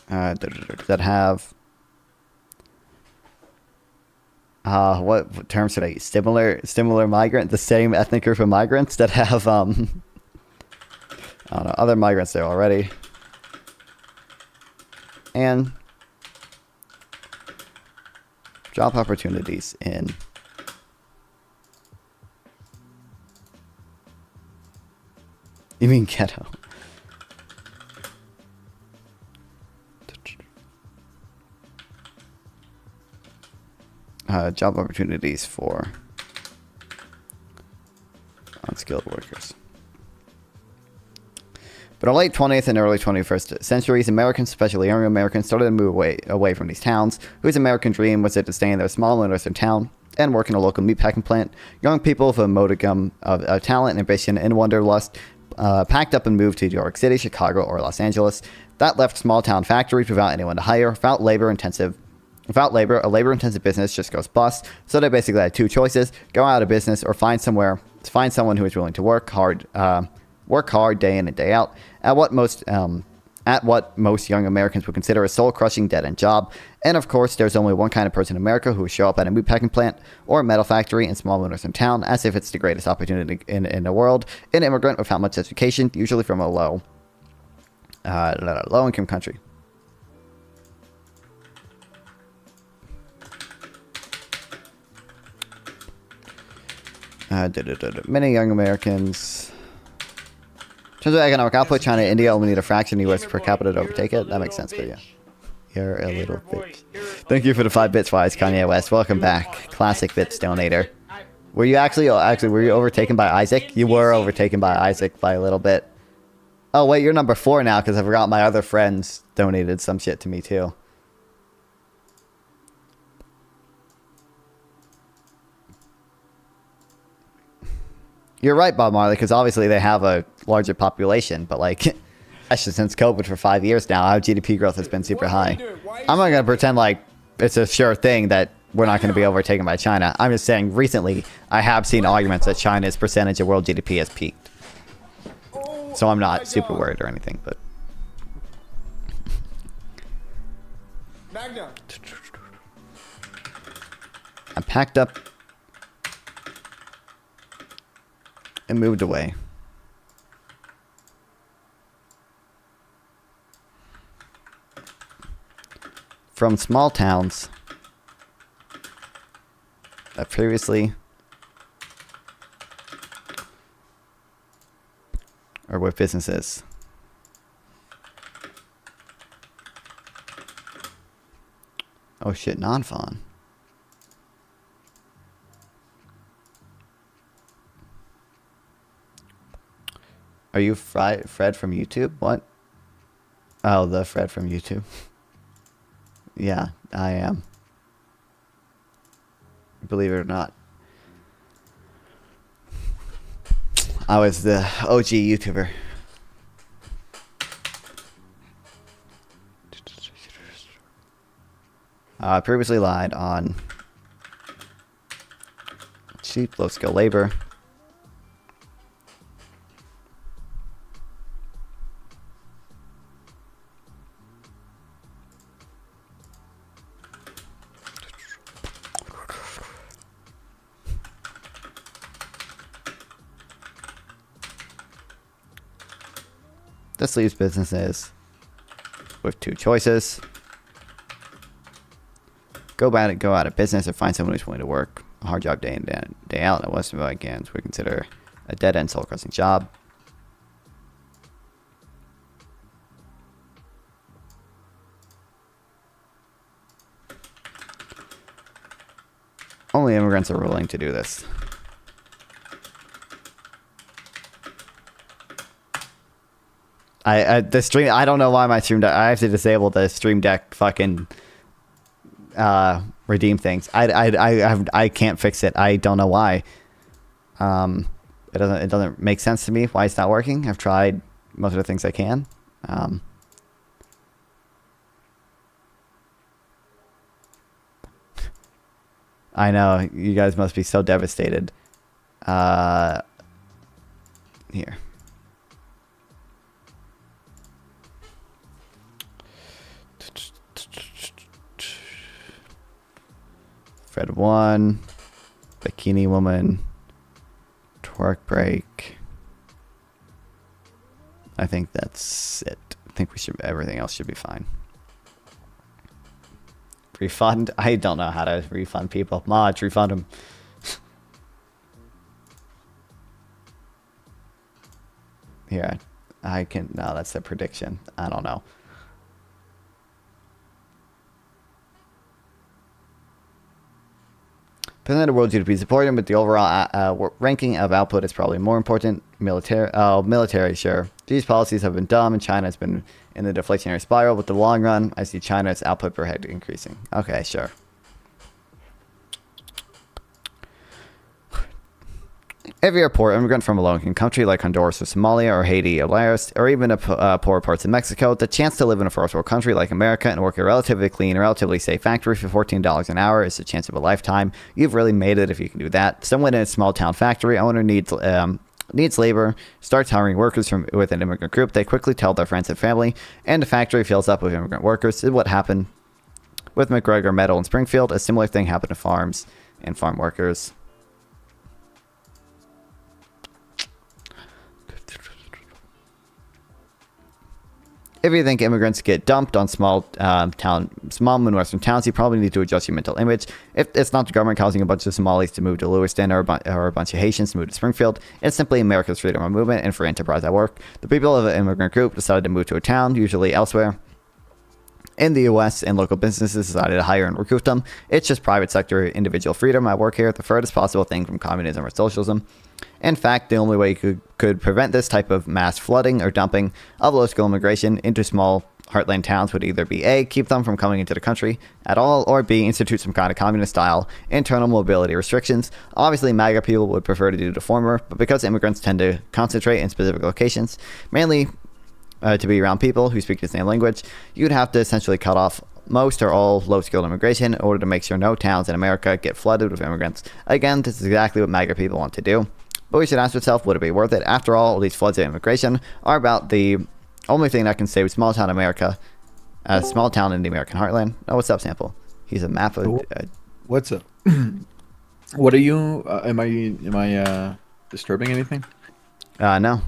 that have what terms should I use? Similar migrant, the same ethnic group of migrants that have I don't know, other migrants there already, and job opportunities in you mean ghetto? Job opportunities for unskilled workers. But in the late 20th and early 21st centuries, Americans, especially young Americans, started to move away from these towns, whose American dream was to stay in their small Midwestern town and work in a local meatpacking plant. Young people with a modicum of talent, ambition, and wanderlust packed up and moved to New York City, Chicago, or Los Angeles. That left small town factories without anyone to hire. Without labor, a labor-intensive business just goes bust. So they basically had two choices: go out of business or find someone who is willing to work hard day in and day out at what most young Americans would consider a soul-crushing dead-end job. And of course, there's only one kind of person in America who would show up at a meatpacking plant or a metal factory in small Midwestern town as if it's the greatest opportunity in the world. An immigrant without much education, usually from a low-income country. Many young Americans. In terms of economic output, China and India only need a fraction of the U.S. per capita to overtake it. That makes sense, but yeah. You're a little bitch. Thank you for the 5 bits, Wise Kanye West. Welcome back. Classic bits donator. Were you actually were you overtaken by Isaac? You were overtaken by Isaac by a little bit. Oh, wait, you're number 4 now because I forgot my other friends donated some shit to me, too. You're right, Bob Marley, because obviously they have a larger population, but like, actually since COVID for 5 years now, our GDP growth has been super high. I'm not going to pretend like it's a sure thing that we're not going to be overtaken by China. I'm just saying recently I have seen arguments that China's percentage of world GDP has peaked. So I'm not super worried or anything, but... I packed up and moved away. From small towns that previously or with businesses oh shit, non-fawn. Are you Fred from YouTube? What? Oh, the Fred from YouTube. Yeah, I am. Believe it or not. I was the OG YouTuber. I previously lied on cheap, low-skill labor. This leaves businesses with 2 choices. Go out of business or find someone who's willing to work a hard job day in day out. At Western Americans we consider a dead-end soul-crushing job. Only immigrants are willing to do this. The stream. I don't know why my stream deck. I have to disable the stream deck fucking redeem things. I can't fix it. I don't know why. It doesn't make sense to me why it's not working. I've tried most of the things I can. I know you guys must be so devastated. Here. Fred 1, Bikini Woman, Twerk Break. I think that's it. I think everything else should be fine. Refund? I don't know how to refund people. Mods, refund them. Here, I can. No, that's the prediction. I don't know. President of the world GDP is important, but the overall ranking of output is probably more important. Military, sure. These policies have been dumb, and China has been in the deflationary spiral. But the long run, I see China's output per head increasing. Okay, sure. If you're a poor immigrant from a low-income country like Honduras or Somalia or Haiti or Laos, or even poor parts of Mexico, the chance to live in a first-world country like America and work a relatively clean, relatively safe factory for $14 an hour is the chance of a lifetime. You've really made it if you can do that. Someone in a small-town factory owner needs labor, starts hiring workers with an immigrant group. They quickly tell their friends and family, and the factory fills up with immigrant workers. This is what happened with McGregor Metal in Springfield. A similar thing happened to farms and farm workers. If you think immigrants get dumped on small Midwestern towns, you probably need to adjust your mental image. If it's not the government causing a bunch of Somalis to move to Lewiston or a bunch of Haitians to move to Springfield, it's simply America's freedom of movement and free enterprise at work. The people of an immigrant group decided to move to a town, usually elsewhere in the U.S., and local businesses decided to hire and recruit them. It's just private sector individual freedom at work here, the furthest possible thing from communism or socialism. In fact, the only way you could prevent this type of mass flooding or dumping of low-skill immigration into small heartland towns would either be A, keep them from coming into the country at all, or B, institute some kind of communist-style internal mobility restrictions. Obviously, MAGA people would prefer to do the former, but because immigrants tend to concentrate in specific locations, mainly to be around people who speak the same language, you'd have to essentially cut off most or all low-skilled immigration in order to make sure no towns in America get flooded with immigrants. Again, this is exactly what MAGA people want to do. But we should ask ourselves, would it be worth it? After all these floods of immigration are about the only thing that can save small-town America, a small town in the American heartland. Oh, what's up, Sample? He's a map of... What's up? What are you... am I disturbing anything? No.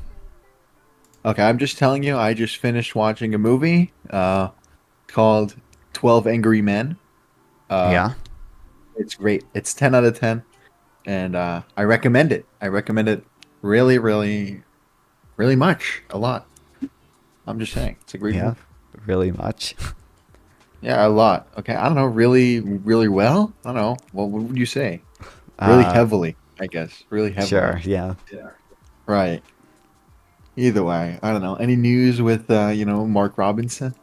Okay, I'm just telling you, I just finished watching a movie called 12 Angry Men. Yeah. It's great. It's 10 out of 10. And I recommend it. I recommend it really, really, really much. A lot. I'm just saying. It's a great movie. Really much? Yeah, a lot. Okay, I don't know. Really, really well? I don't know. What would you say? Really heavily, I guess. Really heavily. Sure, yeah. Right. Either way, I don't know. Any news with, Mark Robinson?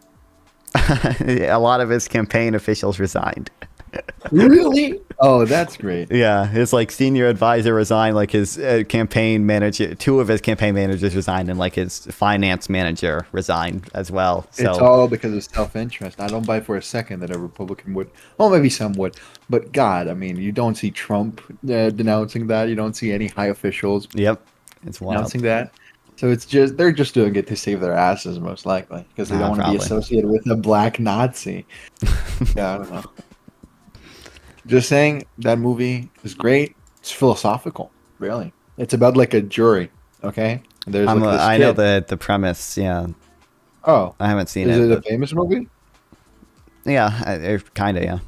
A lot of his campaign officials resigned. Really? Oh, that's great. Yeah, his senior advisor resigned, his campaign manager, 2 of his campaign managers resigned, and his finance manager resigned as well. So it's all because of self-interest. I don't buy for a second that a Republican would. Well, maybe some would, but God, I mean, you don't see Trump denouncing that. You don't see any high officials. Yep, it's wild. Denouncing that. So it's just they're just doing it to save their asses, most likely, because they don't want to be associated with a black Nazi. Yeah, I don't know. Just saying, that movie is great. It's philosophical, really. It's about a jury, okay? There's I know the premise, yeah. Oh. I haven't seen it. Is it a famous movie? Yeah, kind of, yeah.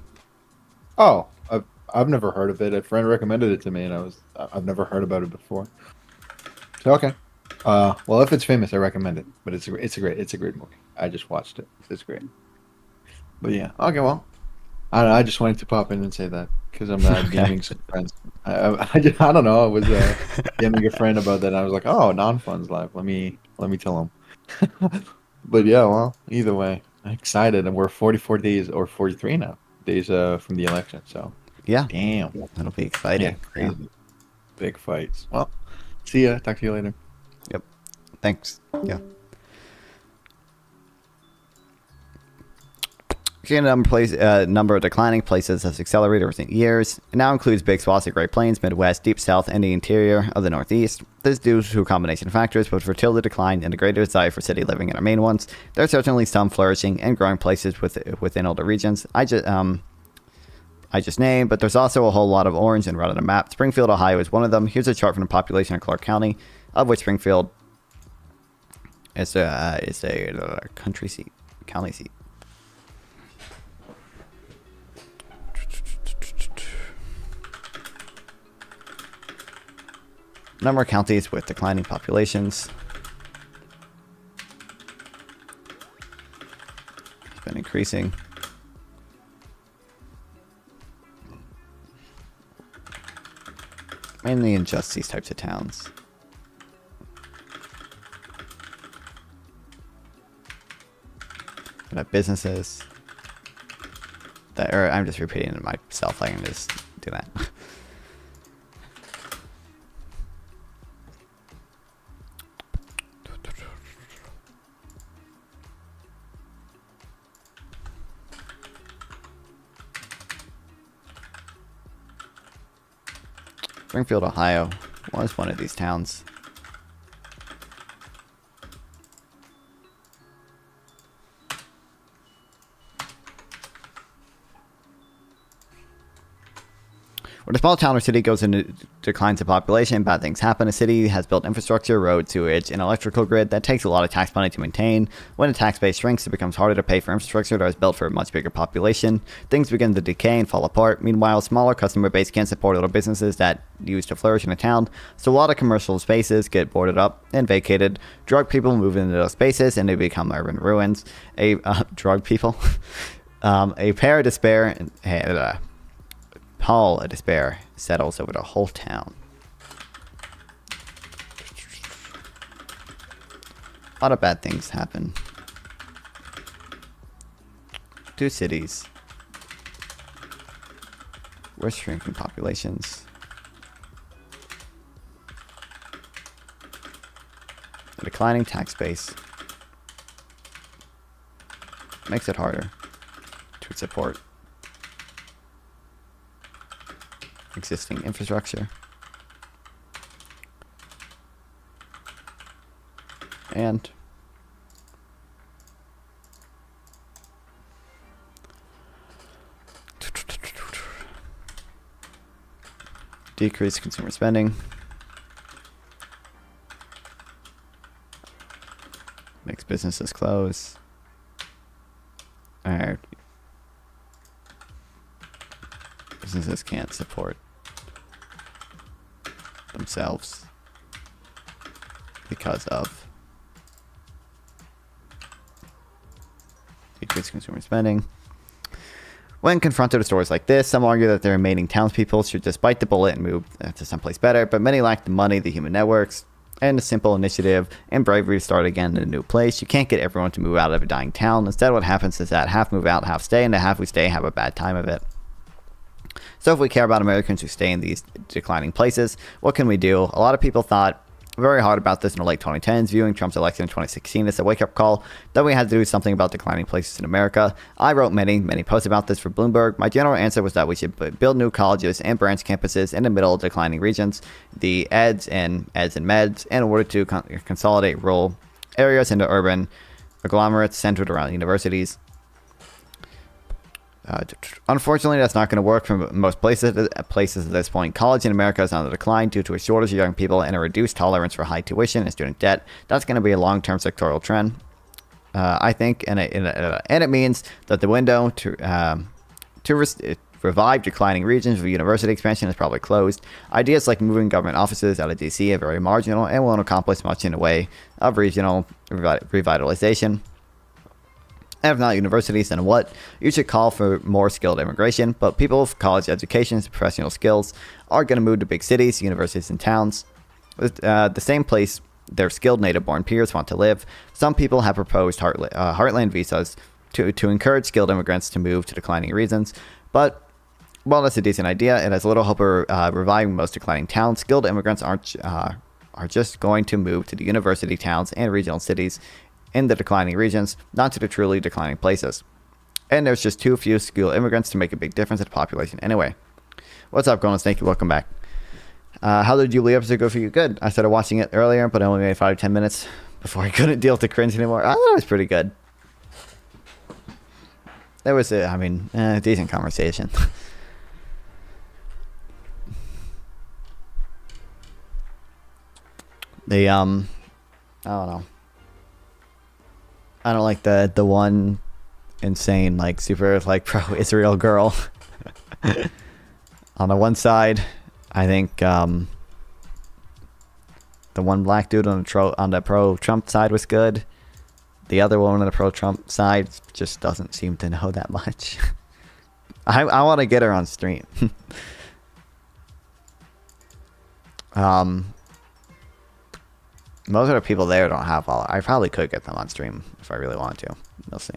Oh, I've never heard of it. A friend recommended it to me, and I've never heard about it before. So, okay. Well, if it's famous, I recommend it. But it's a great movie. I just watched it. It's great. But yeah, okay, well. I just wanted to pop in and say that because I'm gaming some friends. I don't know. I was gaming a friend about that. And I was like, "Oh, non-funds live. Let me tell him." But yeah, well, either way, I'm excited, and we're 44 days or 43 now. days from the election. So yeah, damn, that'll be exciting. Yeah, crazy. Big fights. Well, see ya. Talk to you later. Yep. Thanks. Yeah. The number of declining places has accelerated in recent years. It now includes big swaths of Great Plains, Midwest, Deep South, and the interior of the Northeast. This is due to a combination of factors, both fertility decline and a greater desire for city living in our main ones. There are certainly some flourishing and growing places within older regions. I just named, but there's also a whole lot of orange and red on the map. Springfield, Ohio is one of them. Here's a chart from the population of Clark County, of which Springfield is a county seat. Number of counties with declining populations. It's been increasing. Mainly in just these types of towns. And businesses that are, I'm just repeating it myself. I can just do that. Springfield, Ohio was one of these towns. When a small town or city goes into declines in population, bad things happen. A city has built infrastructure, road, sewage, and electrical grid that takes a lot of tax money to maintain. When the tax base shrinks, it becomes harder to pay for infrastructure that was built for a much bigger population. Things begin to decay and fall apart. Meanwhile, a smaller customer base can't support little businesses that used to flourish in a town, so a lot of commercial spaces get boarded up and vacated. Drug people move into those spaces and they become urban ruins. Drug people? A pair of despair and pall of despair settles over the whole town. A lot of bad things happen. 2 cities with shrinking populations. A declining tax base makes it harder to support existing infrastructure and decrease consumer spending, makes businesses close, or businesses can't support themselves because of decreased consumer spending. When confronted with stories like this, some argue that the remaining townspeople should just bite the bullet and move to someplace better, but many lack the money, the human networks, and a simple initiative and bravery to start again in a new place. You can't get everyone to move out of a dying town. Instead, what happens is that half move out, half stay, and the half who stay have a bad time of it. So if we care about Americans who stay in these declining places, what can we do? A lot of people thought very hard about this in the late 2010s, viewing Trump's election in 2016 as a wake-up call that we had to do something about declining places in America. I wrote many posts about this for Bloomberg. My general answer was that we should build new colleges and branch campuses in the middle of declining regions, the eds and meds, in order to consolidate rural areas into urban agglomerates centered around universities. Unfortunately, that's not going to work for most places at this point. College in America is on the decline due to a shortage of young people and a reduced tolerance for high tuition and student debt. That's going to be a long-term sectoral trend, I think, and it means that the window to revive declining regions of university expansion is probably closed. Ideas like moving government offices out of DC are very marginal and won't accomplish much in the way of regional revitalization. And if not universities, then what? You should call for more skilled immigration, but people with college educations and professional skills are going to move to big cities, universities, and towns. The same place their skilled native-born peers want to live. Some people have proposed heartland visas to encourage skilled immigrants to move to declining regions. But while that's a decent idea, it has little hope of reviving most declining towns. Skilled immigrants are just going to move to the university towns and regional cities in the declining regions, not to the truly declining places. And there's just too few skilled immigrants to make a big difference in the population anyway. What's up, Golden Snake? Welcome back. How did Jubilee episode go for you? Good. I started watching it earlier, but I only made 5 to 10 minutes before I couldn't deal with the cringe anymore. I thought it was pretty good. There was a decent conversation. I don't know. I don't like the one insane, like, super, like, pro-Israel girl. On the one side, I think the one black dude on the pro-Trump side was good. The other one on the pro-Trump side just doesn't seem to know that much. I want to get her on stream. Most of the people there don't have followers. I probably could get them on stream if I really wanted to. We'll see.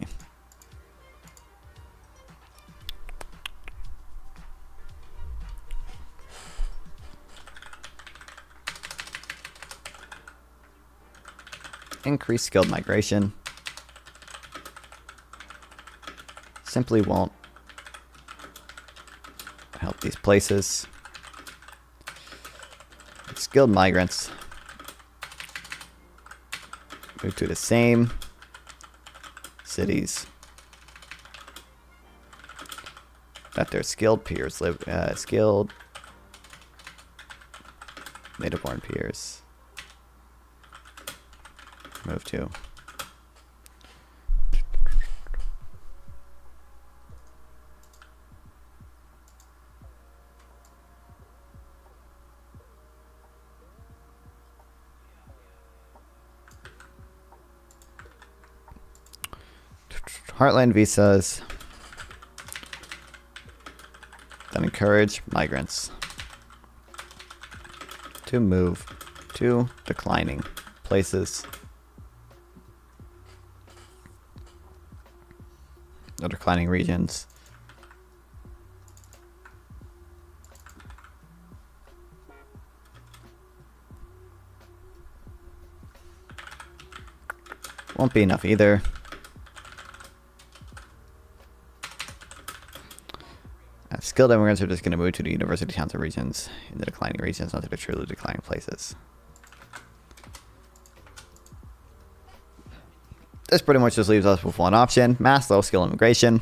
Increased skilled migration. Simply won't help these places. Skilled migrants move to the same cities that their skilled peers live. Skilled native-born peers move to. Heartland visas that encourage migrants to move to declining places or declining regions. Won't be enough either. Skilled immigrants are just going to move to the university towns and regions in the declining regions, not to the truly declining places. This pretty much just leaves us with one option: mass low-skill immigration.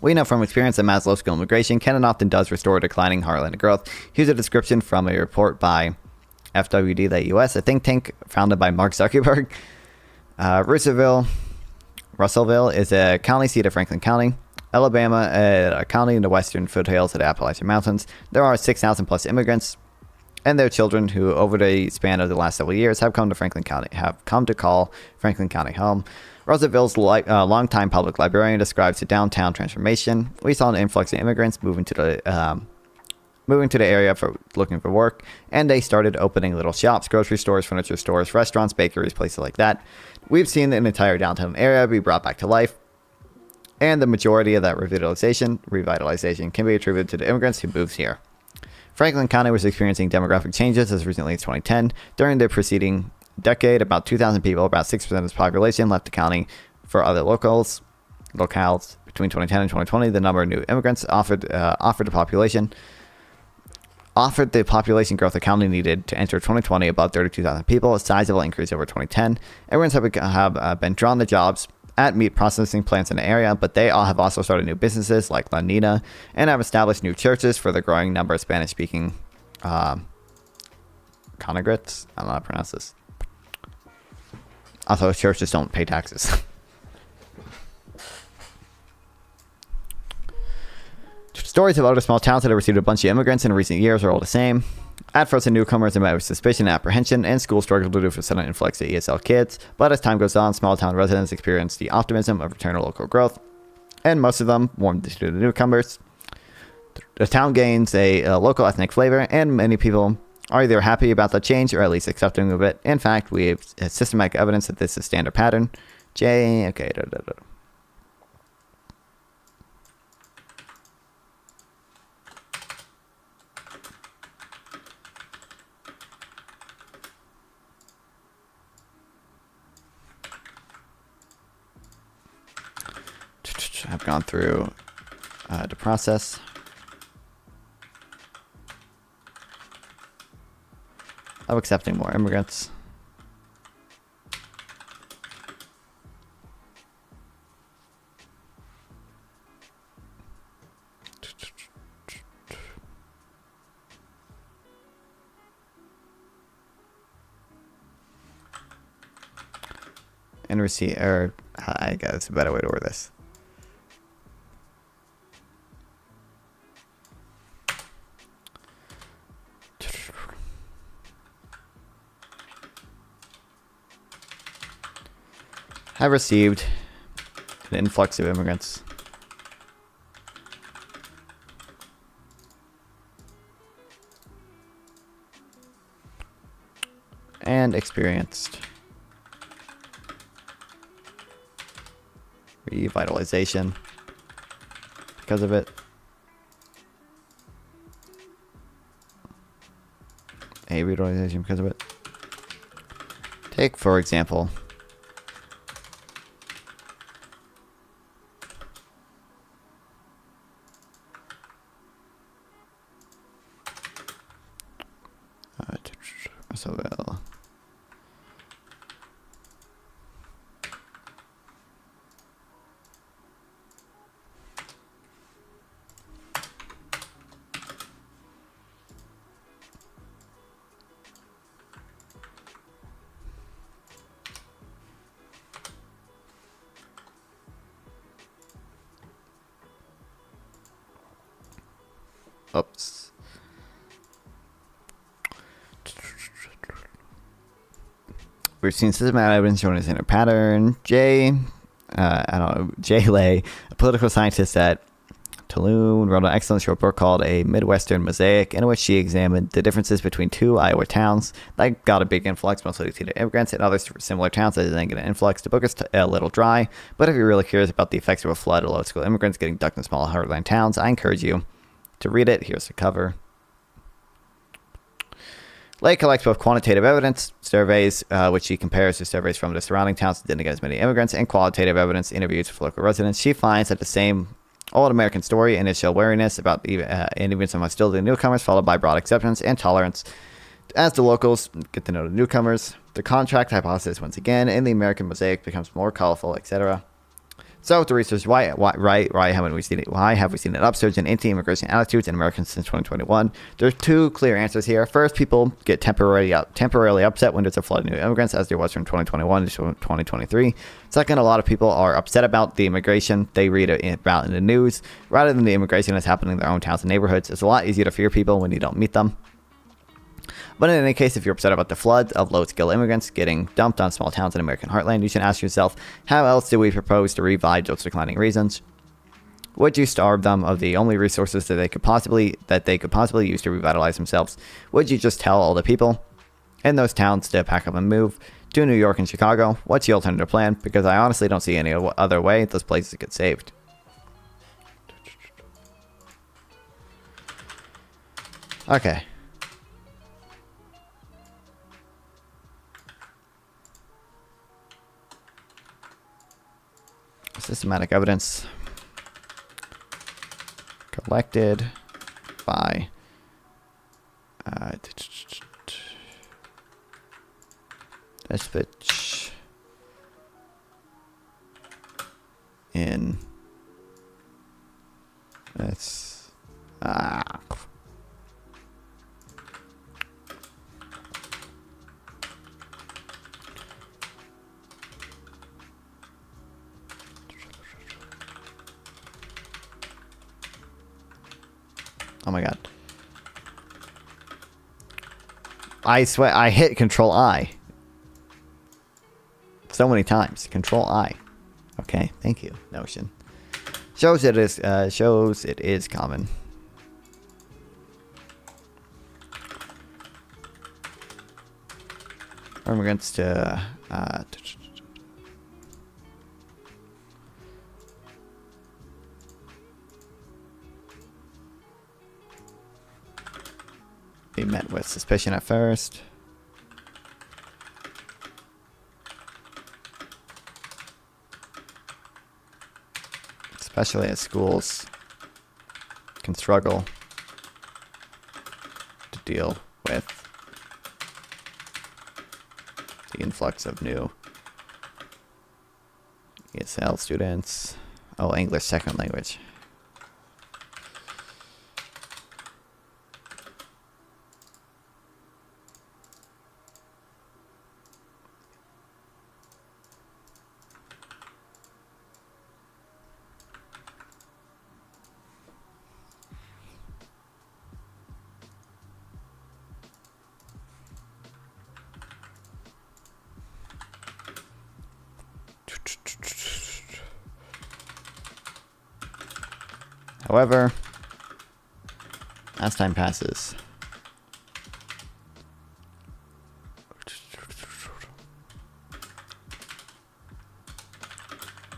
We know from experience that mass low-skill immigration can and often does restore declining heartland growth. Here's a description from a report by FWD.US, a think tank founded by Mark Zuckerberg. Russellville is a county seat of Franklin County, Alabama, a county in the western foothills of the Appalachian Mountains. There are 6,000 plus immigrants and their children who, over the span of the last several years, have come to call Franklin County home. Russellville's longtime public librarian describes the downtown transformation. We saw an influx of immigrants moving to the area for looking for work, and they started opening little shops, grocery stores, furniture stores, restaurants, bakeries, places like that. We've seen an entire downtown area be brought back to life. And the majority of that revitalization can be attributed to the immigrants who moved here. Franklin County was experiencing demographic changes as recently as 2010. During the preceding decade, about 2,000 people, about 6% of its population, left the county for other locales. Between 2010 and 2020, the number of new immigrants offered the population growth the county needed to enter 2020 above 32,000 people, a sizable increase over 2010. Immigrants have been drawn to jobs at meat processing plants in the area, but they all have also started new businesses like La Nina and have established new churches for the growing number of Spanish-speaking congregates. I don't know how to pronounce this. Also, churches don't pay taxes. Stories of other small towns that have received a bunch of immigrants in recent years are all the same. At first, the newcomers are met with suspicion and apprehension, and schools struggle to do for sudden influx of ESL kids. But as time goes on, small town residents experience the optimism of return to local growth, and most of them warm to the newcomers. The town gains a local ethnic flavor, and many people are either happy about the change or at least accepting of it. In fact, we have systematic evidence that this is a standard pattern. have gone through the process. Of accepting more immigrants. And receive, or I guess a better way to word this. Have received an influx of immigrants. And experienced revitalization because of it. A revitalization because of it. Take, for example, so well. Oops. We've seen systematic evidence showing a standard pattern. Jay Lay, a political scientist at Tulane, wrote an excellent short book called A Midwestern Mosaic, in which she examined the differences between two Iowa towns that got a big influx, mostly due to immigrants, and other similar towns that didn't get an influx. The book is a little dry, but if you're really curious about the effects of a flood of low-skilled immigrants getting ducked in small heartland towns, I encourage you to read it. Here's the cover. Lay collects both quantitative evidence surveys, which she compares to surveys from the surrounding towns that didn't get as many immigrants, and qualitative evidence interviews with local residents. She finds that the same old American story, initial wariness about and even some hostility to newcomers, followed by broad acceptance and tolerance as the locals get to know the newcomers. The contract hypothesis once again, and the American mosaic becomes more colorful, etc. So to research why haven't we seen it? Why have we seen an upsurge in anti-immigration attitudes in Americans since 2021? There's two clear answers here. First, people get temporarily upset when there's a flood of new immigrants, as there was from 2021 to 2023. Second, a lot of people are upset about the immigration they read about in the news, rather than the immigration that's happening in their own towns and neighborhoods. It's a lot easier to fear people when you don't meet them. But in any case, if you're upset about the flood of low-skilled immigrants getting dumped on small towns in American heartland, you should ask yourself, how else do we propose to revive those declining regions? Would you starve them of the only resources that they could possibly use to revitalize themselves? Would you just tell all the people in those towns to pack up and move to New York and Chicago? What's the alternative plan? Because I honestly don't see any other way those places get saved. Okay. Systematic evidence collected by this bitch in this oh my god. I swear I hit Control I so many times. Control I. Okay, thank you, Notion. Shows it is common. Immigrants to be met with suspicion at first. especially as schools can struggle to deal with the influx of new ESL students. Oh, English second language. However, as time passes,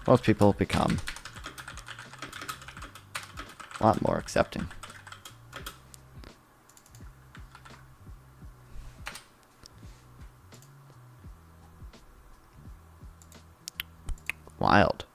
most people become a lot more accepting. Wild.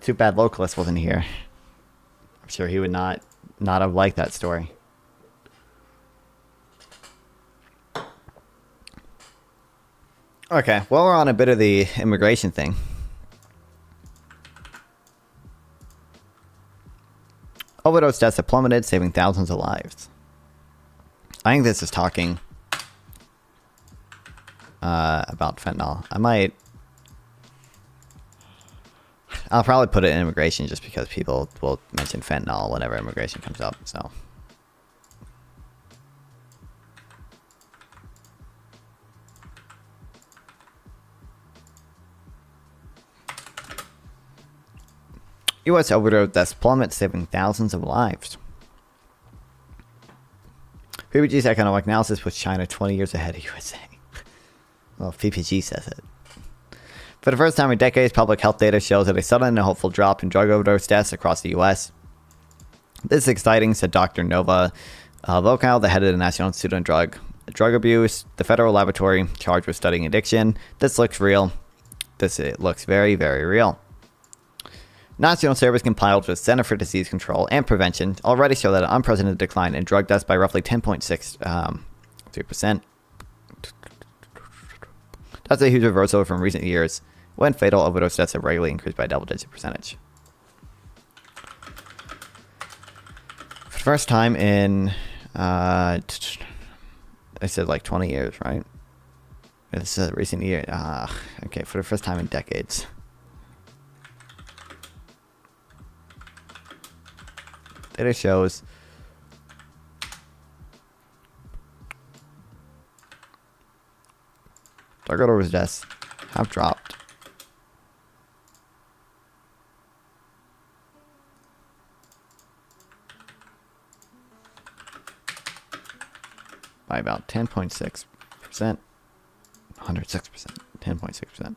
Too bad Localist wasn't here. I'm sure he would not have liked that story. Okay, well, we're on a bit of the immigration thing. Overdose deaths have plummeted, saving thousands of lives. I think this is talking about fentanyl. I'll probably put it in immigration just because people will mention fentanyl whenever immigration comes up, so. U.S. overdose deaths plummet, saving thousands of lives. PPG's economic analysis puts China 20 years ahead of USA. Well, PPG says it. For the first time in decades, public health data shows that a sudden and hopeful drop in drug overdose deaths across the U.S. This is exciting, said Dr. Nova Vocal, the head of the National Institute on Drug Abuse, the federal laboratory charged with studying addiction. This looks real. It looks very, very real. National surveys compiled with Center for Disease Control and Prevention already show that an unprecedented decline in drug deaths by roughly 10.63%. That's a huge reversal from recent years, when fatal overdose deaths have regularly increased by a double-digit percentage. For the first time in, I said like 20 years, right? This is a recent year. Okay, for the first time in decades. Data shows drug overdose deaths have dropped by about 10.6%, 106%, 10.6%.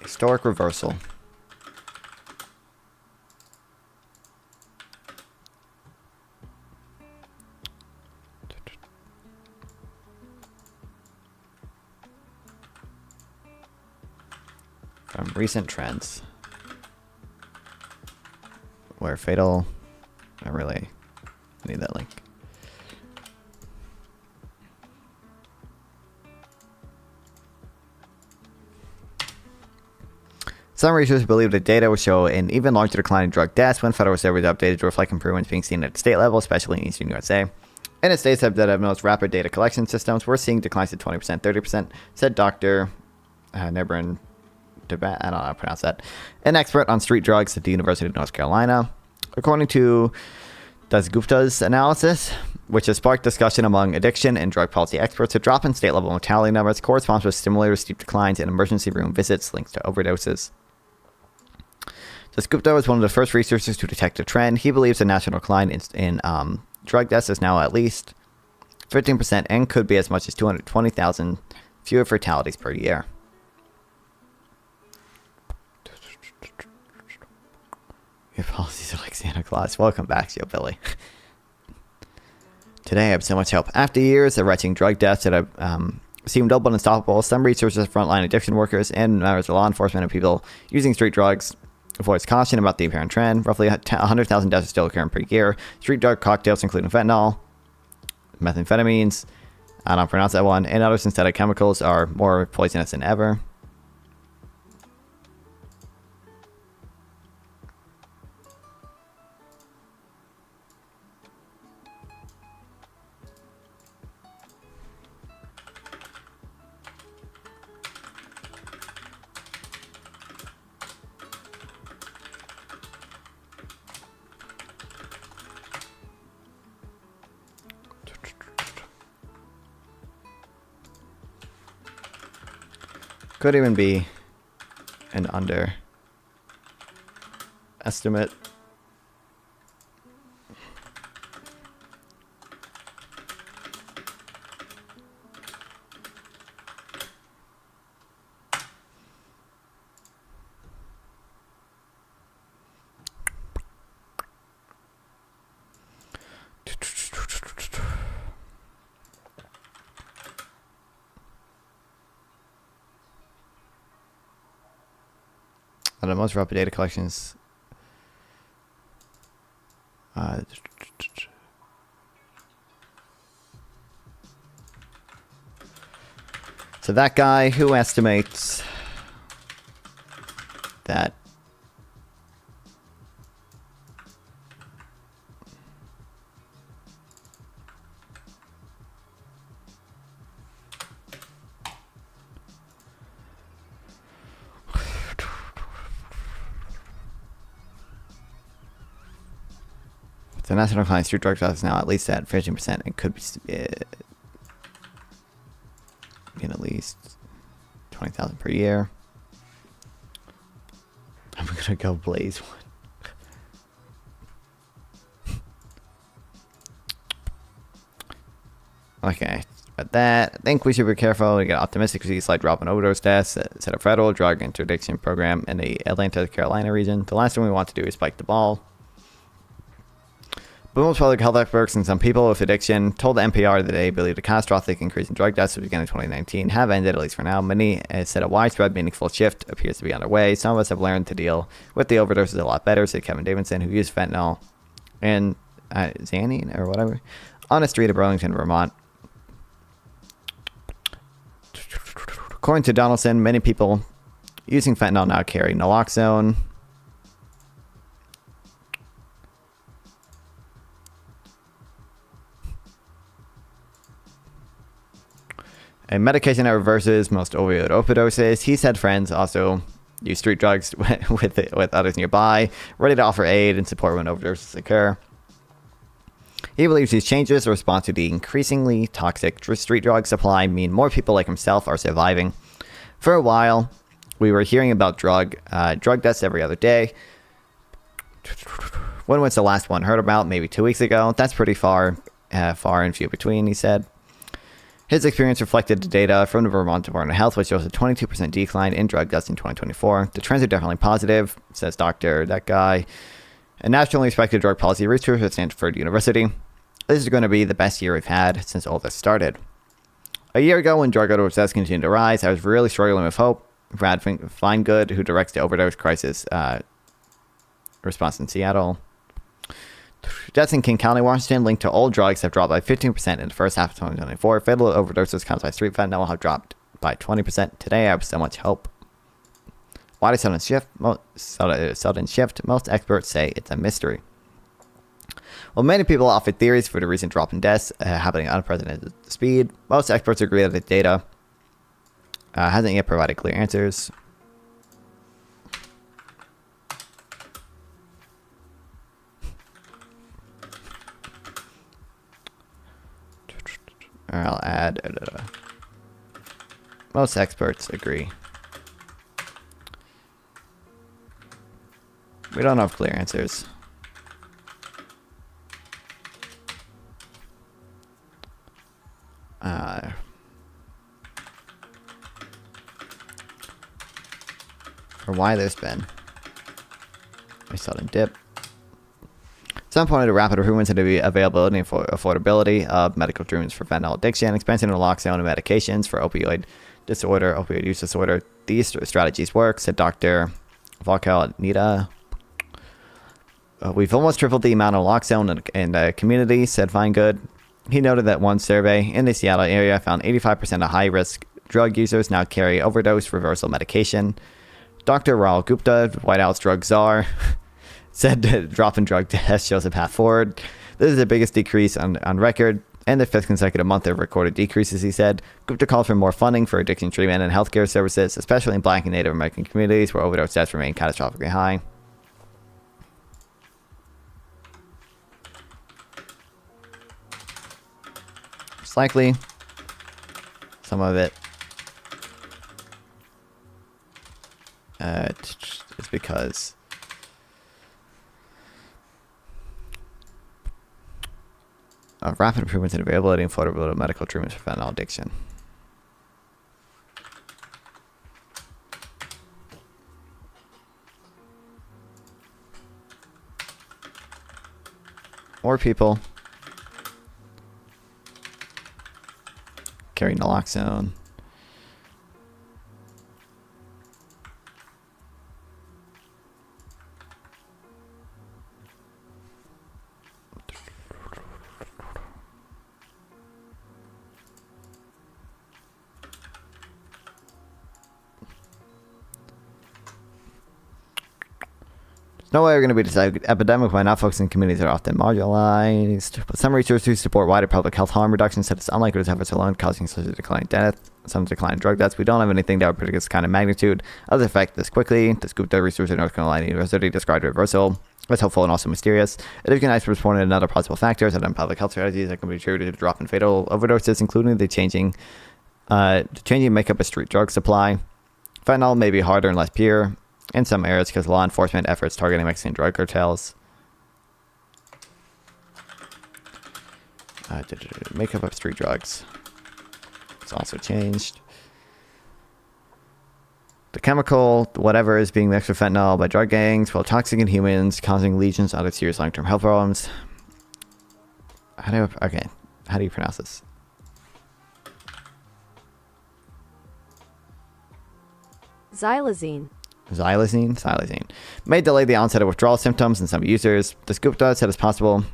Historic reversal. From recent trends where fatal, I need that link. Some researchers believe the data will show an even larger decline in drug deaths when federal surveys are updated to reflect improvements being seen at the state level, especially in eastern USA. In the states that have most rapid data collection systems, we're seeing declines of 20%, 30%, said Dr. Nebrin, I don't know how to pronounce that, an expert on street drugs at the University of North Carolina. According to Dasgupta's analysis, which has sparked discussion among addiction and drug policy experts. A drop in state-level mortality numbers corresponds with similar steep declines in emergency room visits linked to overdoses. So Gupta was one of the first researchers to detect a trend. He believes the national decline in drug deaths is now at least 15% and could be as much as 220,000 fewer fatalities per year. Your policies are like Santa Claus. Welcome back, Jubilee. Today, I have so much hope. After years of wretching drug deaths that have seemed open and unstoppable, some researchers, frontline addiction workers, and members of law enforcement and people using street drugs voice caution about the apparent trend. Roughly 100,000 deaths are still occurring per year. Street drug cocktails, including fentanyl, methamphetamines, I don't pronounce that one, and other synthetic chemicals are more poisonous than ever. Could even be an underestimate. The most rapid data collections. So that guy who estimates that the national decline in street drug deaths is now at least at 15%. It could be in at least 20,000 per year. I'm gonna go blaze one. Okay, but that I think we should be careful. We get optimistic to see a slight drop in overdose deaths. Set a federal drug interdiction program in the Atlanta, Carolina region. The last thing we want to do is spike the ball. But most public health experts and some people with addiction told the NPR that they believe the catastrophic increase in drug deaths that began in 2019 have ended, at least for now. Many said a widespread, meaningful shift appears to be underway. Some of us have learned to deal with the overdoses a lot better, said Kevin Davidson, who used fentanyl and Xanine or whatever on a street of Burlington, Vermont. According to Donaldson, many people using fentanyl now carry naloxone. A medication that reverses most opioid overdoses. He said friends also use street drugs with others nearby, ready to offer aid and support when overdoses occur. He believes these changes in response to the increasingly toxic street drug supply mean more people like himself are surviving. For a while, we were hearing about drug deaths every other day. When was the last one heard about? Maybe 2 weeks ago. That's pretty far and few between, he said. His experience reflected the data from the Vermont Department of Health, which shows a 22% decline in drug deaths in 2024. The trends are definitely positive, says that guy, a nationally respected drug policy researcher at Stanford University. This is going to be the best year we've had since all this started. A year ago, when drug overdose continued to rise, I was really struggling with hope. Brad Feingood, who directs the overdose crisis response in Seattle. Deaths in King County, Washington, linked to old drugs have dropped by 15% in the first half of 2024. Fatal overdoses caused by street fentanyl have dropped by 20%. Today, I have so much hope. Why did sudden shift? Most experts say it's a mystery. While many people offer theories for the recent drop in deaths happening at unprecedented speed, most experts agree that the data hasn't yet provided clear answers. Or I'll add. Most experts agree. We don't have clear answers. For why there's been a sudden dip. Some pointed to rapid improvements in the availability and affordability of medical treatments for fentanyl addiction, expansion of lockdown of medications for opioid use disorder. These strategies work, said Dr. Valcal-Nita. We've almost tripled the amount of lockdown in the community, said Finegood. He noted that one survey in the Seattle area found 85% of high-risk drug users now carry overdose reversal medication. Dr. Rahul Gupta, White House drug czar, said that drop in drug deaths shows a path forward. This is the biggest decrease on record and the 5th consecutive month of recorded decreases, he said. Gupta called for more funding for addiction treatment and healthcare services, especially in Black and Native American communities where overdose deaths remain catastrophically high. It's likely some of it is because of rapid improvements in availability and affordability of medical treatments for fentanyl addiction. More people carrying naloxone. No way we're going to be this epidemic by not focusing on communities that are often marginalized. But some researchers who support wider public health harm reduction said it's unlikely those efforts alone causing such a decline in death, some decline in drug deaths. We don't have anything that would predict this kind of magnitude. Others affect this quickly. The Gupta researcher at North Carolina University described reversal as hopeful and also mysterious. Addiction experts pointed another possible factors and public health strategies that can be attributed to the drop in fatal overdoses, including the changing makeup of street drug supply. Fentanyl may be harder and less pure in some areas because law enforcement efforts targeting Mexican drug cartels. Makeup of street drugs. It's also changed. The chemical, whatever, is being mixed with fentanyl by drug gangs, while toxic in humans, causing lesions and other serious long-term health problems. How do you pronounce this? Xylazine. Xylazine may delay the onset of withdrawal symptoms in some users. The Gupta said it's possible.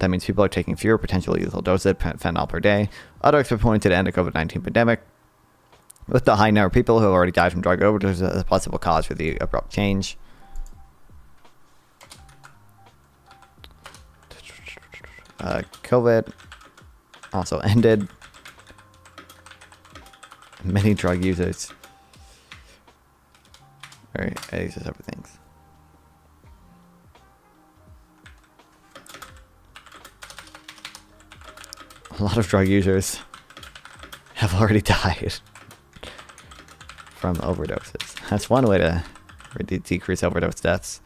That means people are taking fewer potentially lethal doses of fentanyl per day. Other experts pointed to the end of COVID-19 pandemic, with the high number of people who have already died from drug overdose as a possible cause for the abrupt change. COVID also ended. Many drug users. These are separate things. A lot of drug users have already died from overdoses. That's one way to decrease overdose deaths.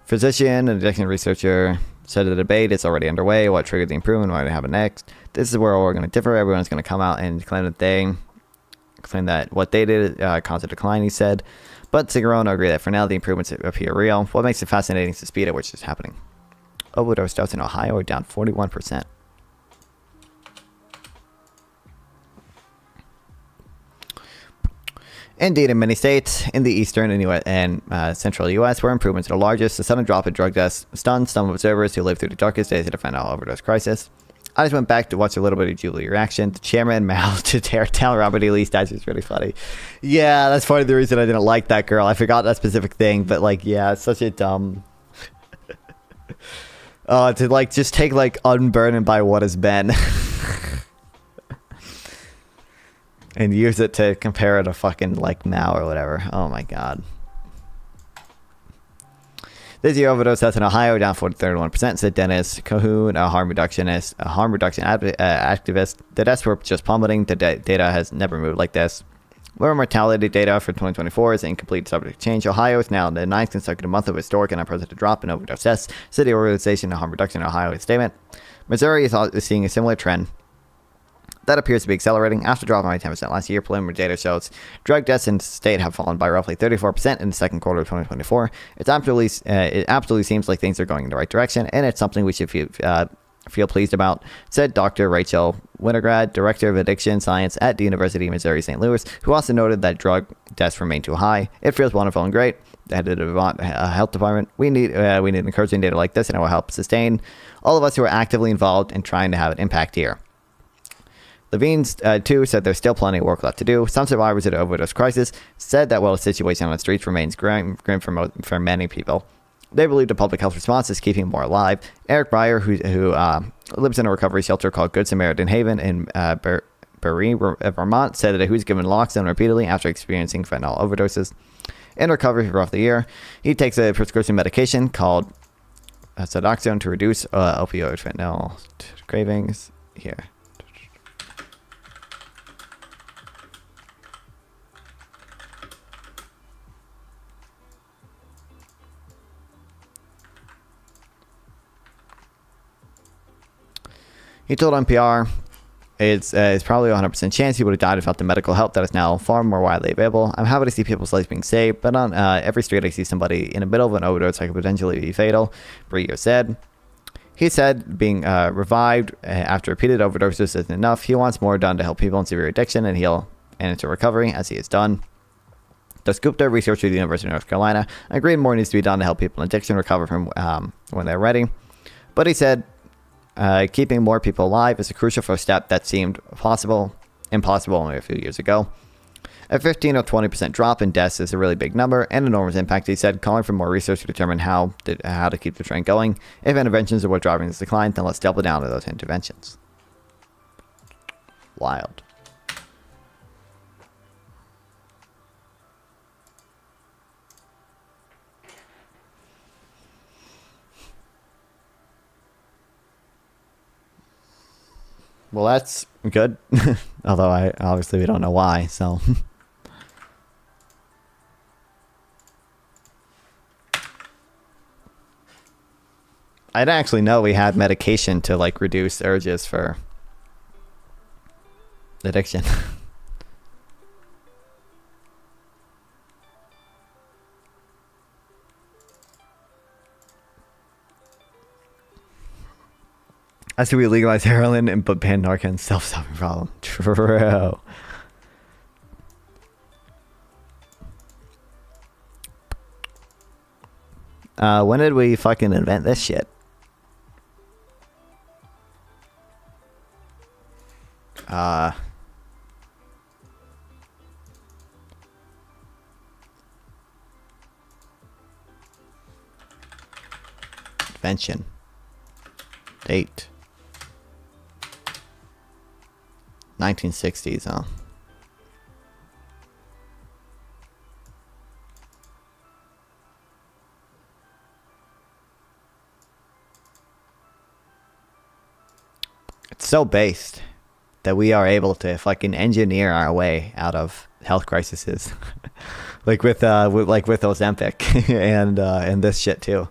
Physician and addiction researcher said the debate is already underway. What triggered the improvement? What happen next? This is where we're going to differ. Everyone's going to come out and claim that what they did caused a decline, he said. But Cigarone agreed that for now the improvements appear real. What makes it fascinating is the speed at which it's happening. Overdose deaths in Ohio are down 41%. Indeed, in many states in the eastern and central U.S., where improvements are the largest, the sudden drop in drug deaths stunned some observers who lived through the darkest days of the fentanyl overdose crisis. I just went back to watch a little bit of Jubilee reaction. The chairman mouthed to tear down Robert E. Lee's statue. It's really funny. Yeah, that's part of the reason I didn't like that girl. I forgot that specific thing, but yeah, it's such a dumb... to just take unburdened by what has been and use it to compare it to fucking Mao or whatever. Oh my god. This year, overdose deaths in Ohio down 31%, said Dennis Cahoon, a harm reduction activist. The deaths were just plummeting. The data has never moved like this. Lower mortality data for 2024 is incomplete, subject to change. Ohio is now in the 9th consecutive month of historic and unprecedented drop in overdose deaths, said the organization of harm reduction in Ohio statement. Missouri is seeing a similar trend that appears to be accelerating. After dropping by 10% last year, preliminary data shows drug deaths in the state have fallen by roughly 34% in the second quarter of 2024. It absolutely seems like things are going in the right direction, and it's something we should feel pleased about, said Dr. Rachel Winograd, Director of Addiction Science at the University of Missouri St. Louis, who also noted that drug deaths remain too high. It feels wonderful and great. The head of the Vermont Health Department, we need encouraging data like this, and it will help sustain all of us who are actively involved in trying to have an impact here. Levine's, too, said there's still plenty of work left to do. Some survivors of the overdose crisis said that while the situation on the streets remains grim for many people, they believe the public health response is keeping more alive. Eric Breyer, who lives in a recovery shelter called Good Samaritan Haven in Bury, Vermont, said that he was given Naloxone repeatedly after experiencing fentanyl overdoses. In recovery for roughly a year, he takes a prescription medication called Suboxone to reduce opioid fentanyl cravings. Here. He told NPR, it's probably a 100% chance he would have died without the medical help that is now far more widely available. I'm happy to see people's lives being saved, but on every street I see somebody in the middle of an overdose that could potentially be fatal, Breyer said. He said being revived after repeated overdoses isn't enough. He wants more done to help people in severe addiction and heal and into recovery, as he has done. The Scooped researcher at the University of North Carolina agreed more needs to be done to help people in addiction recover from when they're ready. But he said, keeping more people alive is a crucial first step that seemed impossible only a few years ago. A 15 or 20% drop in deaths is a really big number and enormous impact, he said, calling for more research to determine how to keep the trend going. If interventions are what driving this decline, then let's double down on those interventions. Wild. Well, that's good. Although obviously we don't know why, so. I didn't actually know we had medication to like reduce urges for addiction. As we legalize heroin and but ban Narcan, self-solving problem. True. When did we fucking invent this shit? Invention. Date. 1960s, huh? It's so based that we are able to fucking engineer our way out of health crises, like with Ozempic and this shit too.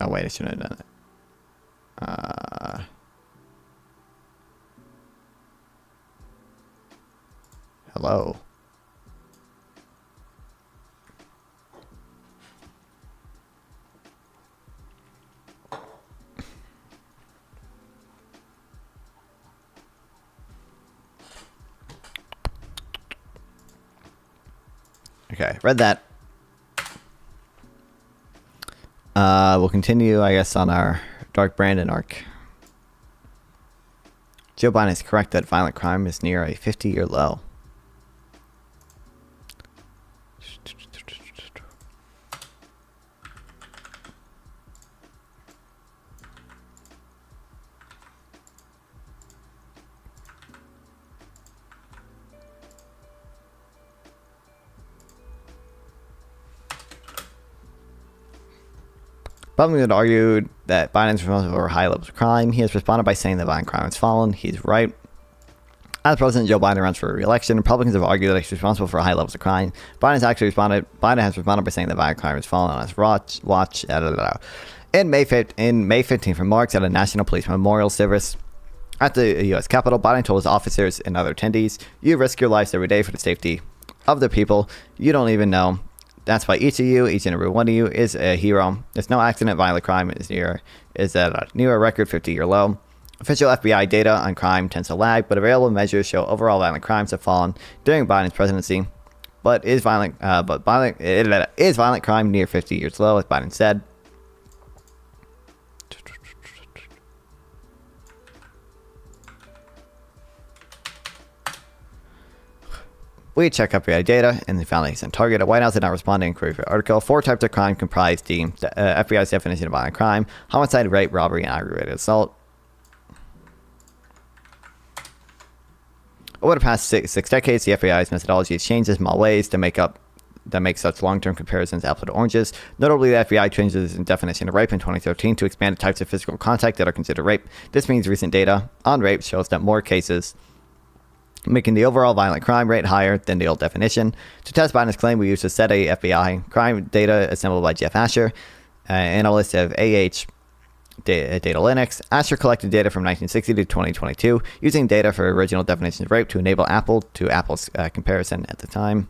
Oh wait, I shouldn't have done it. Hello. Okay, read that. We'll continue, I guess, on our Dark Brandon arc. Joe Biden is correct that violent crime is near a 50-year low. Republicans argued that Biden is responsible for high levels of crime. He has responded by saying that violent crime has fallen. He's right. As President Joe Biden runs for re-election, Republicans have argued that he's responsible for high levels of crime. Biden has responded by saying that violent crime has fallen on his watch. In May 15th remarks at a National Police Memorial Service at the U.S. Capitol, Biden told his officers and other attendees, "You risk your lives every day for the safety of the people you don't even know. That's why each of you, each and every one of you, is a hero. It's no accident violent crime is at a near record 50-year low. Official FBI data on crime tends to lag, but available measures show overall violent crimes have fallen during Biden's presidency. But is violent crime near 50 years low, as Biden said?" We check FBI data, and they found that he's on target. The White House did not respond to an inquiry for the article. 4 types of crime comprise the FBI's definition of violent crime: homicide, rape, robbery, and aggravated assault. Over the past six decades, the FBI's methodology has changed in small ways to make such long-term comparisons apples to oranges. Notably, the FBI changed its definition of rape in 2013 to expand the types of physical contact that are considered rape. This means recent data on rape shows that more cases, making the overall violent crime rate higher than the old definition. To test Biden's claim, we used a set of FBI crime data assembled by Jeff Asher, analyst of Data Linux. Asher collected data from 1960 to 2022, using data for original definitions of rape to enable apple-to-apples comparison at the time.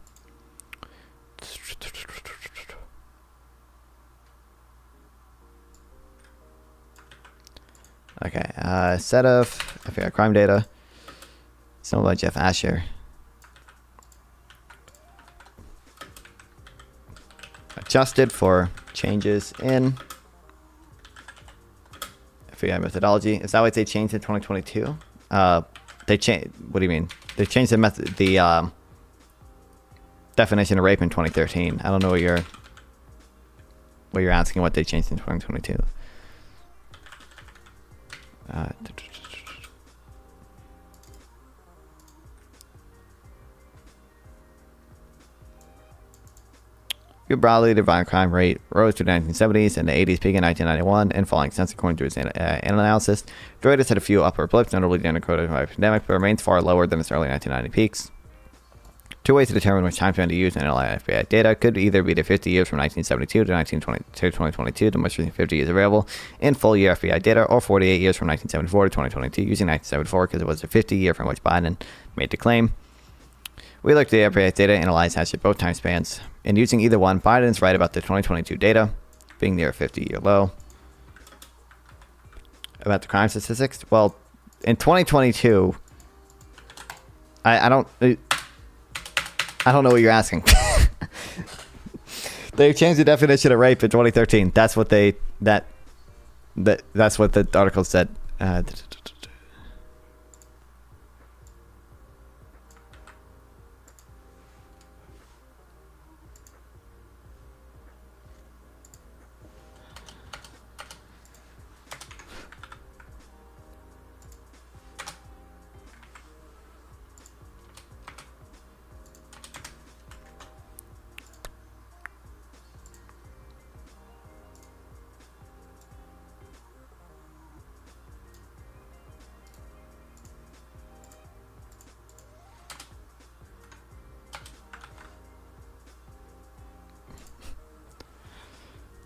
Okay, set of FBI crime data. Some by Jeff Asher. Adjusted for changes in FBI methodology. Is that what they changed in 2022? They changed. What do you mean? They changed the definition of rape in 2013. I don't know what you're asking. What they changed in 2022? Broadly, the violent crime rate rose to the 1970s and the 80s, peak in 1991, and falling since, according to its analysis. The rate has had a few upward blips, notably during the coronavirus pandemic, but remains far lower than its early 1990 peaks. 2 ways to determine which time span to use in analyze FBI data could either be the 50 years from 1972 to 2022, the most recent 50 years available in full year FBI data, or 48 years from 1974 to 2022, using 1974 because it was the 50 year from which Biden made the claim. We looked at the FBI data, analyzed hash at both time spans, and using either one, Biden's right about the 2022 data being near a 50-year low. About the crime statistics, well, in 2022, I don't know what you're asking. They changed the definition of rape in 2013. That's what that's what the article said.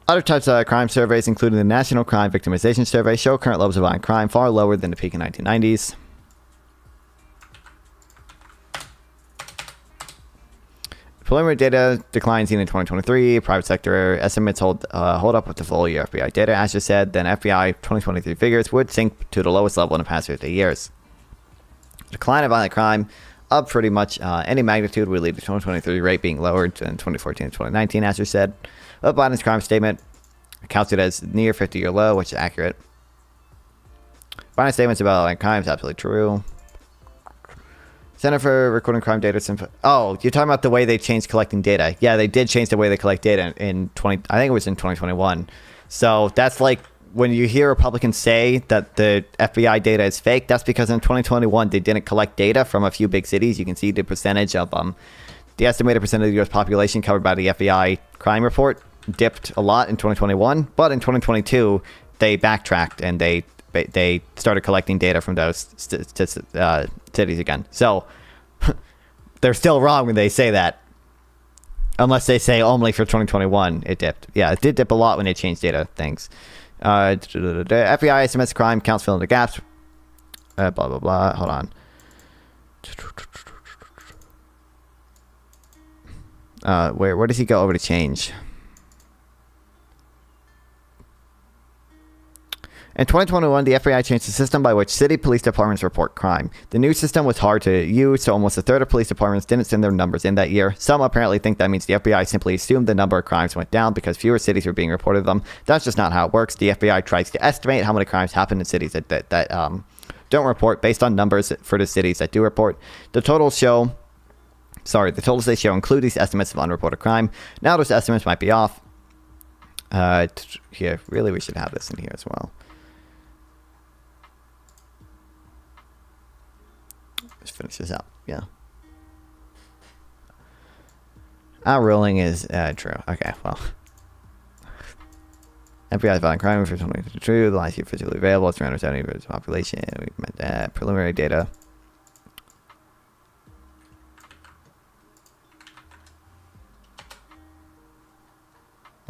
Other types of crime surveys, including the National Crime Victimization Survey, show current levels of violent crime far lower than the peak in 1990s. Preliminary data decline seen in 2023. Private sector estimates hold up with the full year FBI data. As just said, then FBI 2023 figures would sink to the lowest level in the past 50 years. Decline of violent crime of pretty much any magnitude would lead to 2023 rate being lowered than 2014 and 2019, as you said. But Biden's crime statement counts it as near 50-year low, which is accurate. Biden's statements about violent crime is absolutely true. Center for Recording Crime Data. Oh, you're talking about the way they changed collecting data. Yeah, they did change the way they collect data in I think it was in 2021. So that's like when you hear Republicans say that the FBI data is fake, that's because in 2021 they didn't collect data from a few big cities. You can see the percentage of the estimated percentage of the U.S. population covered by the FBI crime report dipped a lot in 2021, but in 2022 they backtracked and they started collecting data from those cities again. So they're still wrong when they say that, unless they say only for 2021 it dipped. Yeah, it did dip a lot when they changed data things. The FBI estimates crime counts fill in the gaps. Blah blah blah. Hold on. Where does he go over to change? In 2021, the FBI changed the system by which city police departments report crime. The new system was hard to use, so almost a third of police departments didn't send their numbers in that year. Some apparently think that means the FBI simply assumed the number of crimes went down because fewer cities were being reported to them. That's just not how it works. The FBI tries to estimate how many crimes happen in cities that don't report based on numbers for the cities that do report. The totals they show include these estimates of unreported crime. Now those estimates might be off. Here, really, we should have this in here as well. Let's finish this up. Yeah. Our ruling is true. Okay, well. FBI violent crime for 2022. The last year physically available. It's 370 for the population. We've met that. Preliminary data.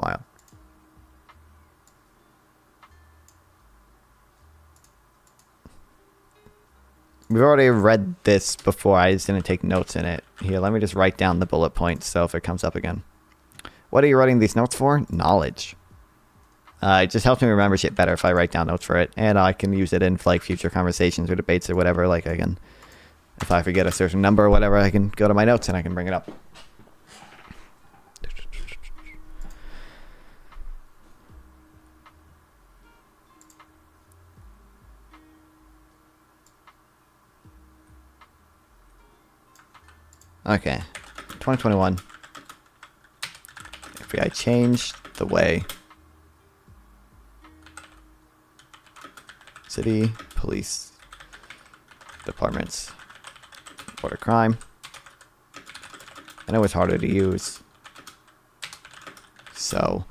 Wild. We've already read this before. I just didn't take notes in it. Here, let me just write down the bullet points so if it comes up again. What are you writing these notes for? Knowledge. It just helps me remember shit better if I write down notes for it. And I can use it in like future conversations or debates or whatever. Like I can, if I forget a certain number or whatever, I can go to my notes and I can bring it up. Okay, 2021. FBI changed the way city police departments report a crime. I know it's harder to use, so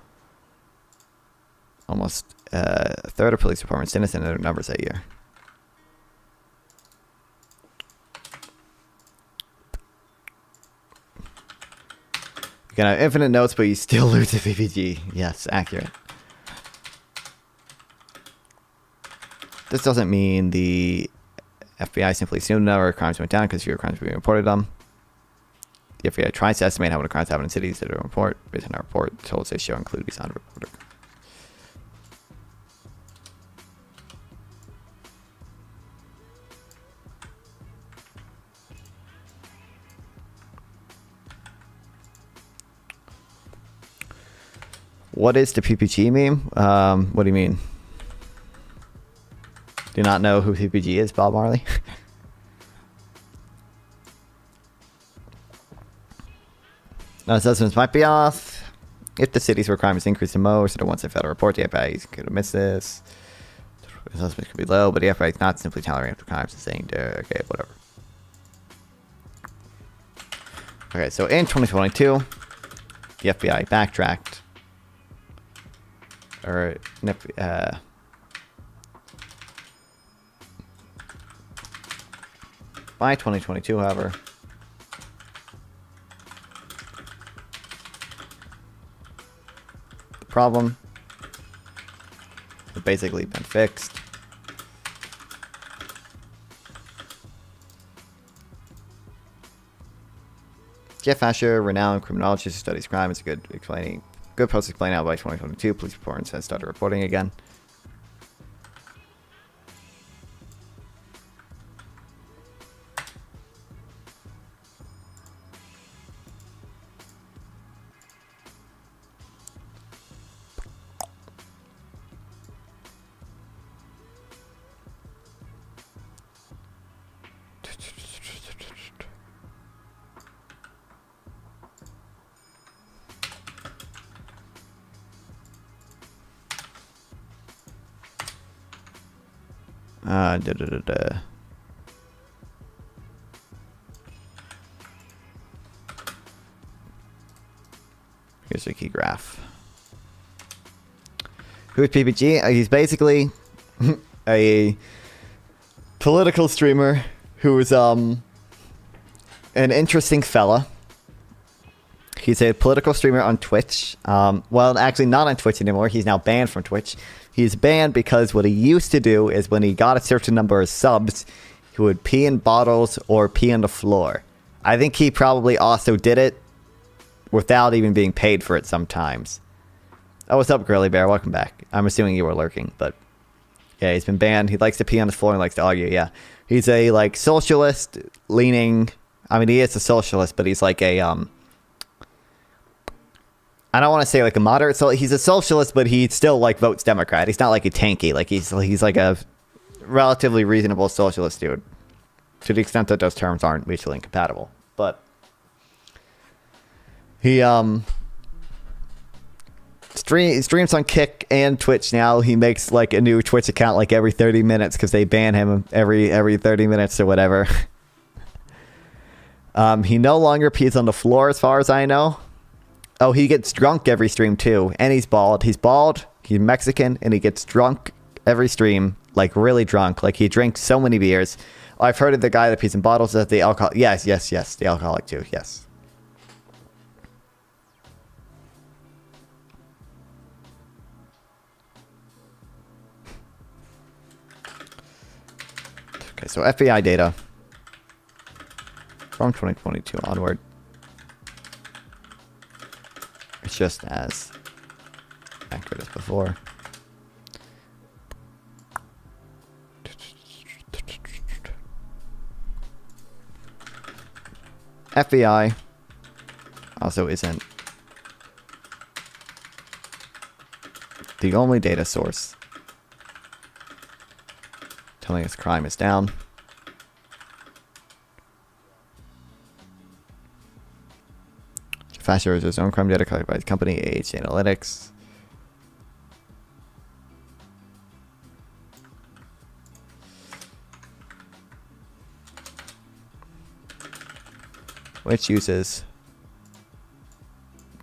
almost a third of police departments didn't send their numbers that year. You can have infinite notes, but you still lose the PPG. Yes, accurate. This doesn't mean the FBI simply assumed the number of crimes went down because fewer crimes were being reported on. The FBI tries to estimate how many crimes happen in cities that don't report. Based on our report, the totals they show include these unreported. What is the PPG meme? What do you mean? Do you not know who PPG is, Bob Marley? Assessments might be off. If the cities where crime is increased the most, or the ones that fail to report, the FBI could have missed this. Assessments could be low, but the FBI is not simply tolerating after crimes and saying, okay, whatever. Okay, so in 2022, the FBI backtracked. Or by 2022, however, the problem has basically been fixed. Jeff Asher, renowned criminologist who studies crime, is a good post explaining how by 2022 police reports has started reporting again. Here's a key graph. Who's PPG? He's basically a political streamer who's an interesting fella. He's a political streamer on Twitch. Well, actually not on Twitch anymore. He's now banned from Twitch. He's banned because what he used to do is when he got a certain number of subs, he would pee in bottles or pee on the floor. I think he probably also did it without even being paid for it sometimes. Oh, what's up, Girly Bear? Welcome back. I'm assuming you were lurking, but yeah, he's been banned. He likes to pee on the floor and likes to argue, yeah. He's a, like, socialist leaning... I mean, he is a socialist, but he's like a, I don't want to say like a moderate, so he's a socialist, but he still like votes Democrat. He's not like a tanky, like he's like a relatively reasonable socialist dude, to the extent that those terms aren't mutually incompatible. But he streams on Kick and Twitch now. He makes like a new Twitch account like every 30 minutes because they ban him every 30 minutes or whatever. He no longer pees on the floor as far as I know. Oh, he gets drunk every stream too, and he's bald. He's bald, he's Mexican, and he gets drunk every stream, like really drunk. Like he drinks so many beers. I've heard of the guy that pees in bottles. That the alcohol. Yes, the alcoholic too. Yes. Okay, so FBI data from 2022 onward. It's just as accurate as before. FBI also isn't the only data source telling us crime is down. Faster is his own crime data collected by his company, AH Analytics. Which uses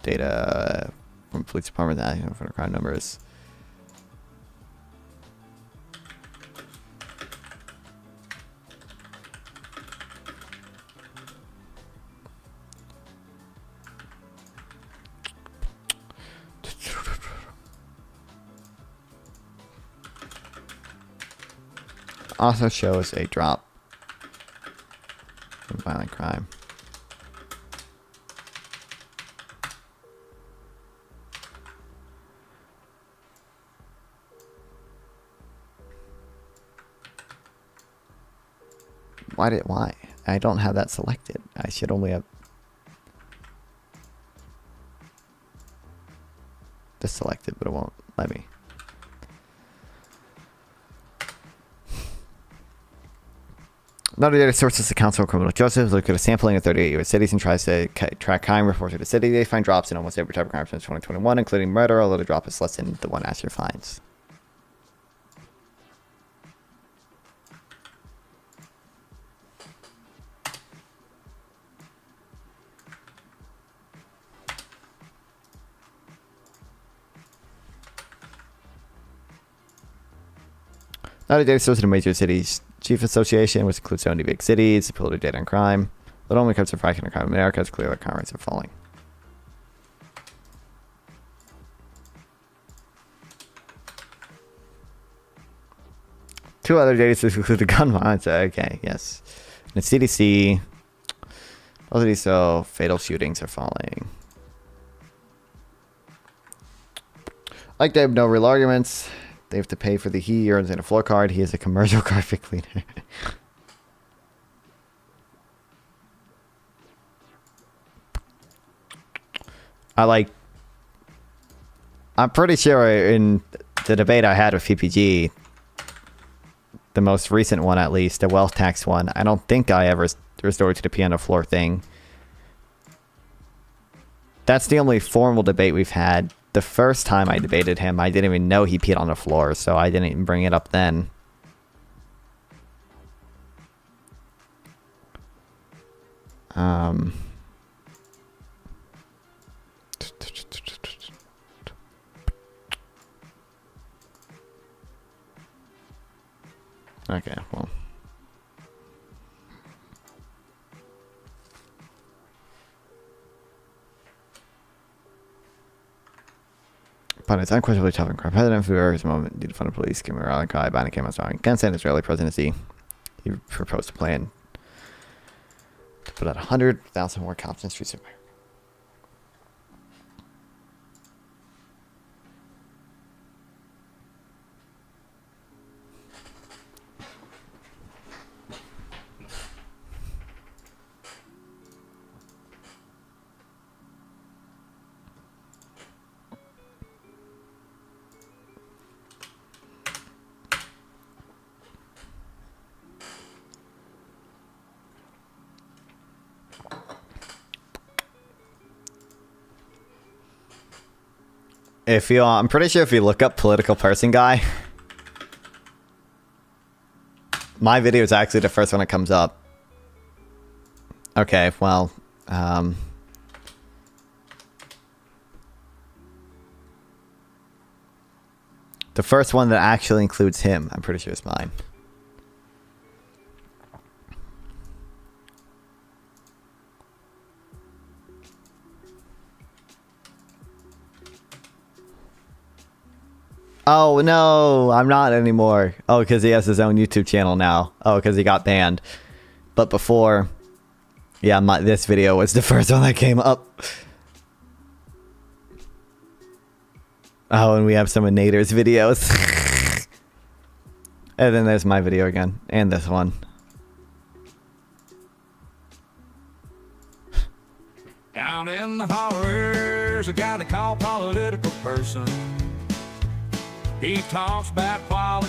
data from police department for the crime numbers. Also shows a drop in violent crime. Why? I don't have that selected. I should only have this selected, but it won't let me. Another data source is the Council of Criminal Justice. Look at a sampling of 38 U.S. cities and tries to track crime reports of the city. They find drops in almost every type of crime since 2021, including murder, although the drop is less than the one Asher finds. Another data source in a major cities chief association, which includes 70 big cities, political data on crime. But only comes to fracking of crime in America. It's clear that crime rates are falling. Two other data sources include the gun violence. Okay, yes. And the CDC. Both of these, so fatal shootings are falling. Like they have no real arguments. They have to pay for the he earns in a floor card. He is a commercial carpet cleaner. I'm pretty sure in the debate I had with PPG, the most recent one at least, the wealth tax one, I don't think I ever restored to the piano floor thing. That's the only formal debate we've had. The first time I debated him, I didn't even know he peed on the floor, so I didn't even bring it up then. Okay, well. But it's unquestionably tough and crap. President Fuhrer moment due to fund police came around and Kai banning came out strong. Against an Israeli presidency. He proposed a plan to put out 100,000 more cops in streets of America. If you, I'm pretty sure if you look up political person guy, my video is actually the first one that comes up. Okay, well, the first one that actually includes him, I'm pretty sure is mine. Oh, no, I'm not anymore. Oh, because he has his own YouTube channel now. Oh, because he got banned. But before, yeah, this video was the first one that came up. Oh, and we have some of Nader's videos. And then there's my video again. And this one. Down in the hollers, a guy they call political person. He talks about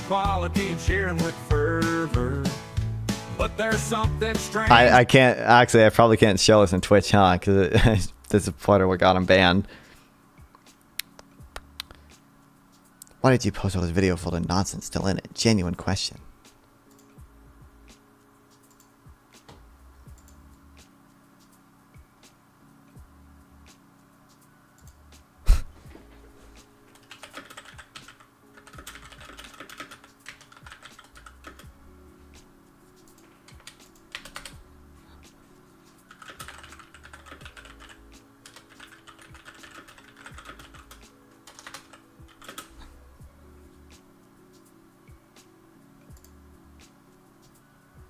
quality and sharing with fervor. But there's something strange. I can't, actually, I probably can't show this on Twitch, huh? Because the supporter what got him banned. Why did you post all this video full of nonsense still in it? Genuine question.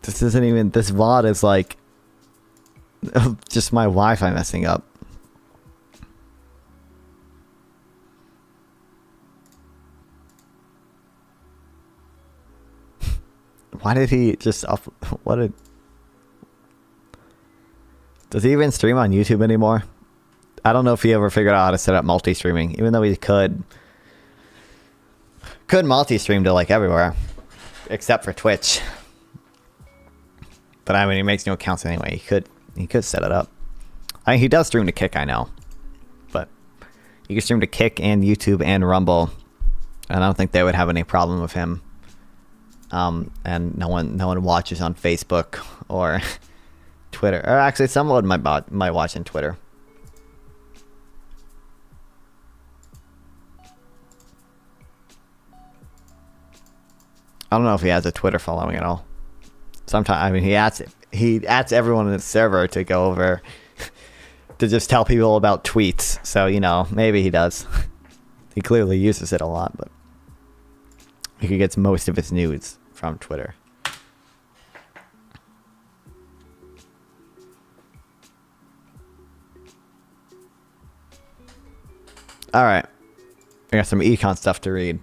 This isn't even, this VOD is like just my Wi-Fi messing up. Why did he just up, does he even stream on YouTube anymore? I don't know if he ever figured out how to set up multi-streaming, even though he could multi-stream to like everywhere except for Twitch. But I mean, he makes no accounts anyway. He could set it up. I mean, he does stream to Kick, I know, but he can stream to Kick and YouTube and Rumble, and I don't think they would have any problem with him. And no one watches on Facebook or Twitter, or actually, someone might watch on Twitter. I don't know if he has a Twitter following at all. Sometimes, I mean, he adds everyone in the server to go over to just tell people about tweets. So, you know, maybe he does. He clearly uses it a lot, but he gets most of his news from Twitter. All right. I got some econ stuff to read.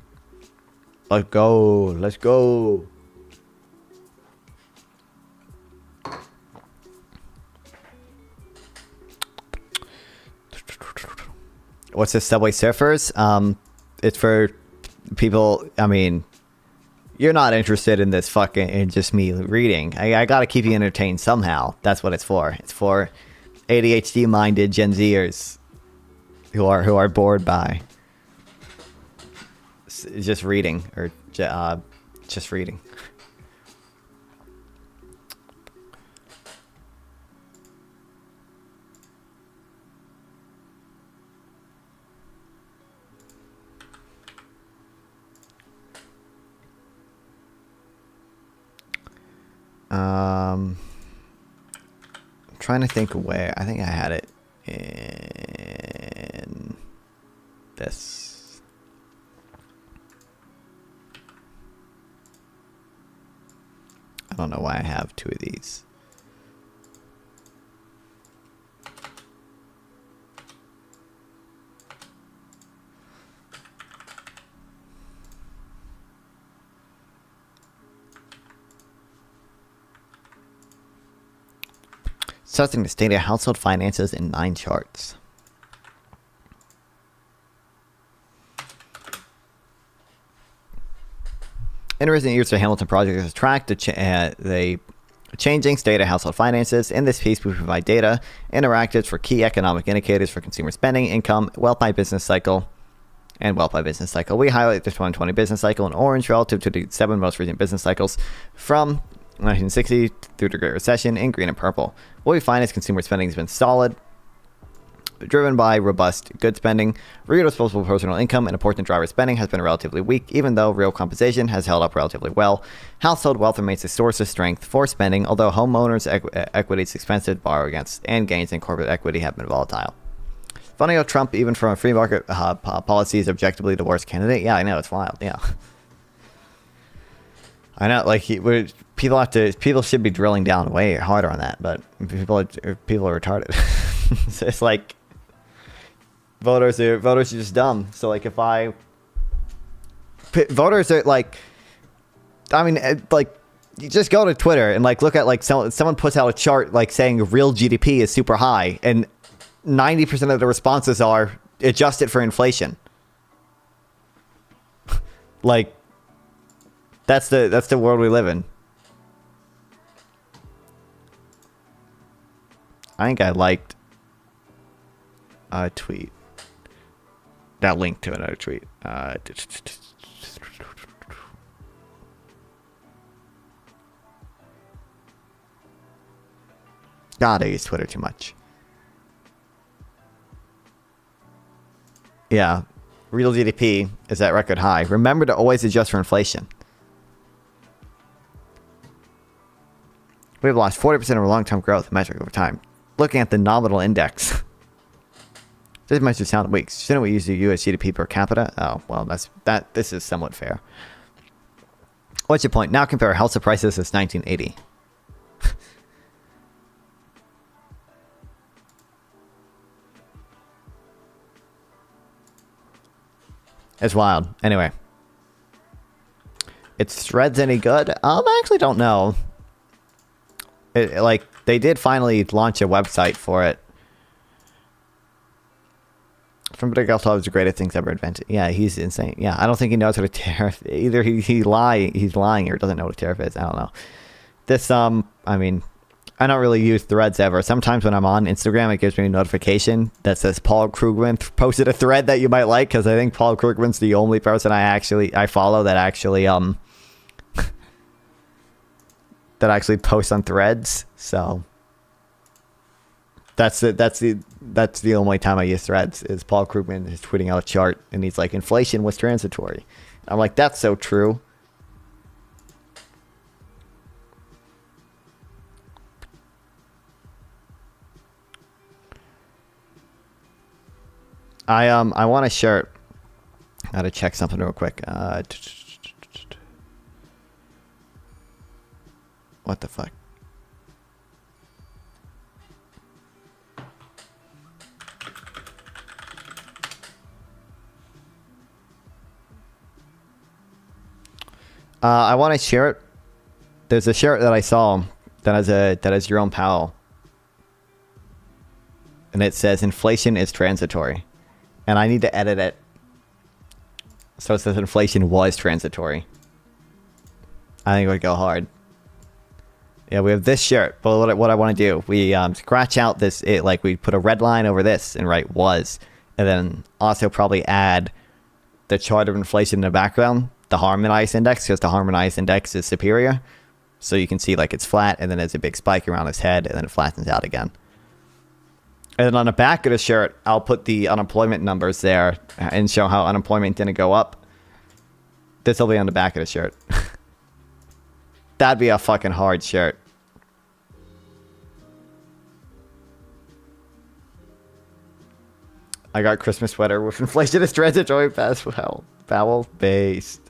Let's go. Let's go. What's this, Subway Surfers? It's for people, I mean, you're not interested in this fucking, in just me reading. I gotta keep you entertained somehow. That's what it's for. It's for ADHD-minded Gen Zers who are bored by just reading, or just reading. I'm trying to think where. I think I had it in this. I don't know why I have two of these. Assessing the state of household finances in 9 charts. Interesting use of Hamilton Project has tracked the changing state of household finances. In this piece, we provide data interactives for key economic indicators for consumer spending, income, wealth by business cycle, and wealth by business cycle. We highlight the 2020 business cycle in orange relative to the 7 most recent business cycles from 1960 through the Great Recession in green and purple. What we find is consumer spending has been solid, driven by robust goods spending. Real disposable personal income and important driver spending has been relatively weak, even though real compensation has held up relatively well. Household wealth remains a source of strength for spending, although homeowners' equity is expensive to borrow against, and gains in corporate equity have been volatile. Funny how Trump, even from a free market policy, is objectively the worst candidate. Yeah, I know, it's wild. Yeah. I know, like people should be drilling down way harder on that, but people are retarded. So it's like voters are just dumb. So like voters are like, I mean, like you just go to Twitter and like look at like someone puts out a chart like saying real GDP is super high, and 90% of the responses are adjust it for inflation. Like. That's the world we live in. I think I liked a tweet. That link to another tweet. God, I use Twitter too much. Yeah. Real GDP is at record high. Remember to always adjust for inflation. We've lost 40% of our long-term growth metric over time. Looking at the nominal index. This might just sound weak. Shouldn't we use the US GDP per capita? Oh, well, this is somewhat fair. What's your point? Now compare household prices since 1980. It's wild. Anyway. Is Threads any good? I actually don't know. Like, they did finally launch a website for it. From Big Alpha is the greatest things ever invented. Yeah, he's insane. Yeah, I don't think he knows what a tariff. Either he's lying or doesn't know what a tariff is. I don't know. This I mean, I don't really use Threads ever. Sometimes when I'm on Instagram, it gives me a notification that says Paul Krugman posted a thread that you might like, because I think Paul Krugman's the only person I follow that actually that actually posts on Threads. So that's the only time I use Threads is Paul Krugman is tweeting out a chart and he's like, inflation was transitory. I'm like, that's so true. I want a shirt. I gotta check something real quick. What the fuck? I want a shirt. There's a shirt that I saw that has Jerome Powell, and it says inflation is transitory, and I need to edit it so it says inflation was transitory. I think it would go hard. Yeah, we have this shirt, but what I want to do, we scratch out this, like we put a red line over this and write was, and then also probably add the chart of inflation in the background, the harmonized index, because the harmonized index is superior. So you can see like it's flat, and then there's a big spike around his head, and then it flattens out again. And then on the back of the shirt, I'll put the unemployment numbers there and show how unemployment didn't go up. This will be on the back of the shirt. That'd be a fucking hard shirt. I got Christmas sweater with inflation is transitory past vowel based.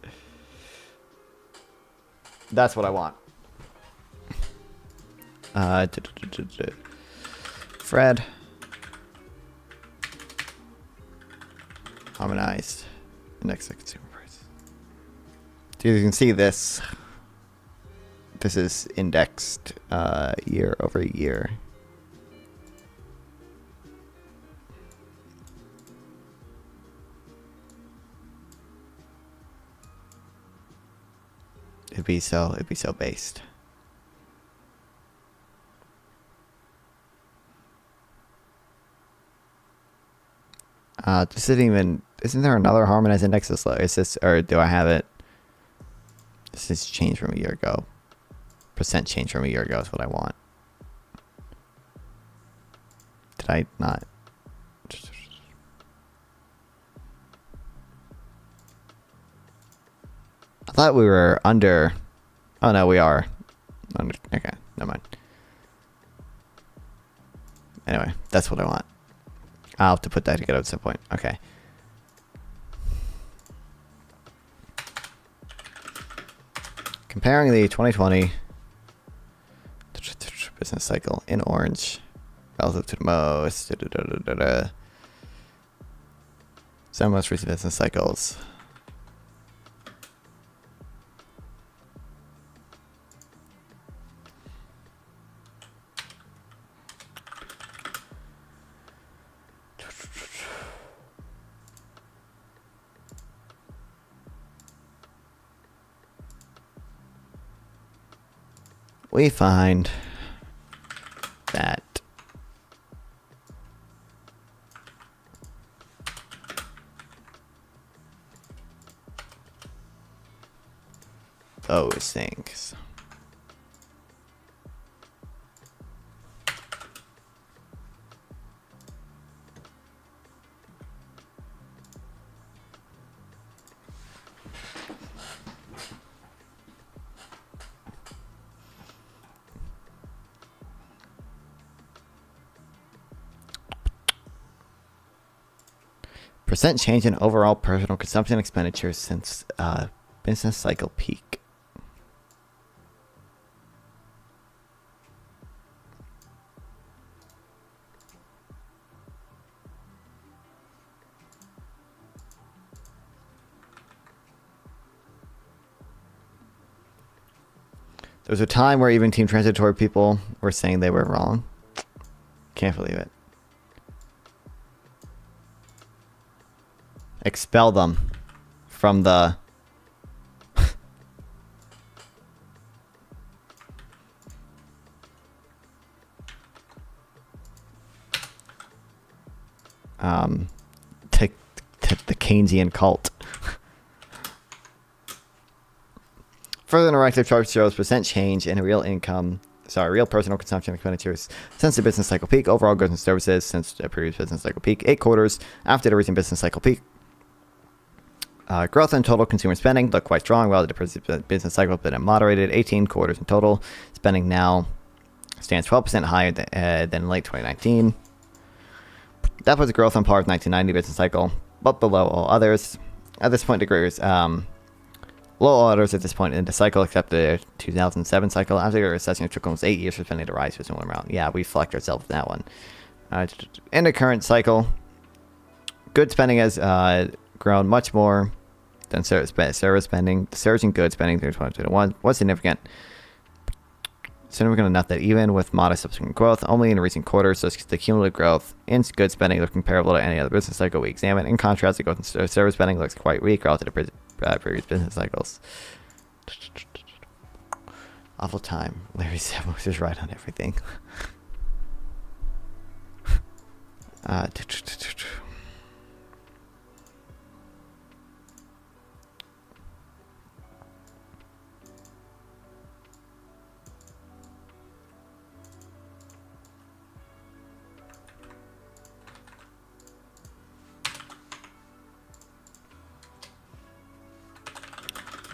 That's what I want. Fred. Harmonized. Index of consumer price. So you can see this. This is indexed year over year. It'd be so based. Isn't there another harmonized index this low? Is this, or do I have it? This is changed from a year ago. Percent change from a year ago is what I want. Did I not? I thought we were under. Oh no, we are. Under, okay, never mind. Anyway, that's what I want. I'll have to put that together at some point. Okay. Comparing the 2020 business cycle in orange relative to the most. Some most recent business cycles. We find that those things. Percent change in overall personal consumption expenditures since business cycle peak. There was a time where even team transitory people were saying they were wrong. Can't believe it. Expel them from the take the Keynesian cult. Further interactive chart shows percent change in real personal consumption expenditures since the business cycle peak. Overall goods and services since the previous business cycle peak. 8 quarters after the recent business cycle peak. Growth in total consumer spending looked quite strong while the business cycle has been moderated. 18 quarters in total. Spending now stands 12% higher than late 2019. That was growth on par with 1990 business cycle, but below all others. At this point, low all others at this point in the cycle, except the 2007 cycle. After the recession, it took almost 8 years for spending to rise to a similar amount. Yeah, we flecked ourselves in that one. In the current cycle, good spending has grown much more than service spending. The surge in good spending through 2021 was significant. Significant enough that even with modest subsequent growth, only in recent quarters does the cumulative growth in good spending look comparable to any other business cycle we examine. In contrast, the growth in service spending looks quite weak relative to previous business cycles. Awful time. Larry Samuels is right on everything.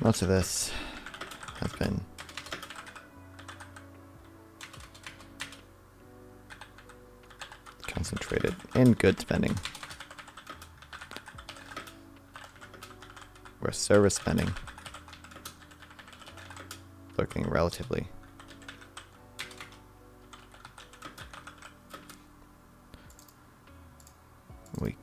Most of this has been concentrated in good spending. Where service spending looking relatively weak.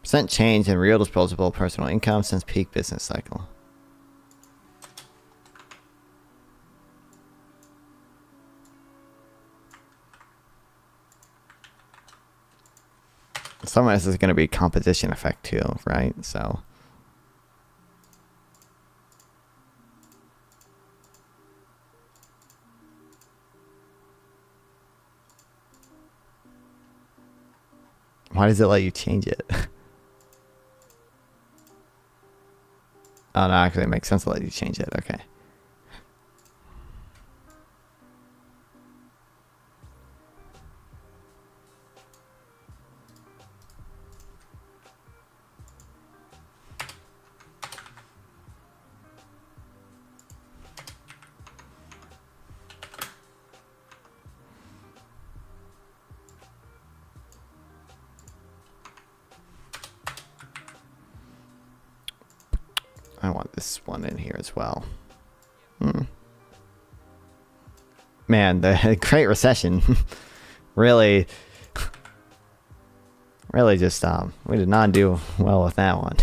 Percent change in real disposable personal income since peak business cycle. Some of this is going to be composition effect too, right? So why does it let you change it? Oh, no, actually it makes sense to let you change it. Okay. I want this one in here as well. Man, the Great Recession really just we did not do well with that one.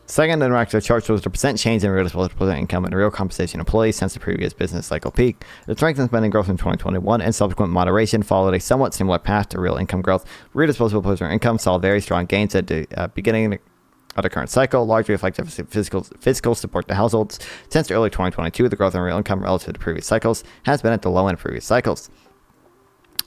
Second interactive chart shows the percent change in real disposable income and real compensation employees since the previous business cycle peak. The strength in spending growth in 2021 and subsequent moderation followed a somewhat similar path to real income growth. Real disposable personal income saw very strong gains at the beginning of the current cycle, largely reflective of fiscal support to households. Since early 2022, the growth in real income relative to previous cycles has been at the low end of previous cycles.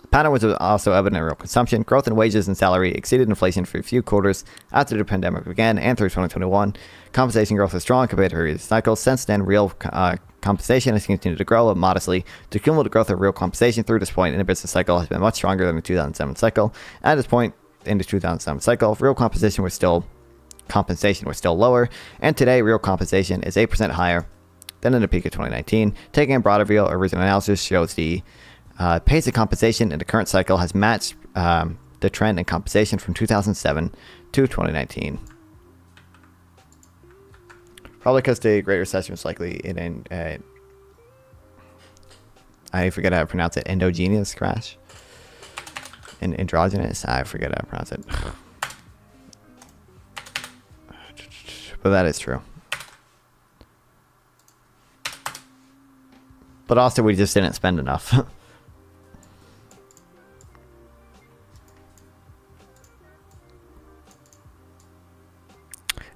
Pattern was also evident in real consumption. Growth in wages and salary exceeded inflation for a few quarters after the pandemic began and through 2021. Compensation growth is strong compared to previous cycles. Since then, real compensation has continued to grow modestly. The cumulative growth of real compensation through this point in the business cycle has been much stronger than the 2007 cycle. At this point in the 2007 cycle, real compensation was still lower, and today real compensation is 8% higher than in the peak of 2019. Taking a broader view, a recent analysis shows the pace of compensation in the current cycle has matched the trend in compensation from 2007 to 2019. Probably because the Great Recession was likely in I forget how to pronounce it, endogenous crash. Androgynous? I forget how to pronounce it. But that is true. But also we just didn't spend enough.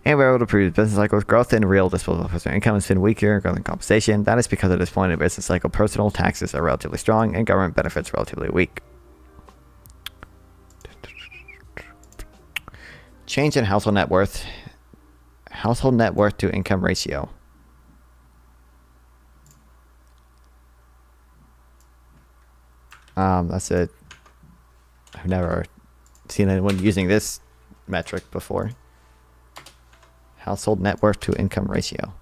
And we're able to prove business cycles growth in real disposable personal income has been weaker growth in compensation. That is because at this point in the business cycle, personal taxes are relatively strong and government benefits relatively weak. Change in household net worth. Household net worth to income ratio. That's it. I've never seen anyone using this metric before. Household net worth to income ratio.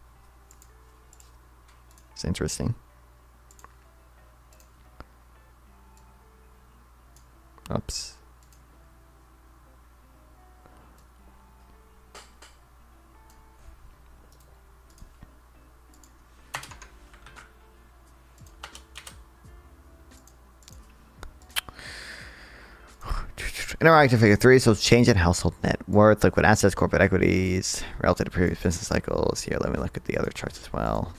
It's interesting. Oops. Interactive figure 3 shows change in household net worth, liquid assets, corporate equities, relative to previous business cycles. Here, let me look at the other charts as well.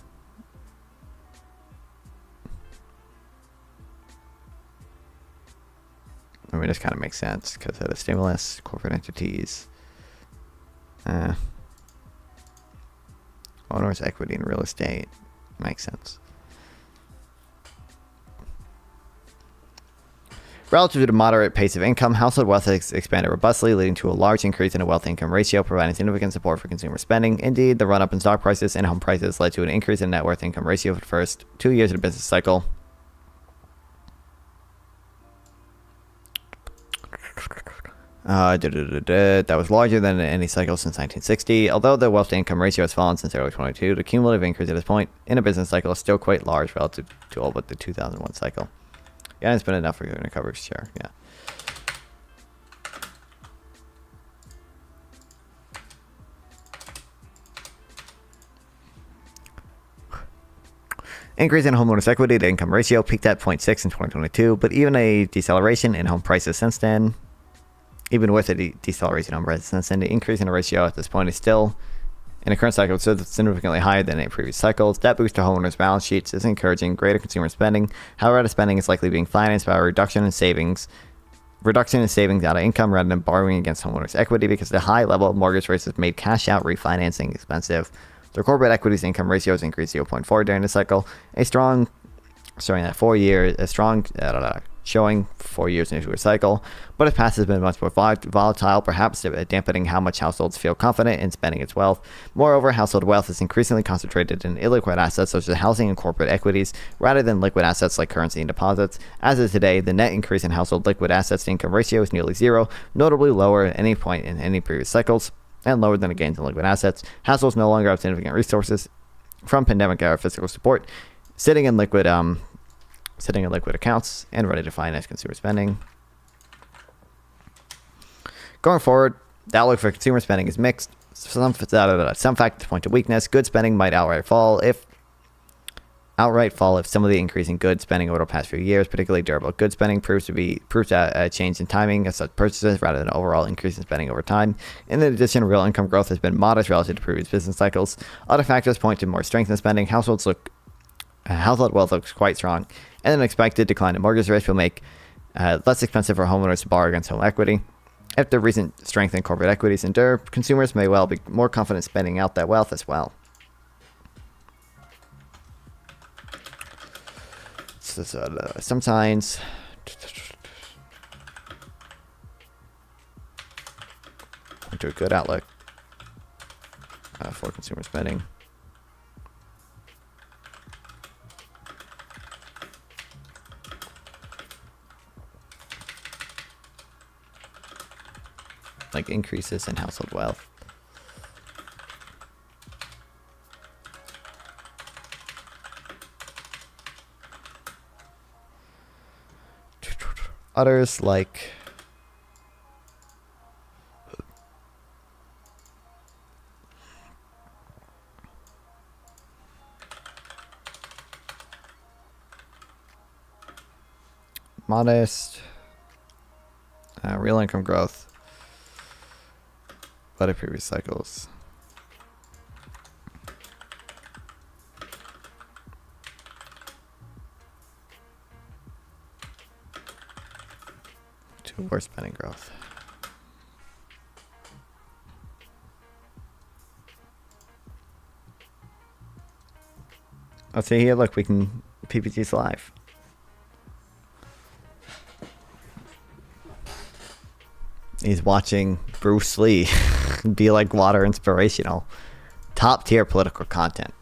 I mean, this kind of makes sense because of the stimulus, corporate entities, owners' equity in real estate. Makes sense. Relative to the moderate pace of income, household wealth has expanded robustly, leading to a large increase in the wealth-income ratio, providing significant support for consumer spending. Indeed, the run-up in stock prices and home prices led to an increase in net worth-income ratio for the first 2 years of the business cycle. That was larger than any cycle since 1960. Although the wealth-to-income ratio has fallen since early 22, the cumulative increase at this point in a business cycle is still quite large relative to all but the 2001 cycle. Yeah, it's been enough for giving a coverage share. Yeah. Increase in homeowners' equity to income ratio peaked at 0.6 in 2022, but even a deceleration in home prices since then, even with a deceleration in home prices since then, the increase in the ratio at this point is still, in the current cycle, it's significantly higher than in previous cycles. That boost to homeowners' balance sheets is encouraging greater consumer spending. However, the spending is likely being financed by a reduction in savings out of income rather than borrowing against homeowners' equity because the high level of mortgage rates have made cash out refinancing expensive. The corporate equities income ratio has increased 0.4 during the cycle, showing 4 years into a cycle, but its past has been much more volatile, perhaps dampening how much households feel confident in spending its wealth. Moreover, household wealth is increasingly concentrated in illiquid assets such as housing and corporate equities, rather than liquid assets like currency and deposits. As of today, the net increase in household liquid assets to income ratio is nearly zero, notably lower at any point in any previous cycles, and lower than the gains in liquid assets. Households no longer have significant resources from pandemic-era fiscal support, sitting in liquid accounts and ready to finance consumer spending. Going forward, the outlook for consumer spending is mixed. Some factors point to weakness. Good spending might outright fall if some of the increase in good spending over the past few years, particularly durable good spending, proves a change in timing of such purchases rather than an overall increase in spending over time. In addition, real income growth has been modest relative to previous business cycles. Other factors point to more strength in spending. Household wealth looks quite strong, and an expected decline in mortgage rates will make less expensive for homeowners to borrow against home equity. If the recent strength in corporate equities endure, consumers may well be more confident spending out that wealth as well. Some signs. Point to a good outlook for consumer spending. Like increases in household wealth. Others like modest real income growth, but previous cycles. To worse spending growth. Let's see here. Look, we can PPT's live. He's watching Bruce Lee be like water inspirational. Top tier political content.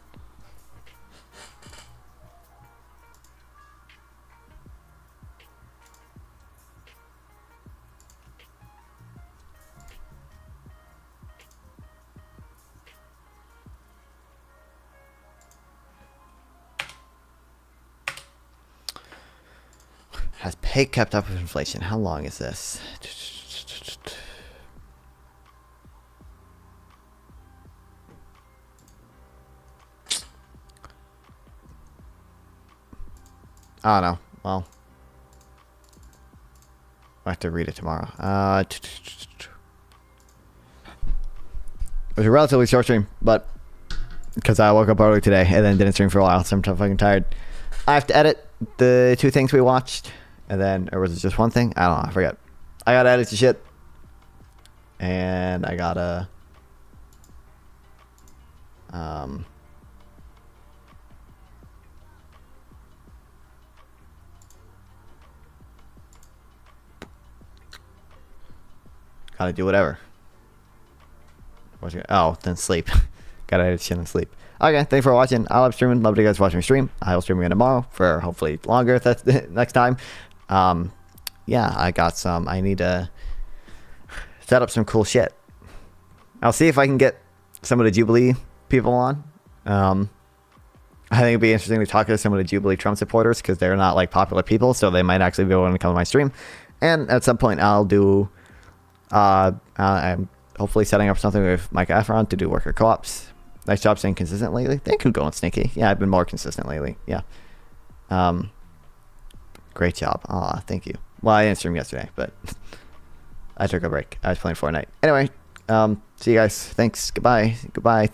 Has pay kept up with inflation? How long is this? I don't know. Well, I have to read it tomorrow. It was a relatively short stream, but because I woke up early today and then didn't stream for a while, so I'm fucking tired. I have to edit the 2 things we watched, and then, or was it just one thing? I don't know. I forget. I gotta edit the shit, and I gotta Gotta do whatever. Oh, then sleep. Gotta edit shit and sleep. Okay, thanks for watching. I love streaming. Love you guys watching me stream. I will stream again tomorrow for hopefully longer next time. Yeah, I got some. I need to set up some cool shit. I'll see if I can get some of the Jubilee people on. I think it'd be interesting to talk to some of the Jubilee Trump supporters because they're not like popular people, so they might actually be willing to come to my stream. And at some point, I'll do. I'm hopefully setting up something with Mike Efron to do worker co-ops. Nice job staying consistent lately. Thank you, going sneaky. Yeah, I've been more consistent lately. Yeah. Great job. Aw, thank you. Well, I didn't stream yesterday, but I took a break. I was playing Fortnite. Anyway, see you guys. Thanks. Goodbye. Goodbye.